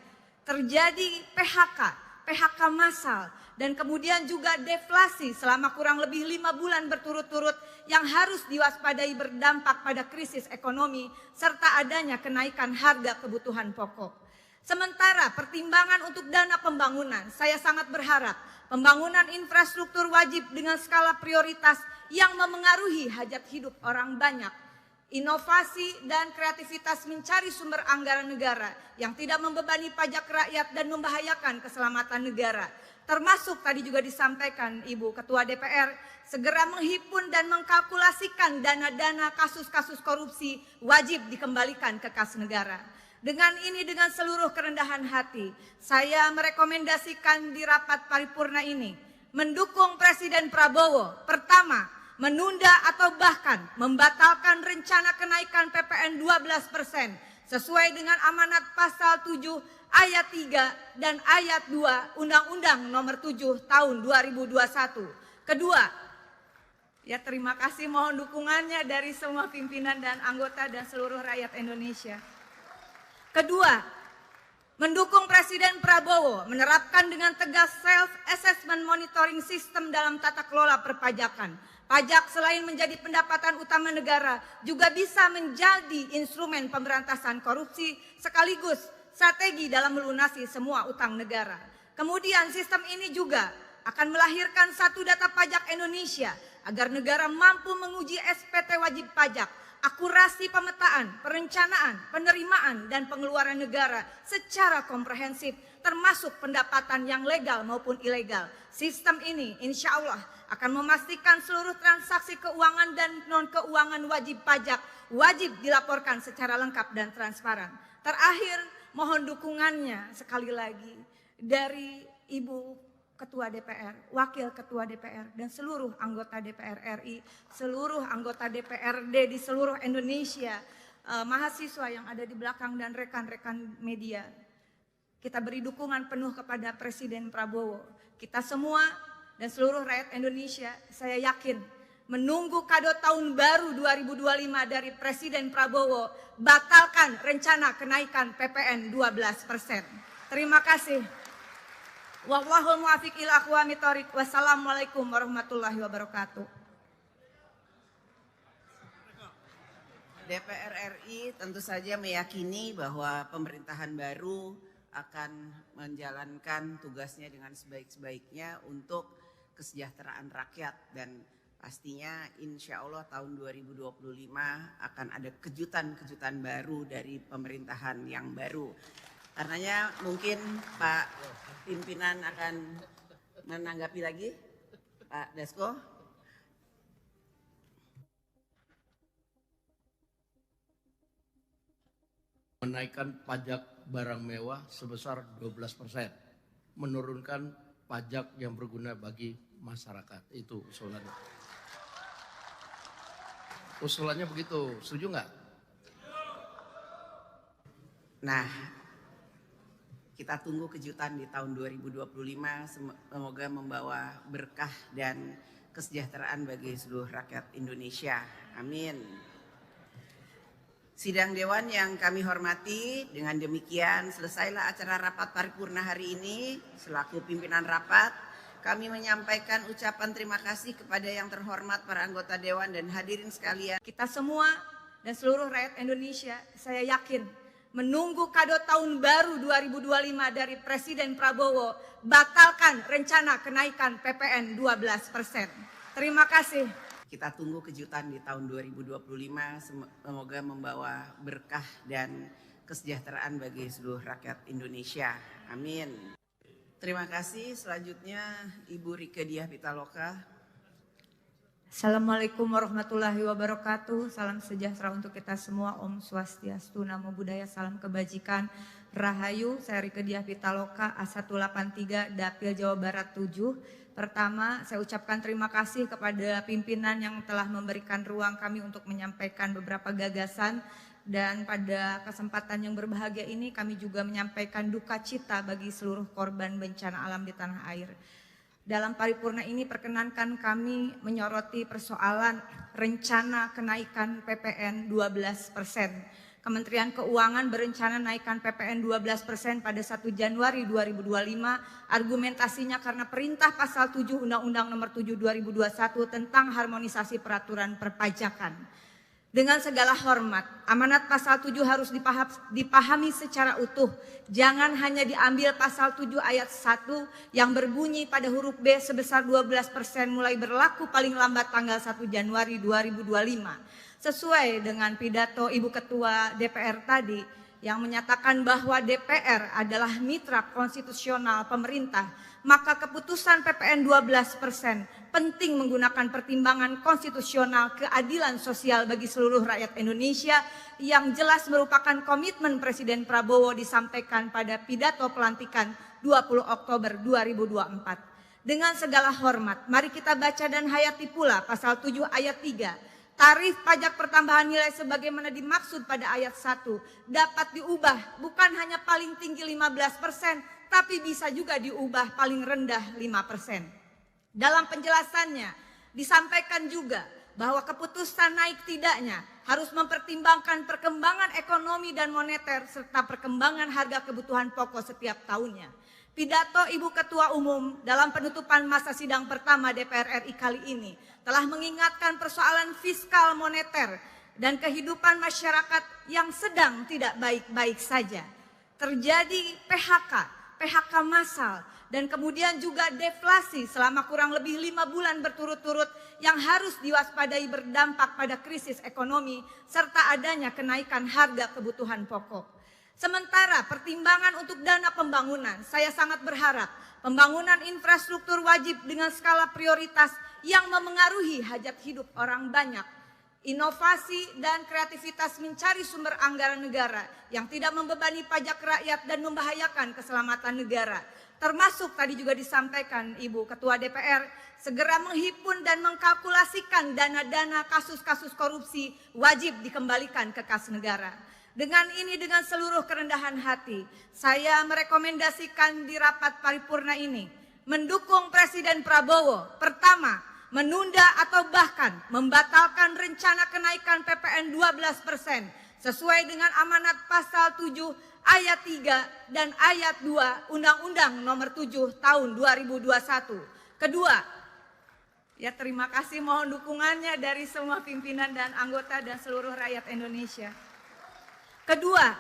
Terjadi PHK massal, dan kemudian juga deflasi selama kurang lebih 5 bulan berturut-turut yang harus diwaspadai berdampak pada krisis ekonomi serta adanya kenaikan harga kebutuhan pokok. Sementara pertimbangan untuk dana pembangunan, saya sangat berharap pembangunan infrastruktur wajib dengan skala prioritas yang memengaruhi hajat hidup orang banyak. Inovasi dan kreativitas mencari sumber anggaran negara yang tidak membebani pajak rakyat dan membahayakan keselamatan negara. Termasuk tadi juga disampaikan Ibu Ketua DPR, segera menghimpun dan mengkalkulasikan dana-dana kasus-kasus korupsi wajib dikembalikan ke kas negara. Dengan ini, dengan seluruh kerendahan hati, saya merekomendasikan di rapat paripurna ini mendukung Presiden Prabowo. Pertama, menunda atau bahkan membatalkan rencana kenaikan PPN 12% sesuai dengan amanat pasal 7 ayat 3 dan ayat 2 Undang-Undang Nomor 7 Tahun 2021. Kedua, ya terima kasih, mohon dukungannya dari semua pimpinan dan anggota dan seluruh rakyat Indonesia. Kedua, mendukung Presiden Prabowo menerapkan dengan tegas self-assessment monitoring system dalam tata kelola perpajakan. Pajak selain menjadi pendapatan utama negara juga bisa menjadi instrumen pemberantasan korupsi sekaligus strategi dalam melunasi semua utang negara. Kemudian sistem ini juga akan melahirkan satu data pajak Indonesia agar negara mampu menguji SPT wajib pajak, akurasi pemetaan, perencanaan, penerimaan, dan pengeluaran negara secara komprehensif, termasuk pendapatan yang legal maupun ilegal. Sistem ini insya Allah akan memastikan seluruh transaksi keuangan dan non-keuangan wajib pajak wajib dilaporkan secara lengkap dan transparan. Terakhir, mohon dukungannya sekali lagi dari Ibu Ketua DPR, Wakil Ketua DPR, dan seluruh anggota DPR RI, seluruh anggota DPRD di seluruh Indonesia, mahasiswa yang ada di belakang dan rekan-rekan media. Kita beri dukungan penuh kepada Presiden Prabowo. Kita semua dan seluruh rakyat Indonesia, saya yakin menunggu kado tahun baru 2025 dari Presiden Prabowo, batalkan rencana kenaikan PPN 12%. Terima kasih. Wallahul muwaffiq ila aqwamit thoriq. Wassalamualaikum warahmatullahi wabarakatuh. DPR RI tentu saja meyakini bahwa pemerintahan baru akan menjalankan tugasnya dengan sebaik-baiknya untuk kesejahteraan rakyat, dan pastinya insya Allah tahun 2025 akan ada kejutan-kejutan baru dari pemerintahan yang baru. Karenanya mungkin Pak pimpinan akan menanggapi lagi, Pak Dasko. Menaikkan pajak barang mewah sebesar 12%, menurunkan pajak yang berguna bagi masyarakat. Itu usulannya. Usulannya begitu, setuju nggak? Nah, kita tunggu kejutan di tahun 2025, semoga membawa berkah dan kesejahteraan bagi seluruh rakyat Indonesia. Amin. Sidang Dewan yang kami hormati, dengan demikian selesailah acara rapat paripurna hari ini. Selaku pimpinan rapat, kami menyampaikan ucapan terima kasih kepada yang terhormat para anggota Dewan dan hadirin sekalian. Kita semua dan seluruh rakyat Indonesia, saya yakin menunggu kado tahun baru 2025 dari Presiden Prabowo, batalkan rencana kenaikan PPN 12%. Terima kasih. Kita tunggu kejutan di tahun 2025, semoga membawa berkah dan kesejahteraan bagi seluruh rakyat Indonesia. Amin. Terima kasih. Selanjutnya Ibu Rieke Diah Pitaloka. Assalamualaikum warahmatullahi wabarakatuh. Salam sejahtera untuk kita semua. Om Swastiastu, Namo Buddhaya, salam kebajikan, Rahayu. Saya Rieke Diah Pitaloka, A183, Dapil Jawa Barat 7. Pertama, saya ucapkan terima kasih kepada pimpinan yang telah memberikan ruang kami untuk menyampaikan beberapa gagasan, dan pada kesempatan yang berbahagia ini kami juga menyampaikan duka cita bagi seluruh korban bencana alam di tanah air. Dalam paripurna ini perkenankan kami menyoroti persoalan rencana kenaikan PPN 12%. Kementerian Keuangan berencana naikkan PPN 12% pada 1 Januari 2025. Argumentasinya karena perintah pasal 7 Undang-Undang Nomor 7 2021 tentang harmonisasi peraturan perpajakan. Dengan segala hormat, amanat pasal 7 harus dipahami secara utuh. Jangan hanya diambil pasal 7 ayat 1 yang berbunyi pada huruf B sebesar 12% mulai berlaku paling lambat tanggal 1 Januari 2025. Sesuai dengan pidato Ibu Ketua DPR tadi yang menyatakan bahwa DPR adalah mitra konstitusional pemerintah, maka keputusan PPN 12% penting menggunakan pertimbangan konstitusional keadilan sosial bagi seluruh rakyat Indonesia yang jelas merupakan komitmen Presiden Prabowo disampaikan pada pidato pelantikan 20 Oktober 2024. Dengan segala hormat, mari kita baca dan hayati pula pasal 7 ayat 3. Tarif pajak pertambahan nilai sebagaimana dimaksud pada ayat 1 dapat diubah bukan hanya paling tinggi 15%, tapi bisa juga diubah paling rendah 5%. Dalam penjelasannya disampaikan juga bahwa keputusan naik tidaknya harus mempertimbangkan perkembangan ekonomi dan moneter serta perkembangan harga kebutuhan pokok setiap tahunnya. Pidato Ibu Ketua Umum dalam penutupan masa sidang pertama DPR RI kali ini telah mengingatkan persoalan fiskal moneter dan kehidupan masyarakat yang sedang tidak baik-baik saja. Terjadi PHK massal, dan kemudian juga deflasi selama kurang lebih 5 bulan berturut-turut yang harus diwaspadai berdampak pada krisis ekonomi serta adanya kenaikan harga kebutuhan pokok. Sementara pertimbangan untuk dana pembangunan, saya sangat berharap pembangunan infrastruktur wajib dengan skala prioritas yang memengaruhi hajat hidup orang banyak. Inovasi dan kreativitas mencari sumber anggaran negara yang tidak membebani pajak rakyat dan membahayakan keselamatan negara. Termasuk tadi juga disampaikan Ibu Ketua DPR, segera menghimpun dan mengkalkulasikan dana-dana kasus-kasus korupsi wajib dikembalikan ke kas negara. Dengan ini, dengan seluruh kerendahan hati, saya merekomendasikan di rapat paripurna ini mendukung Presiden Prabowo. Pertama, menunda atau bahkan membatalkan rencana kenaikan PPN 12% sesuai dengan amanat pasal 7 ayat 3 dan ayat 2 Undang-Undang Nomor 7 Tahun 2021. Kedua, ya terima kasih, mohon dukungannya dari semua pimpinan dan anggota dan seluruh rakyat Indonesia. Kedua,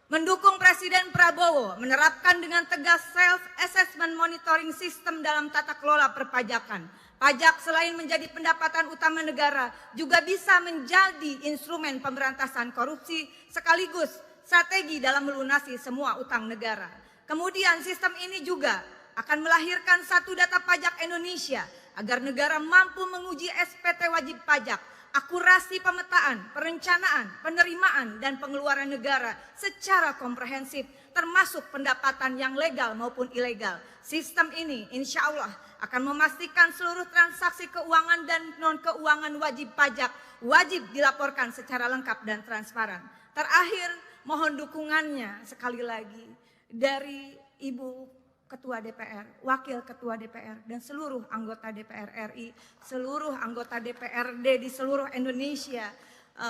mendukung Presiden Prabowo menerapkan dengan tegas self-assessment monitoring system dalam tata kelola perpajakan. Pajak selain menjadi pendapatan utama negara juga bisa menjadi instrumen pemberantasan korupsi sekaligus strategi dalam melunasi semua utang negara. Kemudian sistem ini juga akan melahirkan satu data pajak Indonesia agar negara mampu menguji SPT wajib pajak, akurasi pemetaan, perencanaan, penerimaan, dan pengeluaran negara secara komprehensif, termasuk pendapatan yang legal maupun ilegal. Sistem ini insya Allah akan memastikan seluruh transaksi keuangan dan non-keuangan wajib pajak wajib dilaporkan secara lengkap dan transparan. Terakhir, mohon dukungannya sekali lagi dari Ibu Ketua DPR, Wakil Ketua DPR, dan seluruh anggota DPR RI, seluruh anggota DPRD di seluruh Indonesia,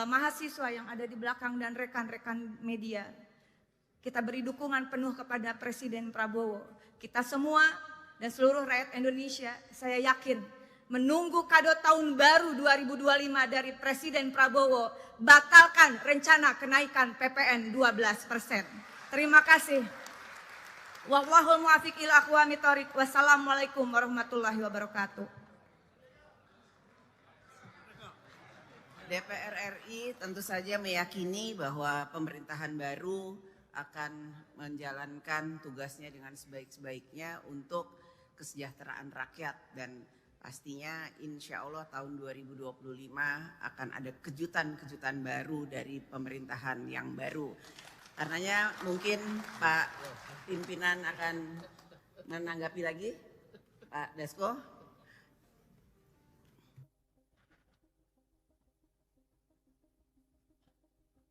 mahasiswa yang ada di belakang dan rekan-rekan media. Kita beri dukungan penuh kepada Presiden Prabowo. Kita semua dan seluruh rakyat Indonesia, saya yakin menunggu kado tahun baru 2025 dari Presiden Prabowo, batalkan rencana kenaikan PPN 12%. Terima kasih. Wallahul muwaffiq ila aqwamit thoriq. Wassalamualaikum warahmatullahi wabarakatuh. DPR RI tentu saja meyakini bahwa pemerintahan baru akan menjalankan tugasnya dengan sebaik-baiknya untuk kesejahteraan rakyat, dan pastinya insya Allah tahun 2025 akan ada kejutan-kejutan baru dari pemerintahan yang baru. Karenanya mungkin Pak pimpinan akan menanggapi lagi, Pak Dasko.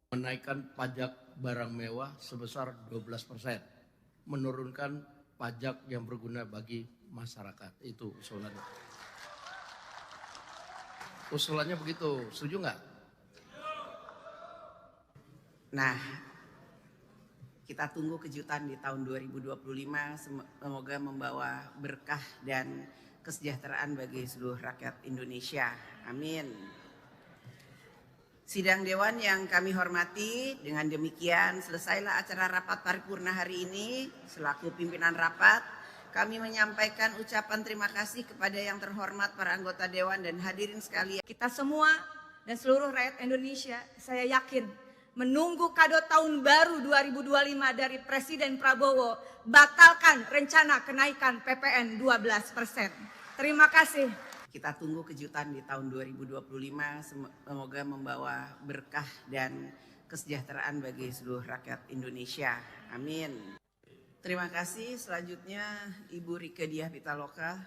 Menaikkan pajak barang mewah sebesar 12%, menurunkan pajak yang berguna bagi masyarakat. Itu usulannya. Usulannya begitu, setuju nggak? Nah, kita tunggu kejutan di tahun 2025, semoga membawa berkah dan kesejahteraan bagi seluruh rakyat Indonesia. Amin. Sidang Dewan yang kami hormati, dengan demikian selesailah acara rapat paripurna hari ini. Selaku pimpinan rapat, kami menyampaikan ucapan terima kasih kepada yang terhormat para anggota Dewan dan hadirin sekalian. Kita semua dan seluruh rakyat Indonesia, saya yakin menunggu kado tahun baru 2025 dari Presiden Prabowo, batalkan rencana kenaikan PPN 12%. Terima kasih. Kita tunggu kejutan di tahun 2025, semoga membawa berkah dan kesejahteraan bagi seluruh rakyat Indonesia. Amin. Terima kasih. Selanjutnya Ibu Rieke Diah Pitaloka.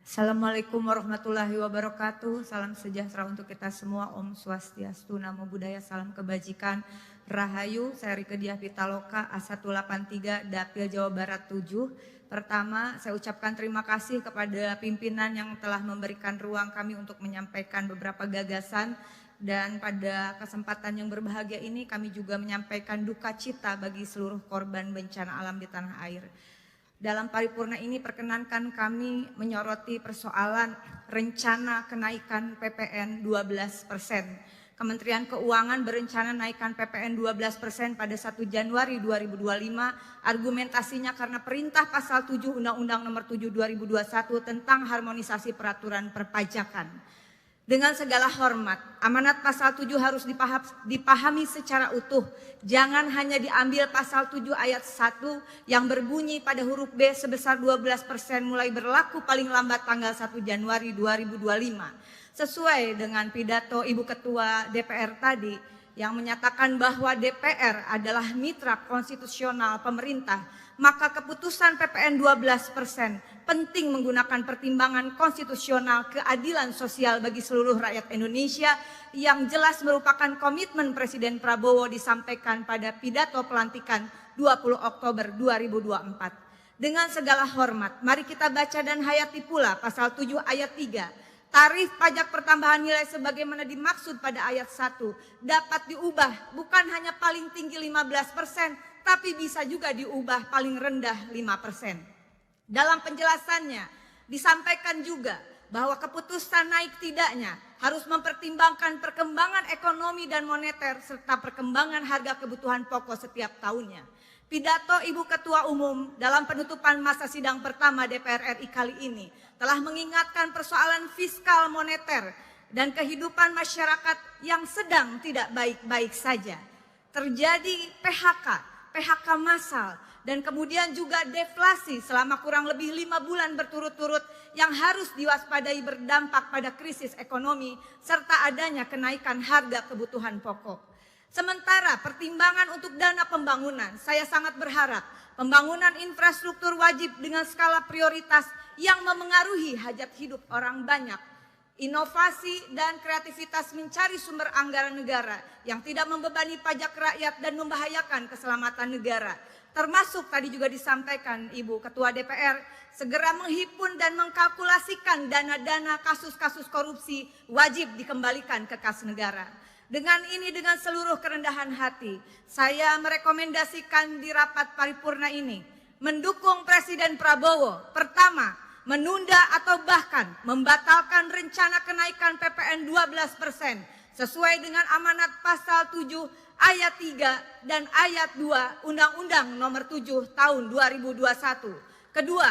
Assalamualaikum warahmatullahi wabarakatuh. Salam sejahtera untuk kita semua. Om Swastiastu, Namo Buddhaya, salam kebajikan, Rahayu. Saya Rieke Diah Pitaloka, A183, Dapil Jawa Barat 7. Pertama, saya ucapkan terima kasih kepada pimpinan yang telah memberikan ruang kami untuk menyampaikan beberapa gagasan. Dan pada kesempatan yang berbahagia ini kami juga menyampaikan duka cita bagi seluruh korban bencana alam di tanah air. Dalam paripurna ini perkenankan kami menyoroti persoalan rencana kenaikan PPN 12%. Kementerian Keuangan berencana naikkan PPN 12% pada 1 Januari 2025. Argumentasinya karena perintah pasal 7 Undang-Undang Nomor 7 2021 tentang harmonisasi peraturan perpajakan. Dengan segala hormat, amanat pasal 7 harus dipahami secara utuh. Jangan hanya diambil pasal 7 ayat 1 yang berbunyi pada huruf B sebesar 12% mulai berlaku paling lambat tanggal 1 Januari 2025. Sesuai dengan pidato Ibu Ketua DPR tadi yang menyatakan bahwa DPR adalah mitra konstitusional pemerintah, maka keputusan PPN 12% penting menggunakan pertimbangan konstitusional keadilan sosial bagi seluruh rakyat Indonesia yang jelas merupakan komitmen Presiden Prabowo disampaikan pada pidato pelantikan 20 Oktober 2024. Dengan segala hormat, mari kita baca dan hayati pula pasal 7 ayat 3. Tarif pajak pertambahan nilai sebagaimana dimaksud pada ayat 1 dapat diubah bukan hanya paling tinggi 15%, tapi bisa juga diubah paling rendah 5%. Dalam penjelasannya disampaikan juga bahwa keputusan naik tidaknya harus mempertimbangkan perkembangan ekonomi dan moneter serta perkembangan harga kebutuhan pokok setiap tahunnya. Pidato Ibu Ketua Umum dalam penutupan masa sidang pertama DPR RI kali ini telah mengingatkan persoalan fiskal moneter dan kehidupan masyarakat yang sedang tidak baik-baik saja. Terjadi PHK massal, dan kemudian juga deflasi selama kurang lebih 5 bulan berturut-turut yang harus diwaspadai berdampak pada krisis ekonomi serta adanya kenaikan harga kebutuhan pokok. Sementara pertimbangan untuk dana pembangunan, saya sangat berharap pembangunan infrastruktur wajib dengan skala prioritas yang memengaruhi hajat hidup orang banyak. Inovasi dan kreativitas mencari sumber anggaran negara yang tidak membebani pajak rakyat dan membahayakan keselamatan negara. Termasuk tadi juga disampaikan Ibu Ketua DPR, segera menghimpun dan mengkalkulasikan dana-dana kasus-kasus korupsi wajib dikembalikan ke kas negara. Dengan ini, dengan seluruh kerendahan hati, saya merekomendasikan di rapat paripurna ini mendukung Presiden Prabowo. Pertama, menunda atau bahkan membatalkan rencana kenaikan PPN 12% sesuai dengan amanat pasal 7 ayat 3 dan ayat 2 Undang-Undang Nomor 7 tahun 2021. Kedua,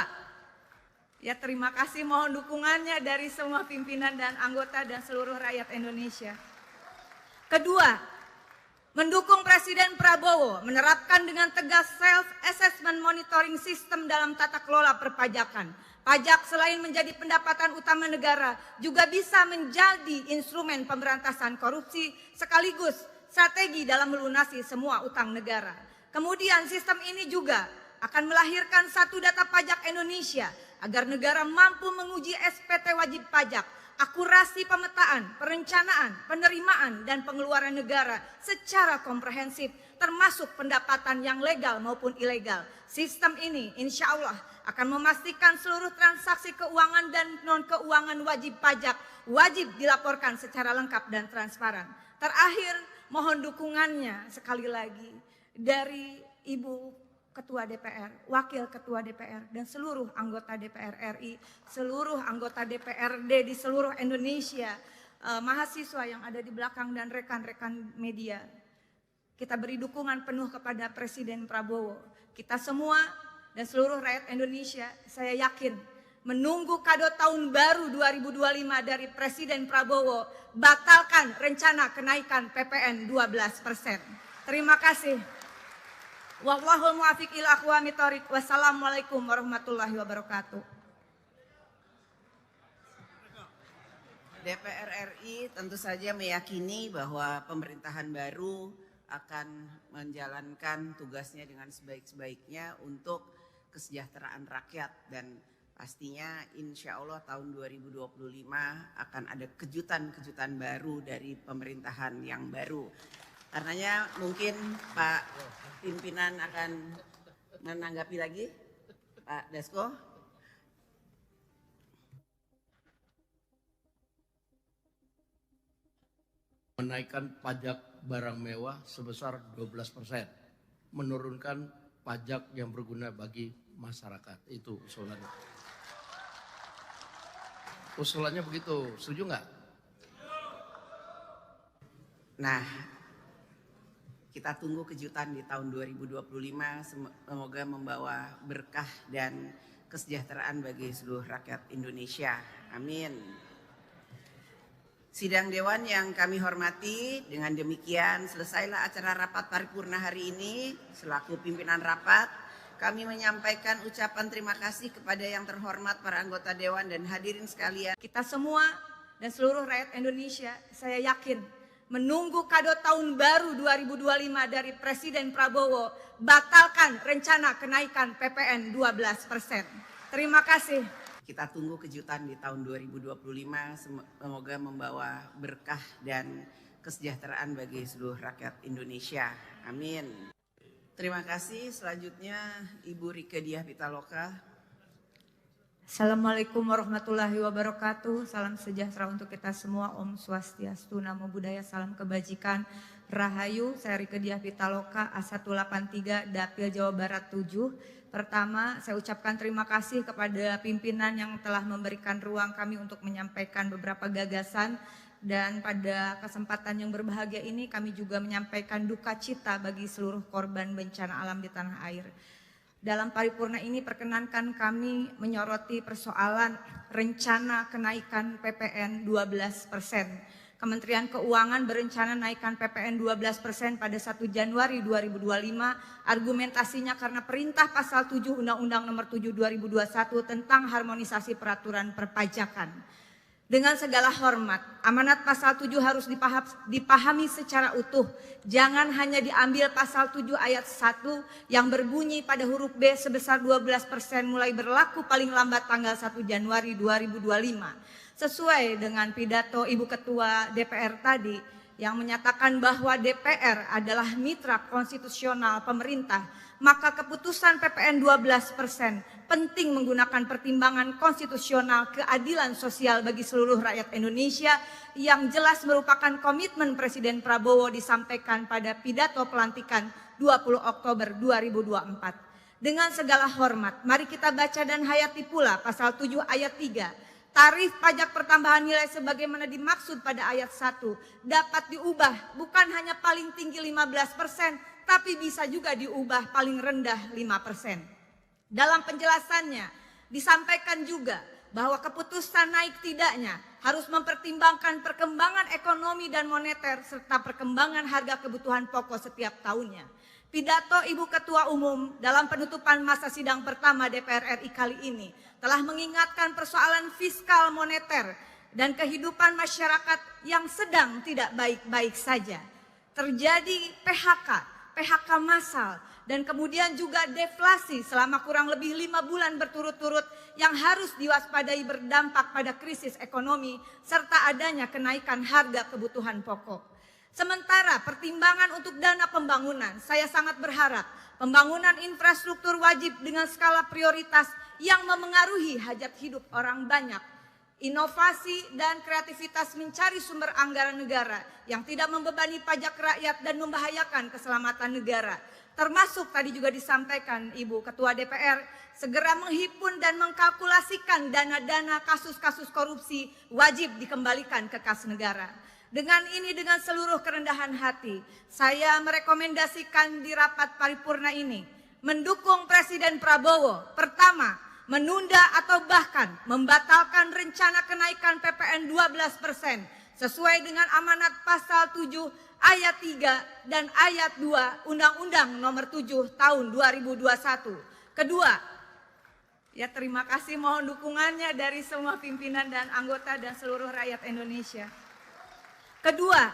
ya terima kasih, mohon dukungannya dari semua pimpinan dan anggota dan seluruh rakyat Indonesia. Kedua, mendukung Presiden Prabowo menerapkan dengan tegas self-assessment monitoring system dalam tata kelola perpajakan. Pajak selain menjadi pendapatan utama negara juga bisa menjadi instrumen pemberantasan korupsi sekaligus strategi dalam melunasi semua utang negara. Kemudian sistem ini juga akan melahirkan satu data pajak Indonesia agar negara mampu menguji SPT wajib pajak, akurasi pemetaan, perencanaan, penerimaan, dan pengeluaran negara secara komprehensif termasuk pendapatan yang legal maupun ilegal. Sistem ini insya Allah akan memastikan seluruh transaksi keuangan dan non-keuangan wajib pajak wajib dilaporkan secara lengkap dan transparan. Terakhir, mohon dukungannya sekali lagi dari Ibu Ketua DPR, Wakil Ketua DPR, dan seluruh anggota DPR RI, seluruh anggota DPRD di seluruh Indonesia, mahasiswa yang ada di belakang dan rekan-rekan media. Kita beri dukungan penuh kepada Presiden Prabowo. Kita semua dan seluruh rakyat Indonesia, saya yakin menunggu kado tahun baru 2025 dari Presiden Prabowo, batalkan rencana kenaikan PPN 12%. Terima kasih. Wallahul muwaffiq ila aqwamit thoriq. Wassalamualaikum warahmatullahi wabarakatuh. DPR RI tentu saja meyakini bahwa pemerintahan baru akan menjalankan tugasnya dengan sebaik-baiknya untuk kesejahteraan rakyat, dan pastinya insya Allah tahun 2025 akan ada kejutan-kejutan baru dari pemerintahan yang baru. Karenanya mungkin Pak pimpinan akan menanggapi lagi, Pak Dasko. Menaikkan pajak barang mewah sebesar 12%, menurunkan pajak yang berguna bagi masyarakat. Itu usulannya. Usulannya begitu, setuju nggak? Nah, kita tunggu kejutan di tahun 2025, semoga membawa berkah dan kesejahteraan bagi seluruh rakyat Indonesia. Amin. Sidang Dewan yang kami hormati, dengan demikian selesailah acara rapat paripurna hari ini. Selaku pimpinan rapat, kami menyampaikan ucapan terima kasih kepada yang terhormat para anggota Dewan dan hadirin sekalian. Kita semua dan seluruh rakyat Indonesia, saya yakin menunggu kado tahun baru 2025 dari Presiden Prabowo, batalkan rencana kenaikan PPN 12%. Terima kasih. Kita tunggu kejutan di tahun 2025, semoga membawa berkah dan kesejahteraan bagi seluruh rakyat Indonesia. Amin. Terima kasih. Selanjutnya Ibu Rieke Diah Pitaloka. Assalamualaikum warahmatullahi wabarakatuh. Salam sejahtera untuk kita semua. Om Swastiastu, Namo Buddhaya, salam kebajikan, Rahayu. Saya Rieke Diah Pitaloka, A183, Dapil Jawa Barat 7. Pertama, saya ucapkan terima kasih kepada pimpinan yang telah memberikan ruang kami untuk menyampaikan beberapa gagasan. Dan pada kesempatan yang berbahagia ini kami juga menyampaikan duka cita bagi seluruh korban bencana alam di tanah air. Dalam paripurna ini perkenankan kami menyoroti persoalan rencana kenaikan PPN 12%. Kementerian Keuangan berencana naikkan PPN 12% pada 1 Januari 2025. Argumentasinya karena perintah pasal 7 Undang-Undang Nomor 7 2021 tentang harmonisasi peraturan perpajakan. Dengan segala hormat, amanat pasal 7 harus dipahami secara utuh. Jangan hanya diambil pasal 7 ayat 1 yang berbunyi pada huruf B sebesar 12% mulai berlaku paling lambat tanggal 1 Januari 2025. Sesuai dengan pidato Ibu Ketua DPR tadi yang menyatakan bahwa DPR adalah mitra konstitusional pemerintah, maka keputusan PPN 12% penting menggunakan pertimbangan konstitusional keadilan sosial bagi seluruh rakyat Indonesia yang jelas merupakan komitmen Presiden Prabowo disampaikan pada pidato pelantikan 20 Oktober 2024. Dengan segala hormat, mari kita baca dan hayati pula pasal 7 ayat 3. Tarif pajak pertambahan nilai sebagaimana dimaksud pada ayat 1 dapat diubah bukan hanya paling tinggi 15%, tapi bisa juga diubah paling rendah 5%. Dalam penjelasannya disampaikan juga bahwa keputusan naik tidaknya harus mempertimbangkan perkembangan ekonomi dan moneter serta perkembangan harga kebutuhan pokok setiap tahunnya. Pidato Ibu Ketua Umum dalam penutupan masa sidang pertama DPR RI kali ini telah mengingatkan persoalan fiskal moneter dan kehidupan masyarakat yang sedang tidak baik-baik saja. Terjadi PHK massal, dan kemudian juga deflasi selama kurang lebih 5 bulan berturut-turut yang harus diwaspadai berdampak pada krisis ekonomi serta adanya kenaikan harga kebutuhan pokok. Sementara pertimbangan untuk dana pembangunan, saya sangat berharap pembangunan infrastruktur wajib dengan skala prioritas yang memengaruhi hajat hidup orang banyak. Inovasi dan kreativitas mencari sumber anggaran negara yang tidak membebani pajak rakyat dan membahayakan keselamatan negara. Termasuk tadi juga disampaikan Ibu Ketua DPR, segera menghimpun dan mengkalkulasikan dana-dana kasus-kasus korupsi wajib dikembalikan ke kas negara. Dengan ini, dengan seluruh kerendahan hati, saya merekomendasikan di rapat paripurna ini mendukung Presiden Prabowo. Pertama, menunda atau bahkan membatalkan rencana kenaikan PPN 12% sesuai dengan amanat pasal 7 ayat 3 dan ayat 2 Undang-Undang Nomor 7 tahun 2021. Kedua, ya terima kasih, mohon dukungannya dari semua pimpinan dan anggota dan seluruh rakyat Indonesia. Kedua,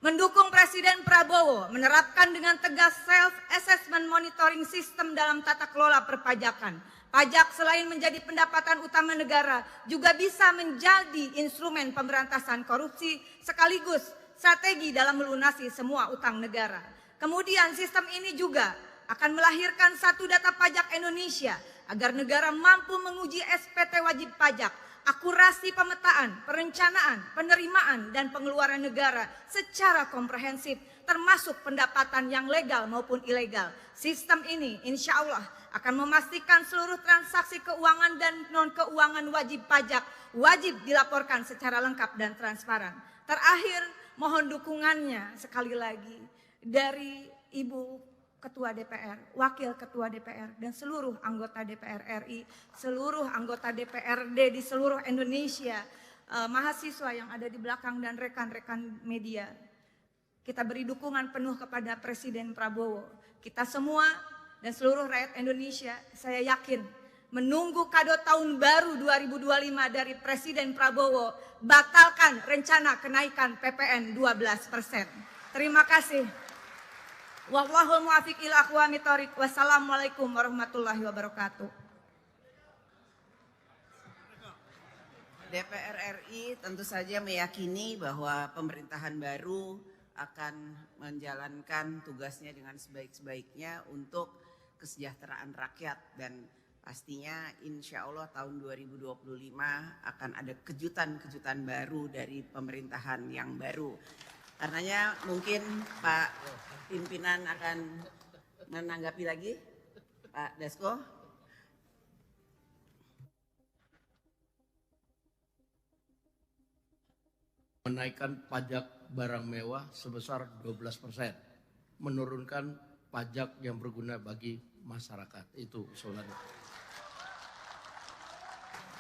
Mendukung Presiden Prabowo menerapkan dengan tegas self-assessment monitoring system dalam tata kelola perpajakan. Pajak selain menjadi pendapatan utama negara juga bisa menjadi instrumen pemberantasan korupsi sekaligus strategi dalam melunasi semua utang negara. Kemudian sistem ini juga akan melahirkan satu data pajak Indonesia agar negara mampu menguji SPT wajib pajak, akurasi pemetaan, perencanaan, penerimaan, dan pengeluaran negara secara komprehensif, termasuk pendapatan yang legal maupun ilegal. Sistem ini insya Allah akan memastikan seluruh transaksi keuangan dan non-keuangan wajib pajak wajib dilaporkan secara lengkap dan transparan. Terakhir, mohon dukungannya sekali lagi dari Ibu Ketua DPR, Wakil Ketua DPR, dan seluruh anggota DPR RI, seluruh anggota DPRD di seluruh Indonesia, mahasiswa yang ada di belakang dan rekan-rekan media. Kita beri dukungan penuh kepada Presiden Prabowo. Kita semua dan seluruh rakyat Indonesia, saya yakin menunggu kado tahun baru 2025 dari Presiden Prabowo, batalkan rencana kenaikan PPN 12%. Terima kasih. Wallahul muwaffiq ila aqwamit thoriq. Wassalamualaikum warahmatullahi wabarakatuh. DPR RI tentu saja meyakini bahwa pemerintahan baru akan menjalankan tugasnya dengan sebaik-baiknya untuk kesejahteraan rakyat, dan pastinya insya Allah tahun 2025 akan ada kejutan-kejutan baru dari pemerintahan yang baru. Karenanya mungkin Pak pimpinan akan menanggapi lagi, Pak Dasko. Menaikkan pajak barang mewah sebesar 12%, menurunkan pajak yang berguna bagi masyarakat. Itu usulannya.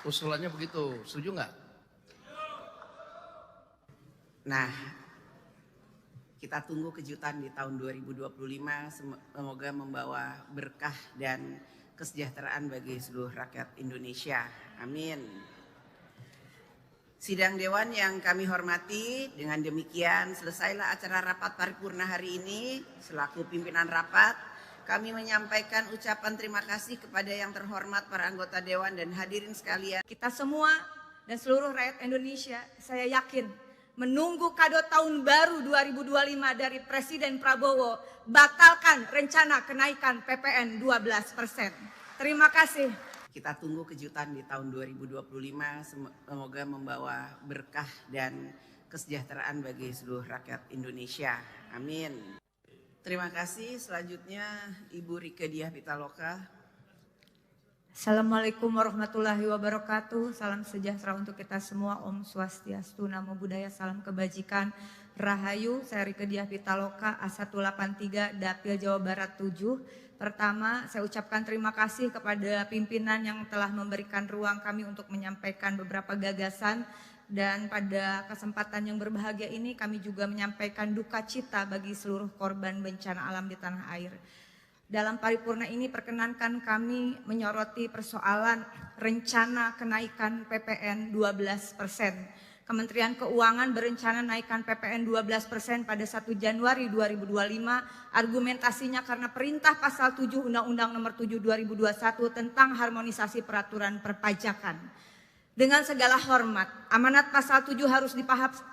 Usulannya begitu, setuju nggak? Nah, kita tunggu kejutan di tahun 2025, semoga membawa berkah dan kesejahteraan bagi seluruh rakyat Indonesia. Amin. Sidang Dewan yang kami hormati, dengan demikian selesailah acara rapat paripurna hari ini. Selaku pimpinan rapat, kami menyampaikan ucapan terima kasih kepada yang terhormat para anggota Dewan dan hadirin sekalian. Kita semua dan seluruh rakyat Indonesia, saya yakin menunggu kado tahun baru 2025 dari Presiden Prabowo, batalkan rencana kenaikan PPN 12%. Terima kasih. Kita tunggu kejutan di tahun 2025, semoga membawa berkah dan kesejahteraan bagi seluruh rakyat Indonesia. Amin. Terima kasih. Selanjutnya Ibu Rieke Diah Pitaloka. Assalamualaikum warahmatullahi wabarakatuh. Salam sejahtera untuk kita semua. Om Swastiastu, Namo Buddhaya, salam kebajikan, Rahayu. Saya Rieke Diah Pitaloka, A183, Dapil Jawa Barat 7. Pertama, saya ucapkan terima kasih kepada pimpinan yang telah memberikan ruang kami untuk menyampaikan beberapa gagasan. Dan pada kesempatan yang berbahagia ini kami juga menyampaikan duka cita bagi seluruh korban bencana alam di tanah air. Dalam paripurna ini perkenankan kami menyoroti persoalan rencana kenaikan PPN 12%. Kementerian Keuangan berencana naikkan PPN 12% pada 1 Januari 2025. Argumentasinya karena perintah pasal 7 Undang-Undang Nomor 7 2021 tentang harmonisasi peraturan perpajakan. Dengan segala hormat, amanat pasal 7 harus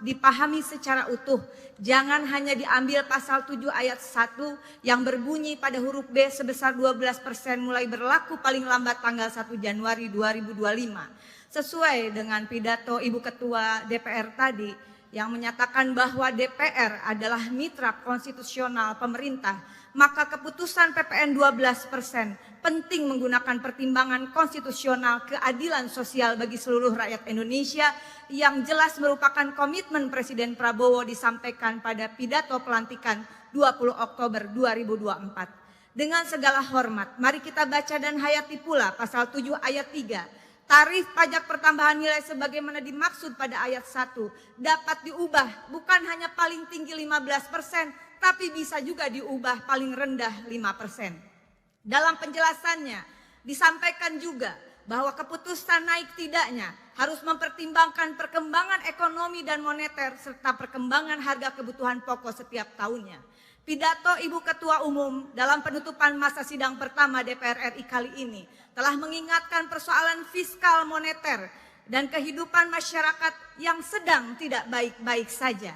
dipahami secara utuh. Jangan hanya diambil pasal 7 ayat 1 yang berbunyi pada huruf B sebesar 12% mulai berlaku paling lambat tanggal 1 Januari 2025. Sesuai dengan pidato Ibu Ketua DPR tadi yang menyatakan bahwa DPR adalah mitra konstitusional pemerintah, maka keputusan PPN 12% penting menggunakan pertimbangan konstitusional keadilan sosial bagi seluruh rakyat Indonesia yang jelas merupakan komitmen Presiden Prabowo disampaikan pada pidato pelantikan 20 Oktober 2024. Dengan segala hormat, mari kita baca dan hayati pula pasal 7 ayat 3. Tarif pajak pertambahan nilai sebagaimana dimaksud pada ayat 1 dapat diubah bukan hanya paling tinggi 15%, tapi bisa juga diubah paling rendah 5%. Dalam penjelasannya disampaikan juga bahwa keputusan naik tidaknya harus mempertimbangkan perkembangan ekonomi dan moneter serta perkembangan harga kebutuhan pokok setiap tahunnya. Pidato Ibu Ketua Umum dalam penutupan masa sidang pertama DPR RI kali ini telah mengingatkan persoalan fiskal moneter dan kehidupan masyarakat yang sedang tidak baik-baik saja.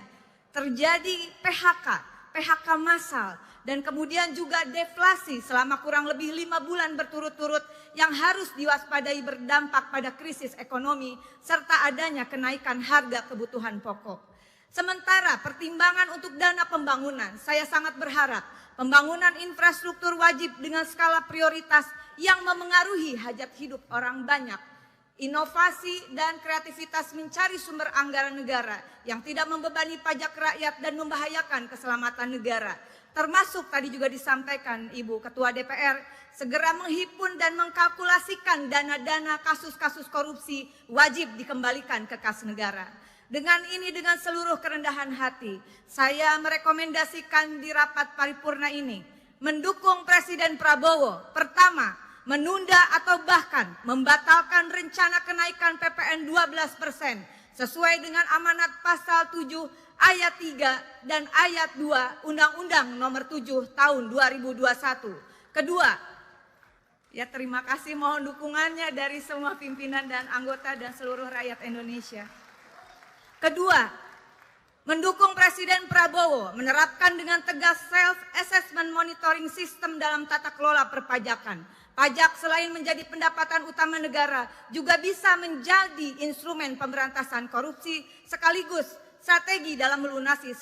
Terjadi PHK massal, dan kemudian juga deflasi selama kurang lebih 5 bulan berturut-turut yang harus diwaspadai berdampak pada krisis ekonomi serta adanya kenaikan harga kebutuhan pokok. Sementara pertimbangan untuk dana pembangunan, saya sangat berharap pembangunan infrastruktur wajib dengan skala prioritas yang memengaruhi hajat hidup orang banyak. Inovasi dan kreativitas mencari sumber anggaran negara yang tidak membebani pajak rakyat dan membahayakan keselamatan negara. Termasuk tadi juga disampaikan Ibu Ketua DPR, segera menghimpun dan mengkalkulasikan dana-dana kasus-kasus korupsi wajib dikembalikan ke kas negara. Dengan ini, dengan seluruh kerendahan hati, saya merekomendasikan di rapat paripurna ini mendukung Presiden Prabowo. Pertama, menunda atau bahkan membatalkan rencana kenaikan PPN 12% sesuai dengan amanat pasal 7 ayat 3 dan ayat 2 Undang-Undang Nomor 7 Tahun 2021. Kedua, ya terima kasih, mohon dukungannya dari semua pimpinan dan anggota dan seluruh rakyat Indonesia. Kedua, mendukung Presiden Prabowo menerapkan dengan tegas self-assessment monitoring system dalam tata kelola perpajakan. Pajak selain menjadi pendapatan utama negara juga bisa menjadi instrumen pemberantasan korupsi sekaligus strategi dalam melunasi